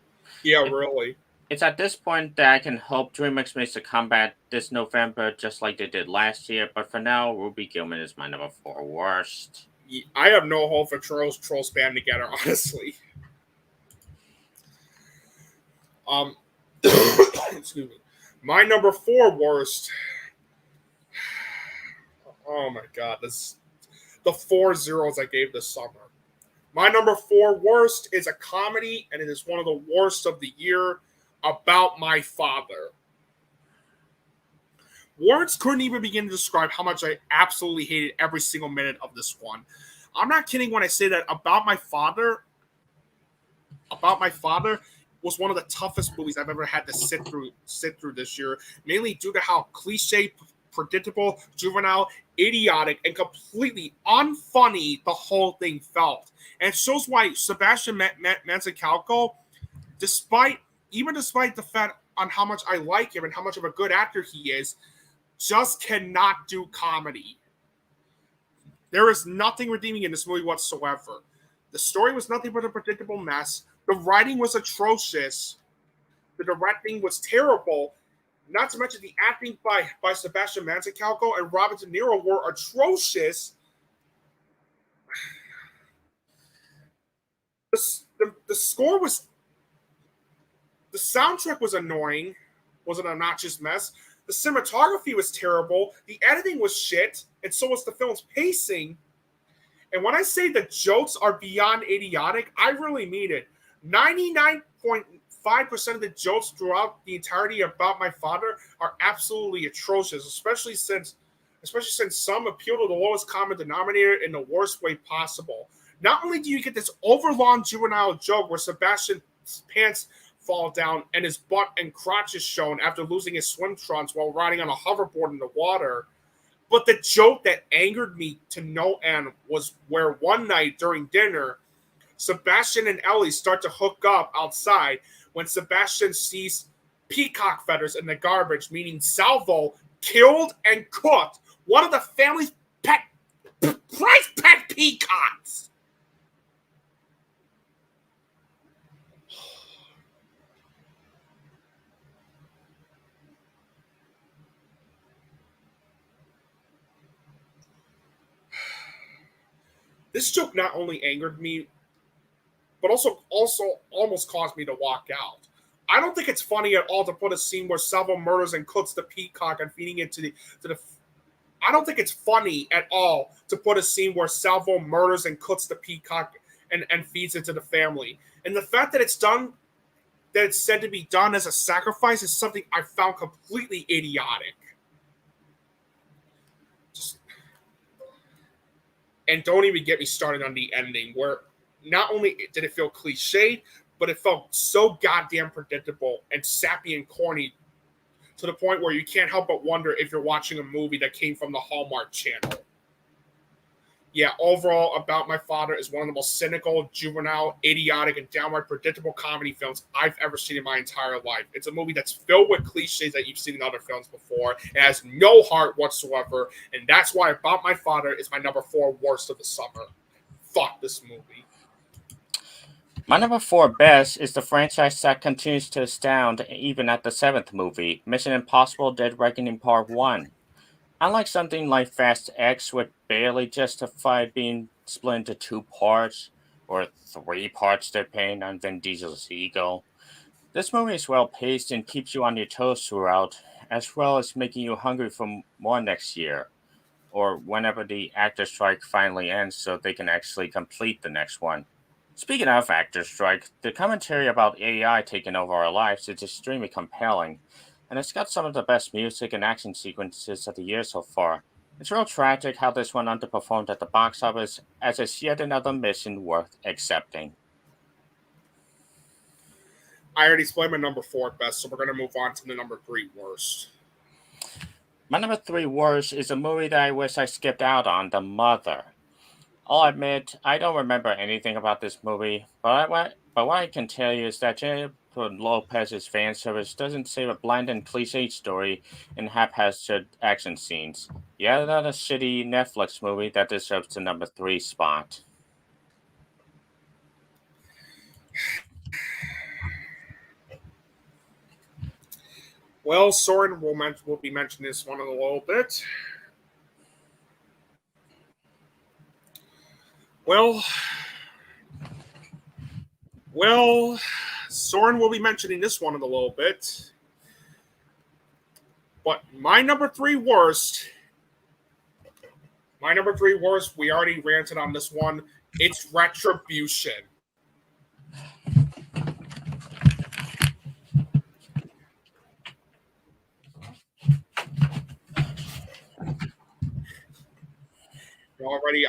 Yeah, really. It's at this point that I can hope DreamWorks makes a comeback this November just like they did last year, but for now, Ruby Gilman is my number 4 worst. I have no hope for Trolls band together, honestly. Excuse me. My number 4 worst. Oh my god, this the 4 zeros I gave this summer. My number 4 worst is a comedy, and it is one of the worst of the year, About My Father. Words couldn't even begin to describe how much I absolutely hated every single minute of this one. I'm not kidding when I say that About My Father was one of the toughest movies I've ever had to sit through this year, mainly due to how cliche predictable, juvenile, idiotic, and completely unfunny the whole thing felt. And it shows why Sebastian Maniscalco, despite the fact on how much I like him and how much of a good actor he is, just cannot do comedy. There is nothing redeeming in this movie whatsoever. The story was nothing but a predictable mess. The writing was atrocious. The directing was terrible. Not to mention the acting by Sebastian Maniscalco and Robert De Niro were atrocious. The score was... The soundtrack was annoying. Was an obnoxious mess. The cinematography was terrible. The editing was shit. And so was the film's pacing. And when I say the jokes are beyond idiotic, I really mean it. 99.5% of the jokes throughout the entirety of About My Father are absolutely atrocious, especially since some appeal to the lowest common denominator in the worst way possible. Not only do you get this overlong juvenile joke where Sebastian's pants fall down and his butt and crotch is shown after losing his swim trunks while riding on a hoverboard in the water, but the joke that angered me to no end was where one night during dinner, Sebastian and Ellie start to hook up outside when Sebastian sees peacock feathers in the garbage, meaning Salvo killed and cooked one of the family's prized pet peacocks. This joke not only angered me, but also almost caused me to walk out. I don't think it's funny at all to put a scene where Salvo murders and cooks the peacock and feeding it to the. I don't think it's funny at all to put a scene where Salvo murders and cooks the peacock and feeds it to the family. And the fact that it's said to be done as a sacrifice is something I found completely idiotic. And don't even get me started on the ending, where not only did it feel cliched, but it felt so goddamn predictable and sappy and corny to the point where you can't help but wonder if you're watching a movie that came from the Hallmark Channel. Yeah, overall, About My Father is one of the most cynical, juvenile, idiotic, and downright predictable comedy films I've ever seen in my entire life. It's a movie that's filled with cliches that you've seen in other films before. It has no heart whatsoever, and that's why About My Father is my number 4 worst of the summer. Fuck this movie. My number 4 best is the franchise that continues to astound even at the 7th movie, Mission Impossible Dead Reckoning Part 1. Unlike something like Fast X would barely justify being split into 2 parts, or 3 parts depending on Vin Diesel's ego, this movie is well paced and keeps you on your toes throughout, as well as making you hungry for more next year, or whenever the actor strike finally ends so they can actually complete the next one. Speaking of actor strike, the commentary about AI taking over our lives is extremely compelling, and it's got some of the best music and action sequences of the year so far. It's real tragic how this one underperformed at the box office, as it's yet another mission worth accepting. I already explained my number 4 best, so we're going to move on to the number 3 worst. My number 3 worst is a movie that I wish I skipped out on, The Mother. I'll admit, I don't remember anything about this movie, but what I can tell you is that Jennifer Lopez's fan service doesn't save a bland and cliche story in haphazard action scenes. Yet another shitty Netflix movie that deserves the number 3 spot. Well, Søren will be mentioning this one in a little bit. Well, Søren will be mentioning this one in a little bit. But my number 3 worst, we already ranted on this one. It's Retribution. Already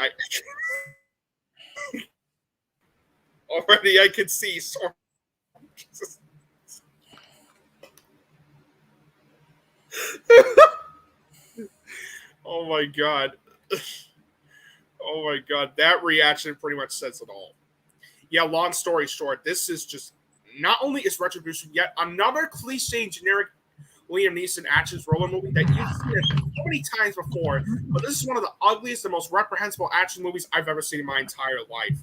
I can see Søren. Oh my god. Oh my god. That reaction pretty much says it all. Yeah, long story short, this is just not only is Retribution yet another cliche and generic Liam Neeson action thriller movie that you've seen it so many times before, but this is one of the ugliest and most reprehensible action movies I've ever seen in my entire life.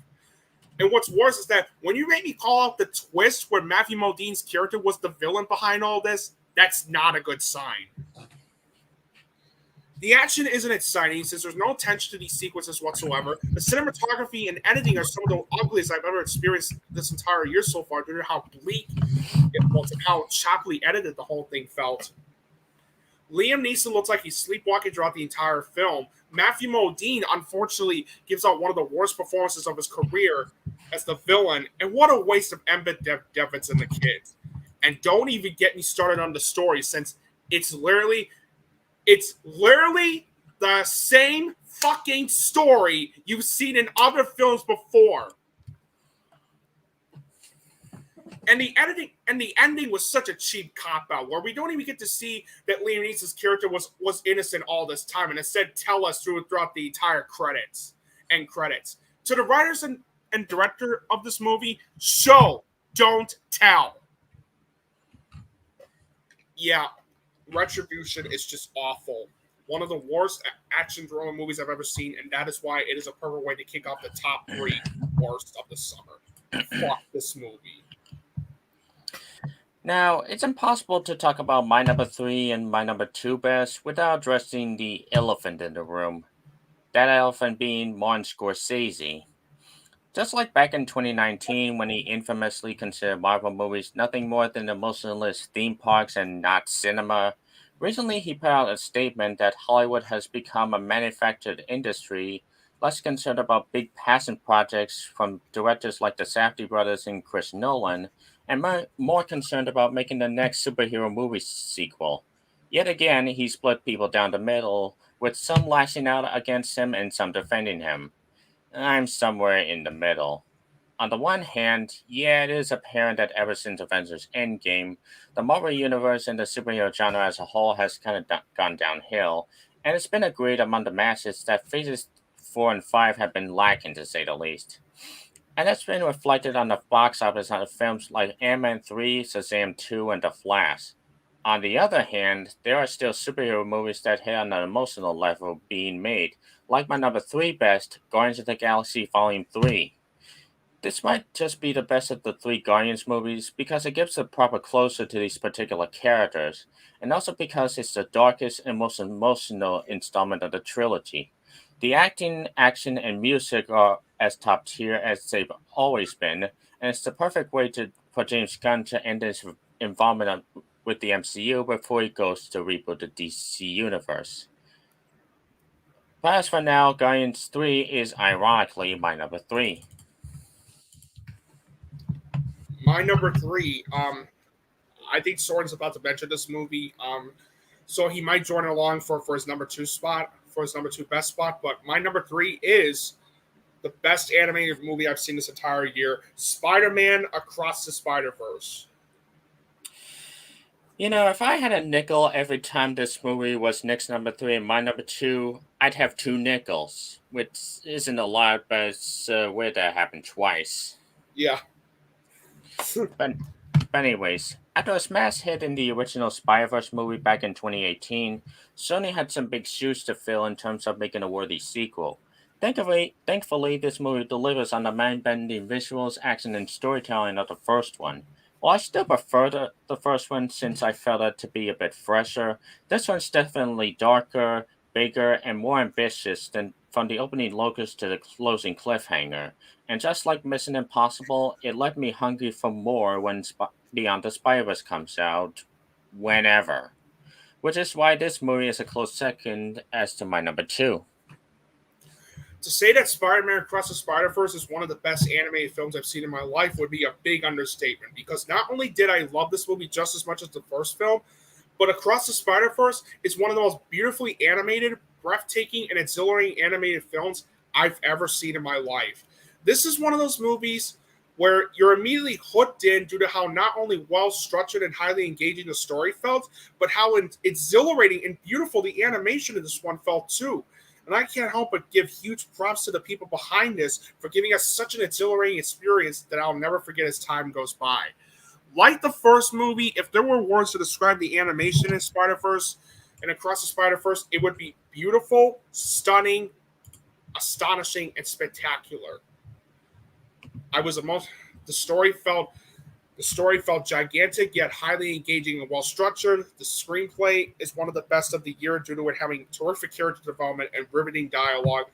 And what's worse is that when you make me call out the twist where Matthew Modine's character was the villain behind all this, that's not a good sign. The action isn't exciting since there's no attention to these sequences whatsoever. The cinematography and editing are some of the ugliest I've ever experienced this entire year so far due to how bleak it felt and how choppily edited the whole thing felt. Liam Neeson looks like he's sleepwalking throughout the entire film. Matthew Modine, unfortunately, gives out one of the worst performances of his career as the villain. And what a waste of Embed Devins and the kids. And don't even get me started on the story since it's literally the same fucking story you've seen in other films before. And the ending was such a cheap cop-out where we don't even get to see that Liam Neeson's character was innocent all this time and instead tell us throughout the entire credits. To the writers and director of this movie, show, don't tell. Yeah, Retribution is just awful. One of the worst action drama movies I've ever seen, and that is why it is a perfect way to kick off the top 3 worst of the summer. Fuck this movie. Now, it's impossible to talk about my number 3 and my number 2 best without addressing the elephant in the room. That elephant being Martin Scorsese. Just like back in 2019 when he infamously considered Marvel movies nothing more than emotionless theme parks and not cinema, recently he put out a statement that Hollywood has become a manufactured industry, less concerned about big passion projects from directors like the Safdie brothers and Chris Nolan, and more concerned about making the next superhero movie sequel. Yet again, he split people down the middle, with some lashing out against him and some defending him. I'm somewhere in the middle. On the one hand, yeah, it is apparent that ever since Avengers Endgame, the Marvel Universe and the superhero genre as a whole has kind of gone downhill, and it's been agreed among the masses that Phases 4 and 5 have been lacking, to say the least. And that's been reflected on the box office on films like Ant-Man 3, Shazam 2, and The Flash. On the other hand, there are still superhero movies that hit on an emotional level being made, like my number 3 best, Guardians of the Galaxy Volume 3. This might just be the best of the 3 Guardians movies because it gives a proper closure to these particular characters, and also because it's the darkest and most emotional installment of the trilogy. The acting, action, and music are as top tier as they've always been, and it's the perfect way for James Gunn to end his involvement with the MCU before he goes to reboot the DC Universe. But as for now, Guardians 3 is ironically my number 3. My number 3, I think Soren's about to mention this movie, so he might join along for his number 2 spot, for his number 2 best spot, but my number 3 is the best animated movie I've seen this entire year, Spider-Man Across the Spider-Verse. You know, if I had a nickel every time this movie was Nick's number 3 and my number 2, I'd have 2 nickels, which isn't a lot, but it's weird that happened twice. Yeah. But anyways, after a smash hit in the original Spider-Verse movie back in 2018, Sony had some big shoes to fill in terms of making a worthy sequel. Thankfully, this movie delivers on the mind-bending visuals, action, and storytelling of the first one. While I still prefer the first one since I felt it to be a bit fresher, this one's definitely darker, bigger, and more ambitious than from the opening locus to the closing cliffhanger. And just like Mission Impossible, it left me hungry for more when Beyond the Spider-Verse comes out, whenever. Which is why this movie is a close second as to my number 2. To say that Spider-Man Across the Spider-Verse is one of the best animated films I've seen in my life would be a big understatement, because not only did I love this movie just as much as the first film, but Across the Spider-Verse is one of the most beautifully animated, breathtaking, and exhilarating animated films I've ever seen in my life. This is one of those movies where you're immediately hooked in due to how not only well structured and highly engaging the story felt, but how exhilarating and beautiful the animation in this one felt too. And I can't help but give huge props to the people behind this for giving us such an exhilarating experience that I'll never forget as time goes by. Like the first movie, if there were words to describe the animation in Spider-Verse and Across the Spider-Verse, it would be beautiful, stunning, astonishing, and spectacular. The story felt gigantic yet highly engaging and well structured. The screenplay is one of the best of the year due to it having terrific character development and riveting dialogue.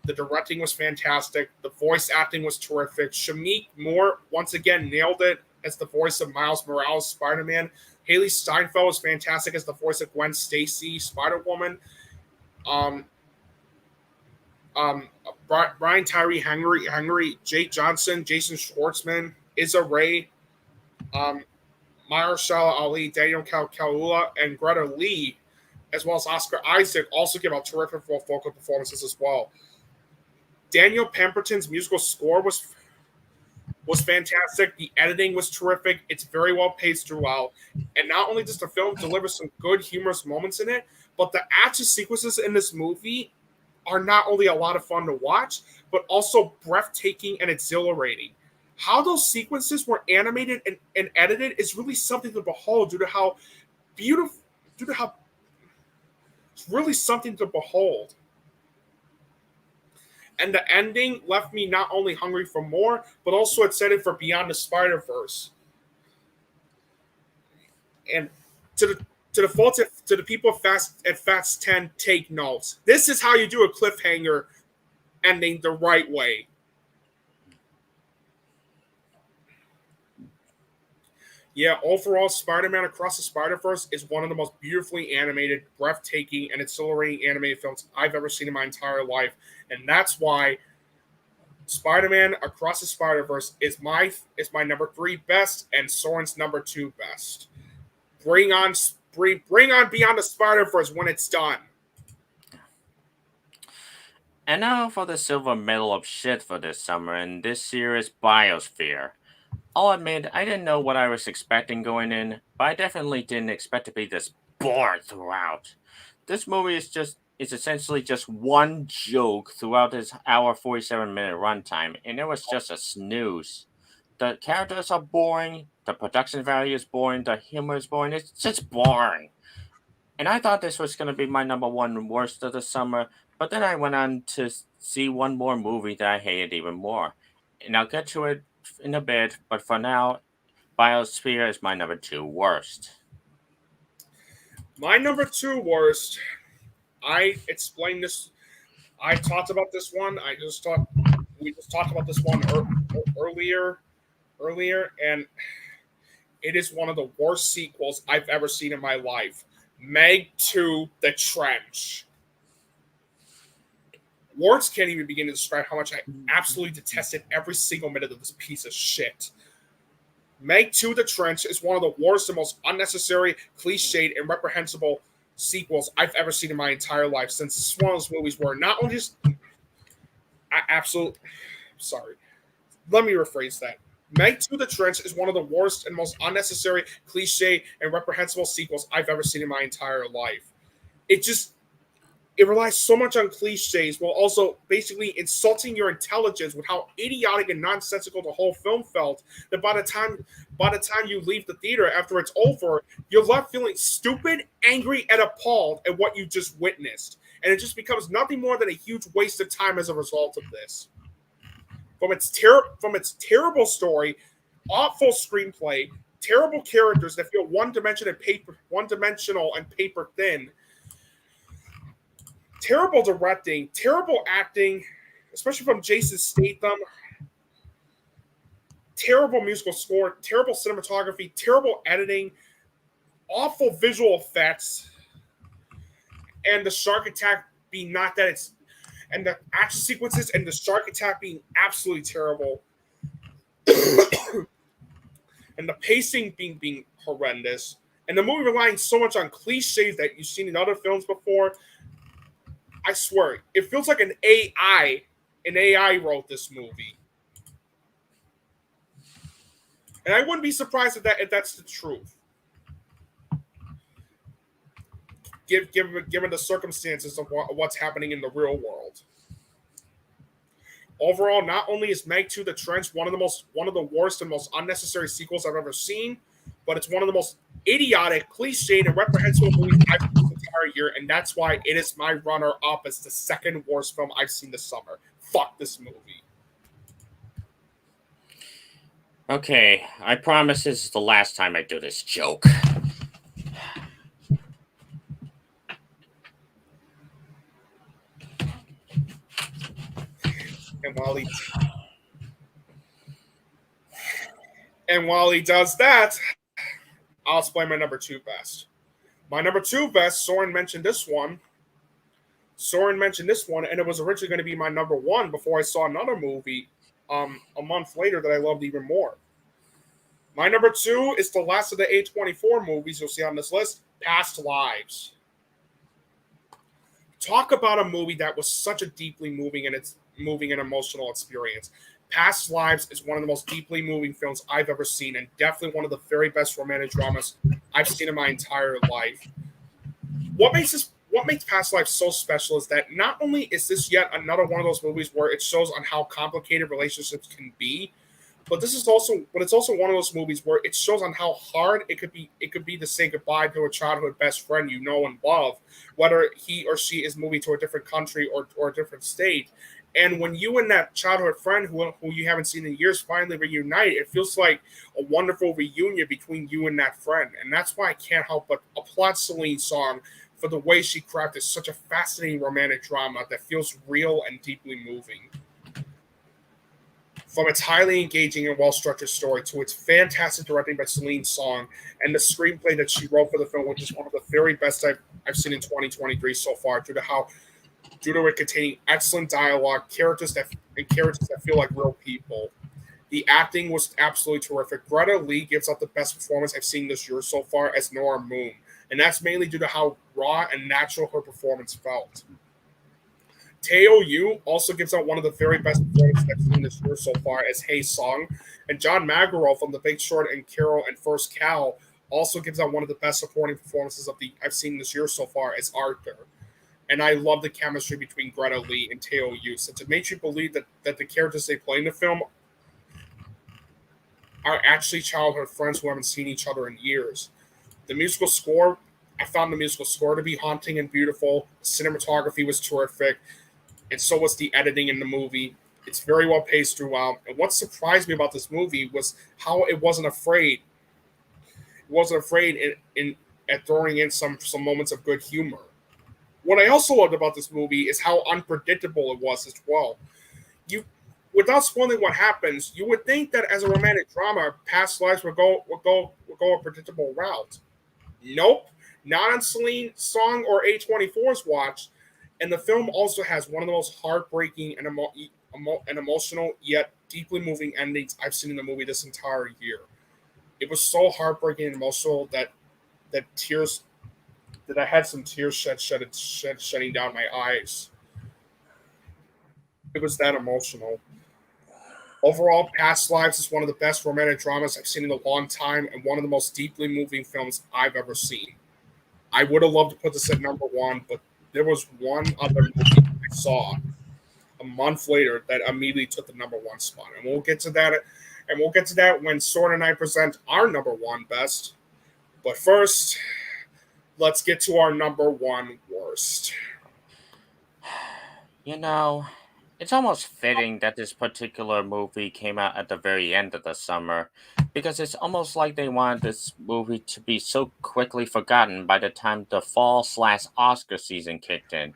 The directing was fantastic. The voice acting was terrific. Shamik Moore once again nailed it as the voice of Miles Morales Spider-Man. Haley Steinfeld was fantastic as the voice of Gwen Stacy Spider-Woman. Brian Tyree Henry, Jake Johnson, Jason Schwartzman, Issa Rae, Mahershala Ali, Daniel Kaluuya, and Greta Lee, as well as Oscar Isaac, also give out terrific vocal performances as well. Daniel Pemberton's musical score was fantastic. The editing was terrific. It's very well paced throughout. And not only does the film deliver some good humorous moments in it, but the action sequences in this movie are not only a lot of fun to watch, but also breathtaking and exhilarating. How those sequences were animated and edited is really something to behold due to how beautiful, it's really something to behold. And the ending left me not only hungry for more, but also excited for Beyond the Spider-Verse. And to the people at Fast 10, take notes. This is how you do a cliffhanger ending the right way. Yeah, overall, Spider-Man Across the Spider-Verse is one of the most beautifully animated, breathtaking, and exhilarating animated films I've ever seen in my entire life. And that's why Spider-Man Across the Spider-Verse is my number 3 best and Soren's number 2 best. Bring on Beyond the Spider-Verse when it's done. And now for the silver medal of shit for this summer, and this year is Biosphere. I'll admit, I didn't know what I was expecting going in, but I definitely didn't expect to be this bored throughout. This movie is essentially just one joke throughout this hour 47-minute runtime, and it was just a snooze. The characters are boring, the production value is boring, the humor is boring, it's just boring. And I thought this was going to be my number 1 worst of the summer, but then I went on to see one more movie that I hated even more. And I'll get to it in a bit, but for now, Biosphere is my number 2 worst. My number 2 worst, I explained this, I talked about this one, we just talked about this one earlier, and it is one of the worst sequels I've ever seen in my life. Meg 2, The Trench. Words can't even begin to describe how much I absolutely detested every single minute of this piece of shit. Meg 2, The Trench is one of the worst and most unnecessary, cliched, and reprehensible sequels I've ever seen in my entire life, since it's one of those movies where not only just... Sorry. Let me rephrase that. Meg 2, The Trench is one of the worst and most unnecessary, cliche, and reprehensible sequels I've ever seen in my entire life. It relies so much on cliches while also basically insulting your intelligence with how idiotic and nonsensical the whole film felt, that by the time you leave the theater after it's over, you're left feeling stupid, angry, and appalled at what you just witnessed. And it just becomes nothing more than a huge waste of time as a result of this. From its terrible story, awful screenplay, terrible characters that feel one-dimensional and paper thin, terrible directing, terrible acting, especially from Jason Statham, terrible musical score, terrible cinematography, terrible editing, awful visual effects, and the shark attack being not that it's, and the action sequences and the shark attack being absolutely terrible, and the pacing being horrendous, and the movie relying so much on cliches that you've seen in other films before. I swear, it feels like an AI wrote this movie. And I wouldn't be surprised if that's the truth. Given the circumstances of what's happening in the real world. Overall, not only is Meg 2 The Trench one of the worst and most unnecessary sequels I've ever seen, but it's one of the most idiotic, cliched, and reprehensible movies I've seen this entire year, and that's why it is my runner-up as the second worst film I've seen this summer. Fuck this movie. Okay, I promise this is the last time I do this joke. And while he does that, I'll explain my number 2 best. My number 2 best, Søren mentioned this one, and it was originally going to be my number 1 before I saw another movie a month later that I loved even more. My number 2 is the last of the A24 movies you'll see on this list, Past Lives. Talk about a movie that was such a deeply moving and emotional experience. Past Lives is one of the most deeply moving films I've ever seen, and definitely one of the very best romantic dramas I've seen in my entire life. What makes Past Lives so special is that not only is this yet another one of those movies where it shows on how complicated relationships can be, but it's also one of those movies where it shows on how hard it could be to say goodbye to a childhood best friend you know and love, whether he or she is moving to a different country or a different state. And when you and that childhood friend who you haven't seen in years finally reunite, it feels like a wonderful reunion between you and that friend. And that's why I can't help but applaud Celine's song for the way she crafted such a fascinating romantic drama that feels real and deeply moving. From its highly engaging and well-structured story to its fantastic directing by Celine Song and the screenplay that she wrote for the film, which is one of the very best I've seen in 2023 so far, due to it containing excellent dialogue, characters that feel like real people. The acting was absolutely terrific. Greta Lee gives out the best performance I've seen this year so far as Nora Moon, and that's mainly due to how raw and natural her performance felt. Teo Yu also gives out one of the very best performances I've seen this year so far as Hae Sung, and John Magaro from The Big Short and Carol and First Cow also gives out one of the best supporting performances I've seen this year so far as Arthur. And I love the chemistry between Greta Lee and Teo Yu, since it makes you believe that the characters they play in the film are actually childhood friends who haven't seen each other in years. I found the musical score to be haunting and beautiful. The cinematography was terrific, and so was the editing in the movie. It's very well paced throughout. And what surprised me about this movie was how it wasn't afraid. It wasn't afraid at throwing in some moments of good humor. What I also loved about this movie is how unpredictable it was as well. Without spoiling what happens, you would think that as a romantic drama, Past Lives would go a predictable route. Nope, not on Celine's Song or A24's watch. And the film also has one of the most heartbreaking and emotional yet deeply moving endings I've seen in the movie this entire year. It was so heartbreaking and emotional that I had some tears shedding down my eyes. It was that emotional. Overall, Past Lives is one of the best romantic dramas I've seen in a long time and one of the most deeply moving films I've ever seen. I would have loved to put this at number 1, but there was one other movie I saw a month later that immediately took the number 1 spot. And we'll get to that when Søren and I present our number 1 best. But first, let's get to our number 1 worst. You know, it's almost fitting that this particular movie came out at the very end of the summer, because it's almost like they wanted this movie to be so quickly forgotten by the time the fall/Oscar season kicked in.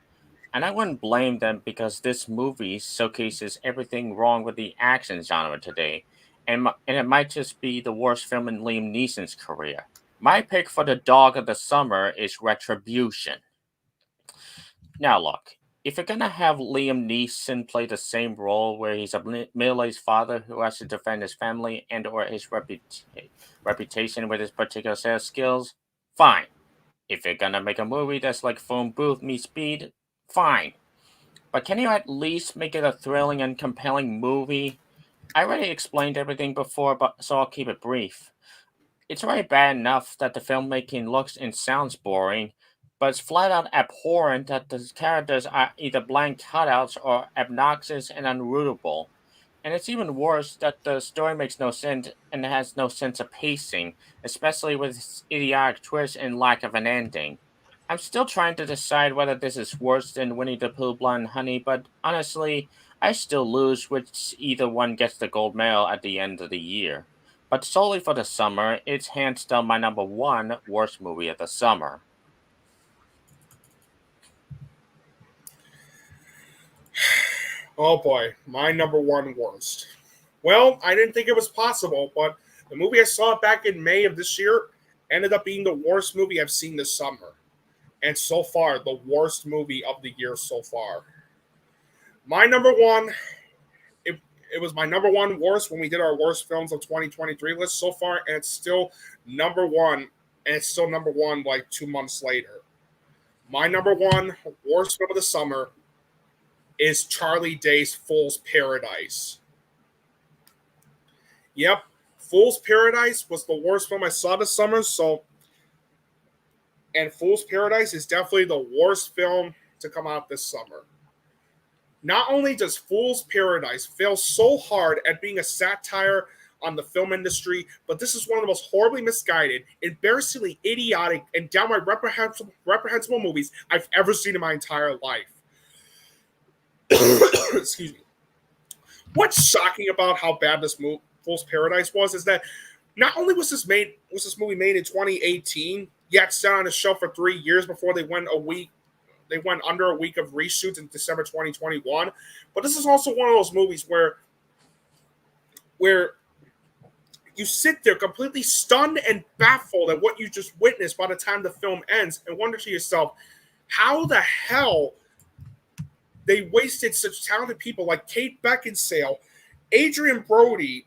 And I wouldn't blame them, because this movie showcases everything wrong with the action genre today, and it might just be the worst film in Liam Neeson's career. My pick for the dog of the summer is Retribution. Now, look, if you're gonna have Liam Neeson play the same role where he's a middle-aged father who has to defend his family and/or his reputation with his particular set of skills, fine. If you're gonna make a movie that's like Phone Booth meets Speed, fine. But can you at least make it a thrilling and compelling movie? I already explained everything before, but so I'll keep it brief. It's already bad enough that the filmmaking looks and sounds boring, but it's flat out abhorrent that the characters are either blank cutouts or obnoxious and unrootable. And it's even worse that the story makes no sense and has no sense of pacing, especially with its idiotic twist and lack of an ending. I'm still trying to decide whether this is worse than Winnie the Pooh Blood and Honey, but honestly, I still lose which either one gets the gold medal at the end of the year. But solely for the summer, it's hands down my number one worst movie of the summer. Oh boy, my number one worst. Well, I didn't think it was possible, but the movie I saw back in May of this year ended up being the worst movie I've seen this summer. And so far, the worst movie of the year so far. My number one, it was my number one worst when we did our worst films of 2023 list so far, and it's still number one, and it's still number one like 2 months later. My number one worst film of the summer is Charlie Day's Fool's Paradise. Yep, Fool's Paradise was the worst film I saw this summer, and Fool's Paradise is definitely the worst film to come out this summer. Not only does Fool's Paradise fail so hard at being a satire on the film industry, but this is one of the most horribly misguided, embarrassingly idiotic, and downright reprehensible movies I've ever seen in my entire life. Excuse me. What's shocking about how bad this Fool's Paradise was is that not only was this movie made in 2018, yet sat on the shelf for 3 years before they went under a week of reshoots in December 2021. But this is also one of those movies where you sit there completely stunned and baffled at what you just witnessed by the time the film ends and wonder to yourself, how the hell they wasted such talented people like Kate Beckinsale, Adrian Brody,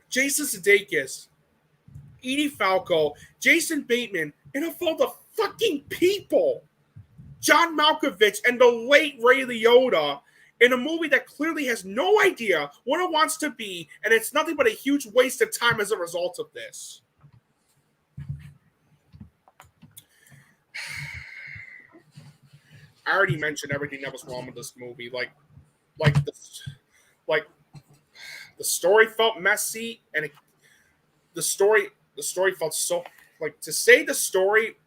Jason Sudeikis, Edie Falco, Jason Bateman, and of all the fucking people, John Malkovich and the late Ray Liotta, in a movie that clearly has no idea what it wants to be, and it's nothing but a huge waste of time as a result of this. I already mentioned everything that was wrong with this movie. Like the story felt messy, and the story felt so like to say the story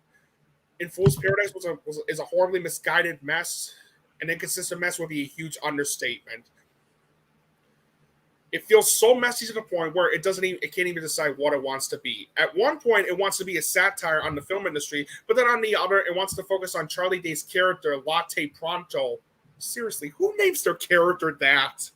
in Fool's Paradise is a horribly misguided mess, an inconsistent mess would be a huge understatement. It feels so messy to the point where it can't even decide what it wants to be. At one point, it wants to be a satire on the film industry, but then on the other, it wants to focus on Charlie Day's character, Latte Pronto. Seriously, who names their character that?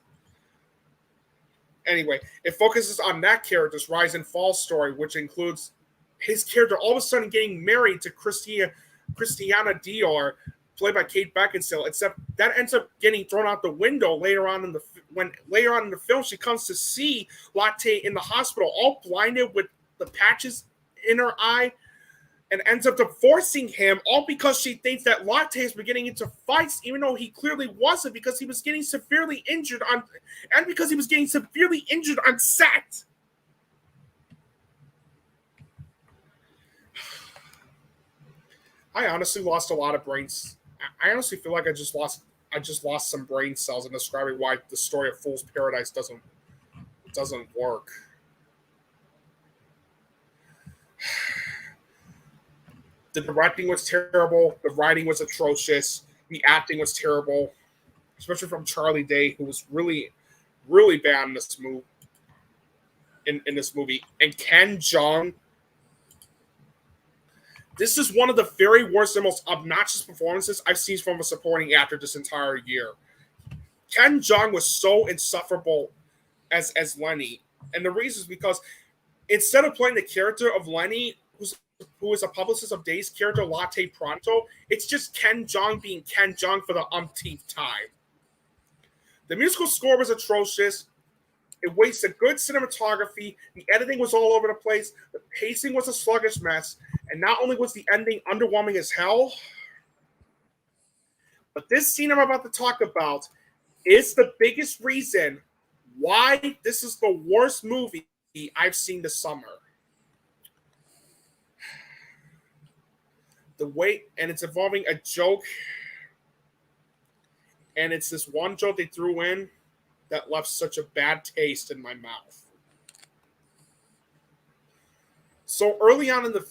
Anyway, it focuses on that character's rise and fall story, which includes his character all of a sudden getting married to Christiana Dior, played by Kate Beckinsale, except that ends up getting thrown out the window later on in the film she comes to see Latte in the hospital, all blinded with the patches in her eye, and ends up divorcing him, all because she thinks that Latte has been getting into fights, even though he clearly wasn't, because he was getting severely injured on set. I honestly lost a lot of brains. I honestly feel like I just lost some brain cells in describing why the story of Fool's Paradise doesn't work. The directing was terrible. The writing was atrocious. The acting was terrible, especially from Charlie Day, who was really, really bad in this movie. In this movie, and Ken Jeong. This is one of the very worst and most obnoxious performances I've seen from a supporting actor this entire year. Ken Jeong was so insufferable as Lenny, and the reason is because instead of playing the character of Lenny, who is a publicist of Day's character Latte Pronto, it's just Ken Jeong being Ken Jeong for the umpteenth time. The musical score was atrocious. It wasted good cinematography. The editing was all over the place. The pacing was a sluggish mess. And not only was the ending underwhelming as hell, but this scene I'm about to talk about is the biggest reason why this is the worst movie I've seen this summer. The way, and it's involving a joke, and it's this one joke they threw in that left such a bad taste in my mouth. So early on in the,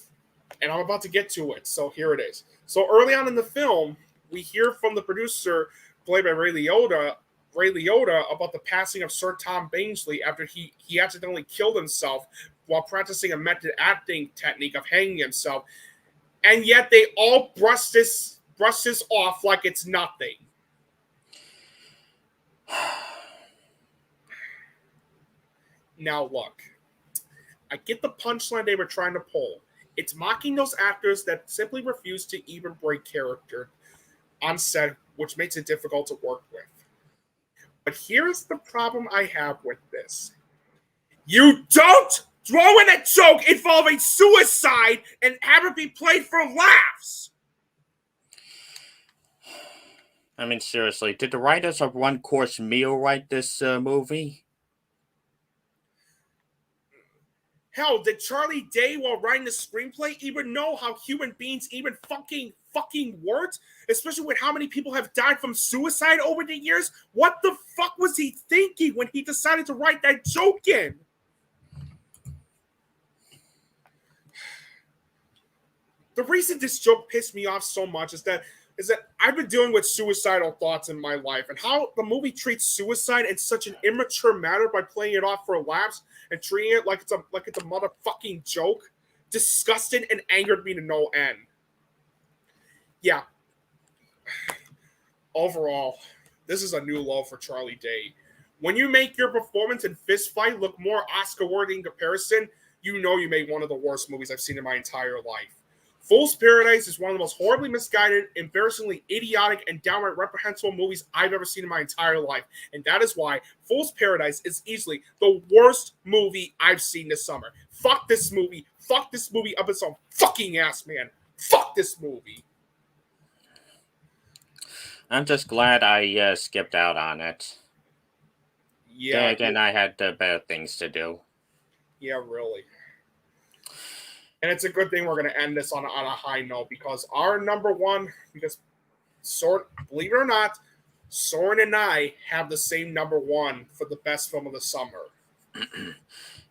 and I'm about to get to it, so here it is. So early on in the film, we hear from the producer, played by Ray Liotta, about the passing of Sir Tom Bainsley after he accidentally killed himself while practicing a method acting technique of hanging himself, and yet they all brush this off like it's nothing. Now look, I get the punchline they were trying to pull. It's mocking those actors that simply refuse to even break character on set, which makes it difficult to work with. But here's the problem I have with this. You don't throw in a joke involving suicide and have it be played for laughs. I mean, seriously, did the writers of One Course Meal write this movie? Hell, did Charlie Day, while writing the screenplay, even know how human beings even fucking worked? Especially with how many people have died from suicide over the years? What the fuck was he thinking when he decided to write that joke in? The reason this joke pissed me off so much is that I've been dealing with suicidal thoughts in my life, and how the movie treats suicide in such an immature manner by playing it off for laughs and treating it like it's a motherfucking joke disgusted and angered me to no end. Yeah. Overall, this is a new low for Charlie Day. When you make your performance in Fist Fight look more Oscar-worthy in comparison, you know you made one of the worst movies I've seen in my entire life. Fool's Paradise is one of the most horribly misguided, embarrassingly idiotic, and downright reprehensible movies I've ever seen in my entire life. And that is why Fool's Paradise is easily the worst movie I've seen this summer. Fuck this movie. Fuck this movie up its own fucking ass, man. Fuck this movie. I'm just glad I skipped out on it. Yeah. Again, I had better things to do. Yeah, really. And it's a good thing we're going to end this on a high note, because our number one, believe it or not, Søren and I have the same number one for the best film of the summer.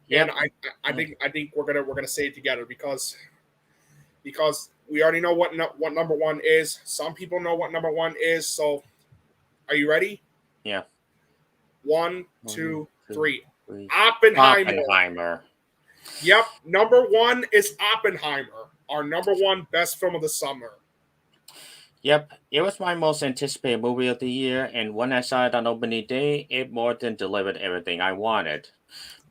Yep. And I think we're gonna say it together because we already know what number one is. Some people know what number one is. So, are you ready? Yeah. One, two, three. Oppenheimer. Yep, number one is Oppenheimer, our number one best film of the summer. Yep, it was my most anticipated movie of the year, and when I saw it on opening day, it more than delivered everything I wanted.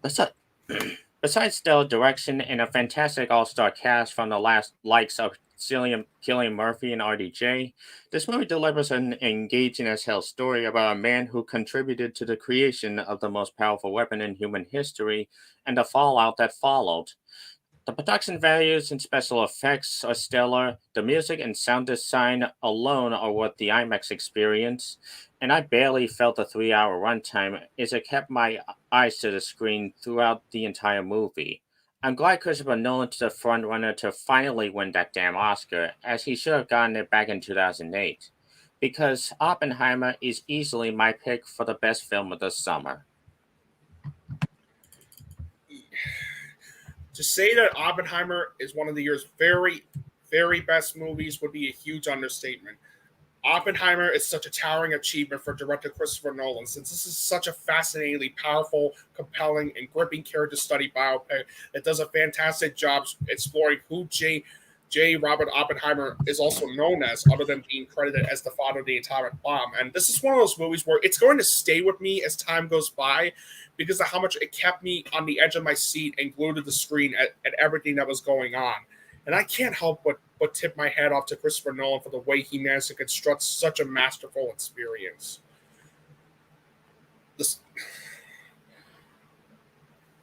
Besides stellar direction and a fantastic all-star cast from the likes of Cillian Murphy and RDJ, this movie delivers an engaging as hell story about a man who contributed to the creation of the most powerful weapon in human history and the fallout that followed. The production values and special effects are stellar. The music and sound design alone are worth the IMAX experience, and I barely felt the 3-hour runtime as it kept my eyes to the screen throughout the entire movie. I'm glad Christopher Nolan's the frontrunner to finally win that damn Oscar, as he should have gotten it back in 2008, because Oppenheimer is easily my pick for the best film of the summer. To say that Oppenheimer is one of the year's very, very best movies would be a huge understatement. Oppenheimer is such a towering achievement for director Christopher Nolan, since this is such a fascinatingly powerful, compelling, and gripping character study biopic that does a fantastic job exploring who J. Robert Oppenheimer is also known as, other than being credited as the father of the atomic bomb. And this is one of those movies where it's going to stay with me as time goes by, because of how much it kept me on the edge of my seat and glued to the screen at everything that was going on. And I can't help but tip my hat off to Christopher Nolan for the way he managed to construct such a masterful experience.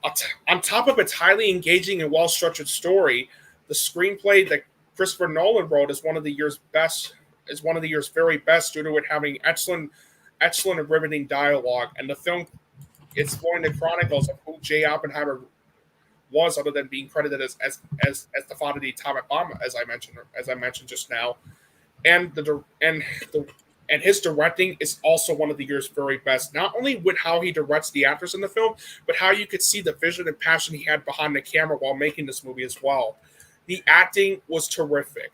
On top of its highly engaging and well-structured story, the screenplay that Christopher Nolan wrote is one of the year's very best due to it having excellent and riveting dialogue, and the film exploring the chronicles of who J. Oppenheimer was, other than being credited as the father of the atomic bomb, as I mentioned just now, and and his directing is also one of the year's very best. Not only with how he directs the actors in the film, but how you could see the vision and passion he had behind the camera while making this movie as well. The acting was terrific.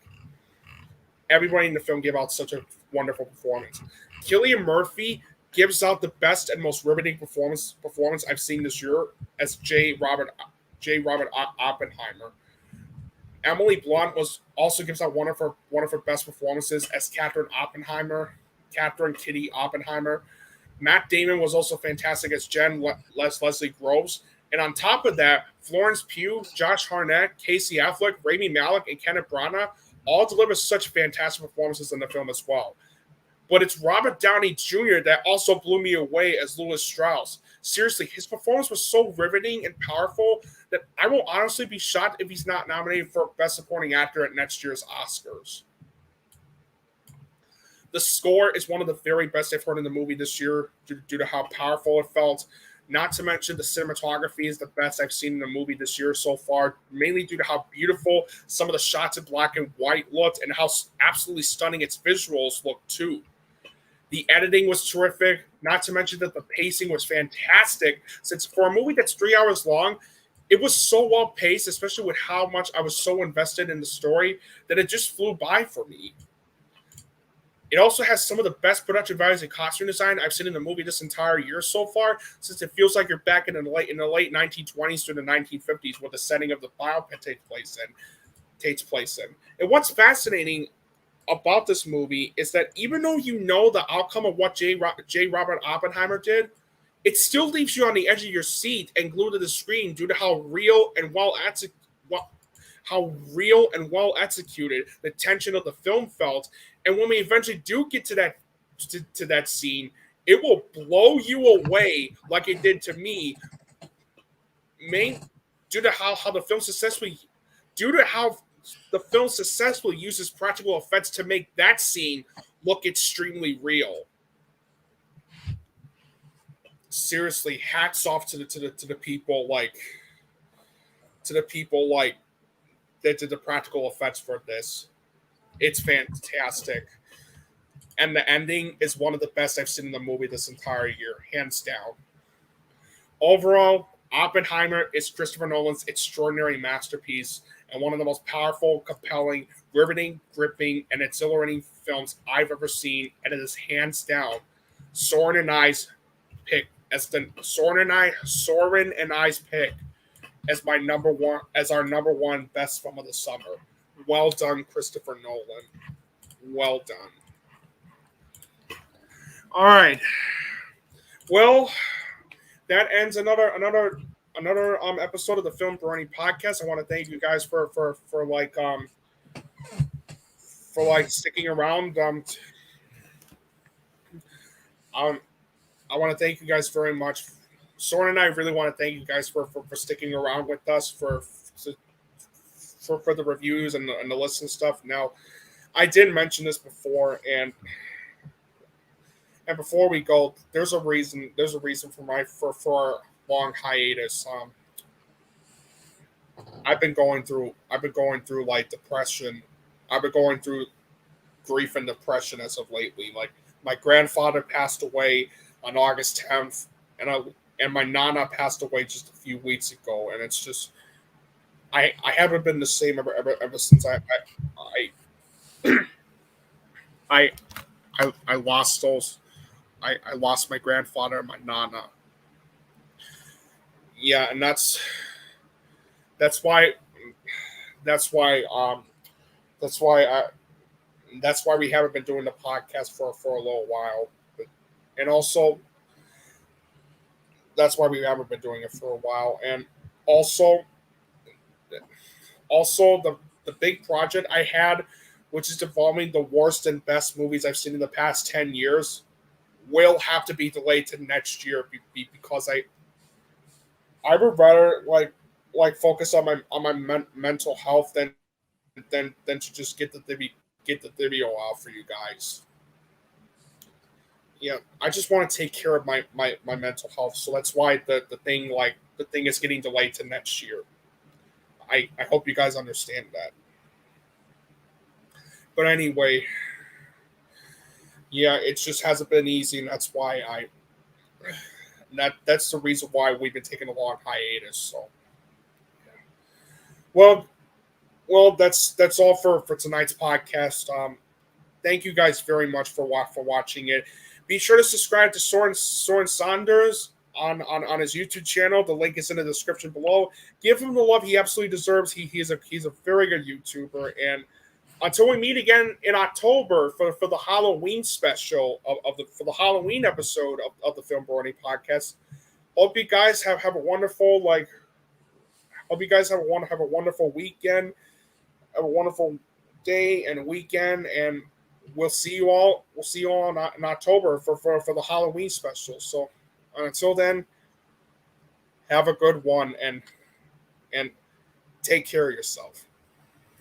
Everybody in the film gave out such a wonderful performance. Cillian Murphy gives out the best and most riveting performance I've seen this year as J. Robert Oppenheimer. Emily Blunt also gives out one of her best performances as Catherine Kitty Oppenheimer. Matt Damon was also fantastic as Leslie Groves. And on top of that, Florence Pugh, Josh Hartnett, Casey Affleck, Rami Malek, and Kenneth Branagh all deliver such fantastic performances in the film as well. But it's Robert Downey Jr. that also blew me away as Louis Strauss. Seriously, his performance was so riveting and powerful that I will honestly be shocked if he's not nominated for Best Supporting Actor at next year's Oscars. The score is one of the very best I've heard in the movie this year due to how powerful it felt. Not to mention the cinematography is the best I've seen in a movie this year so far, mainly due to how beautiful some of the shots in black and white looked and how absolutely stunning its visuals looked too. The editing was terrific, not to mention that the pacing was fantastic, since for a movie that's 3 hours long, it was so well paced, especially with how much I was so invested in the story, that it just flew by for me. It also has some of the best production values and costume design I've seen in the movie this entire year so far, since it feels like you're back in the late 1920s to the 1950s, where the setting of the biopic takes place in. And what's fascinating about this movie is that even though you know the outcome of what J. Robert Oppenheimer did, it still leaves you on the edge of your seat and glued to the screen due to how real and well executed the tension of the film felt. And when we eventually do get to that scene, it will blow you away like it did to me. Due to how the film successfully uses practical effects to make that scene look extremely real. Seriously, hats off to the people that did the practical effects for this. It's fantastic. And the ending is one of the best I've seen in the movie this entire year, hands down. Overall, Oppenheimer is Christopher Nolan's extraordinary masterpiece and one of the most powerful, compelling, riveting, gripping, and exhilarating films I've ever seen, and it is hands down Søren and I's pick as our number one best film of the summer. Well done, Christopher Nolan. Well done. All right. Well, that ends another episode of the FilmBrony Podcast. I want to thank you guys for sticking around. I want to thank you guys very much. Søren and I really want to thank you guys for sticking around with us for the reviews and the list and stuff. Now, I did mention this before, and before we go, there's a reason for our long hiatus. I've been going through like depression. I've been going through grief and depression as of lately. Like, my grandfather passed away on August 10th, and my nana passed away just a few weeks ago, and it's just I haven't been the same ever since I lost those. I lost my grandfather and my nana. Yeah, and that's why we haven't been doing the podcast for a little while. And also that's why we haven't been doing it for a while. And also the big project I had, which is involving the worst and best movies I've seen in the past 10 years, will have to be delayed to next year because I would rather like focus on my mental health than to just get the video out for you guys. yeah, I just want to take care of my mental health. So that's why the thing is getting delayed to next year. I hope you guys understand that. But anyway, yeah, it just hasn't been easy, and that's why that's the reason why we've been taking a long hiatus. So, well, that's all for tonight's podcast. Thank you guys very much for watching it. Be sure to subscribe to Søren Saunders on his YouTube channel. The link is in the description below. Give him the love he absolutely deserves. He's a very good YouTuber. And until we meet again in October for the Halloween special for the Halloween episode of the FilmBrony Podcast, hope you guys have a wonderful hope you guys have a wonderful weekend, have a wonderful day and weekend, and we'll see you all in October for the Halloween special. So until then, have a good one and take care of yourself.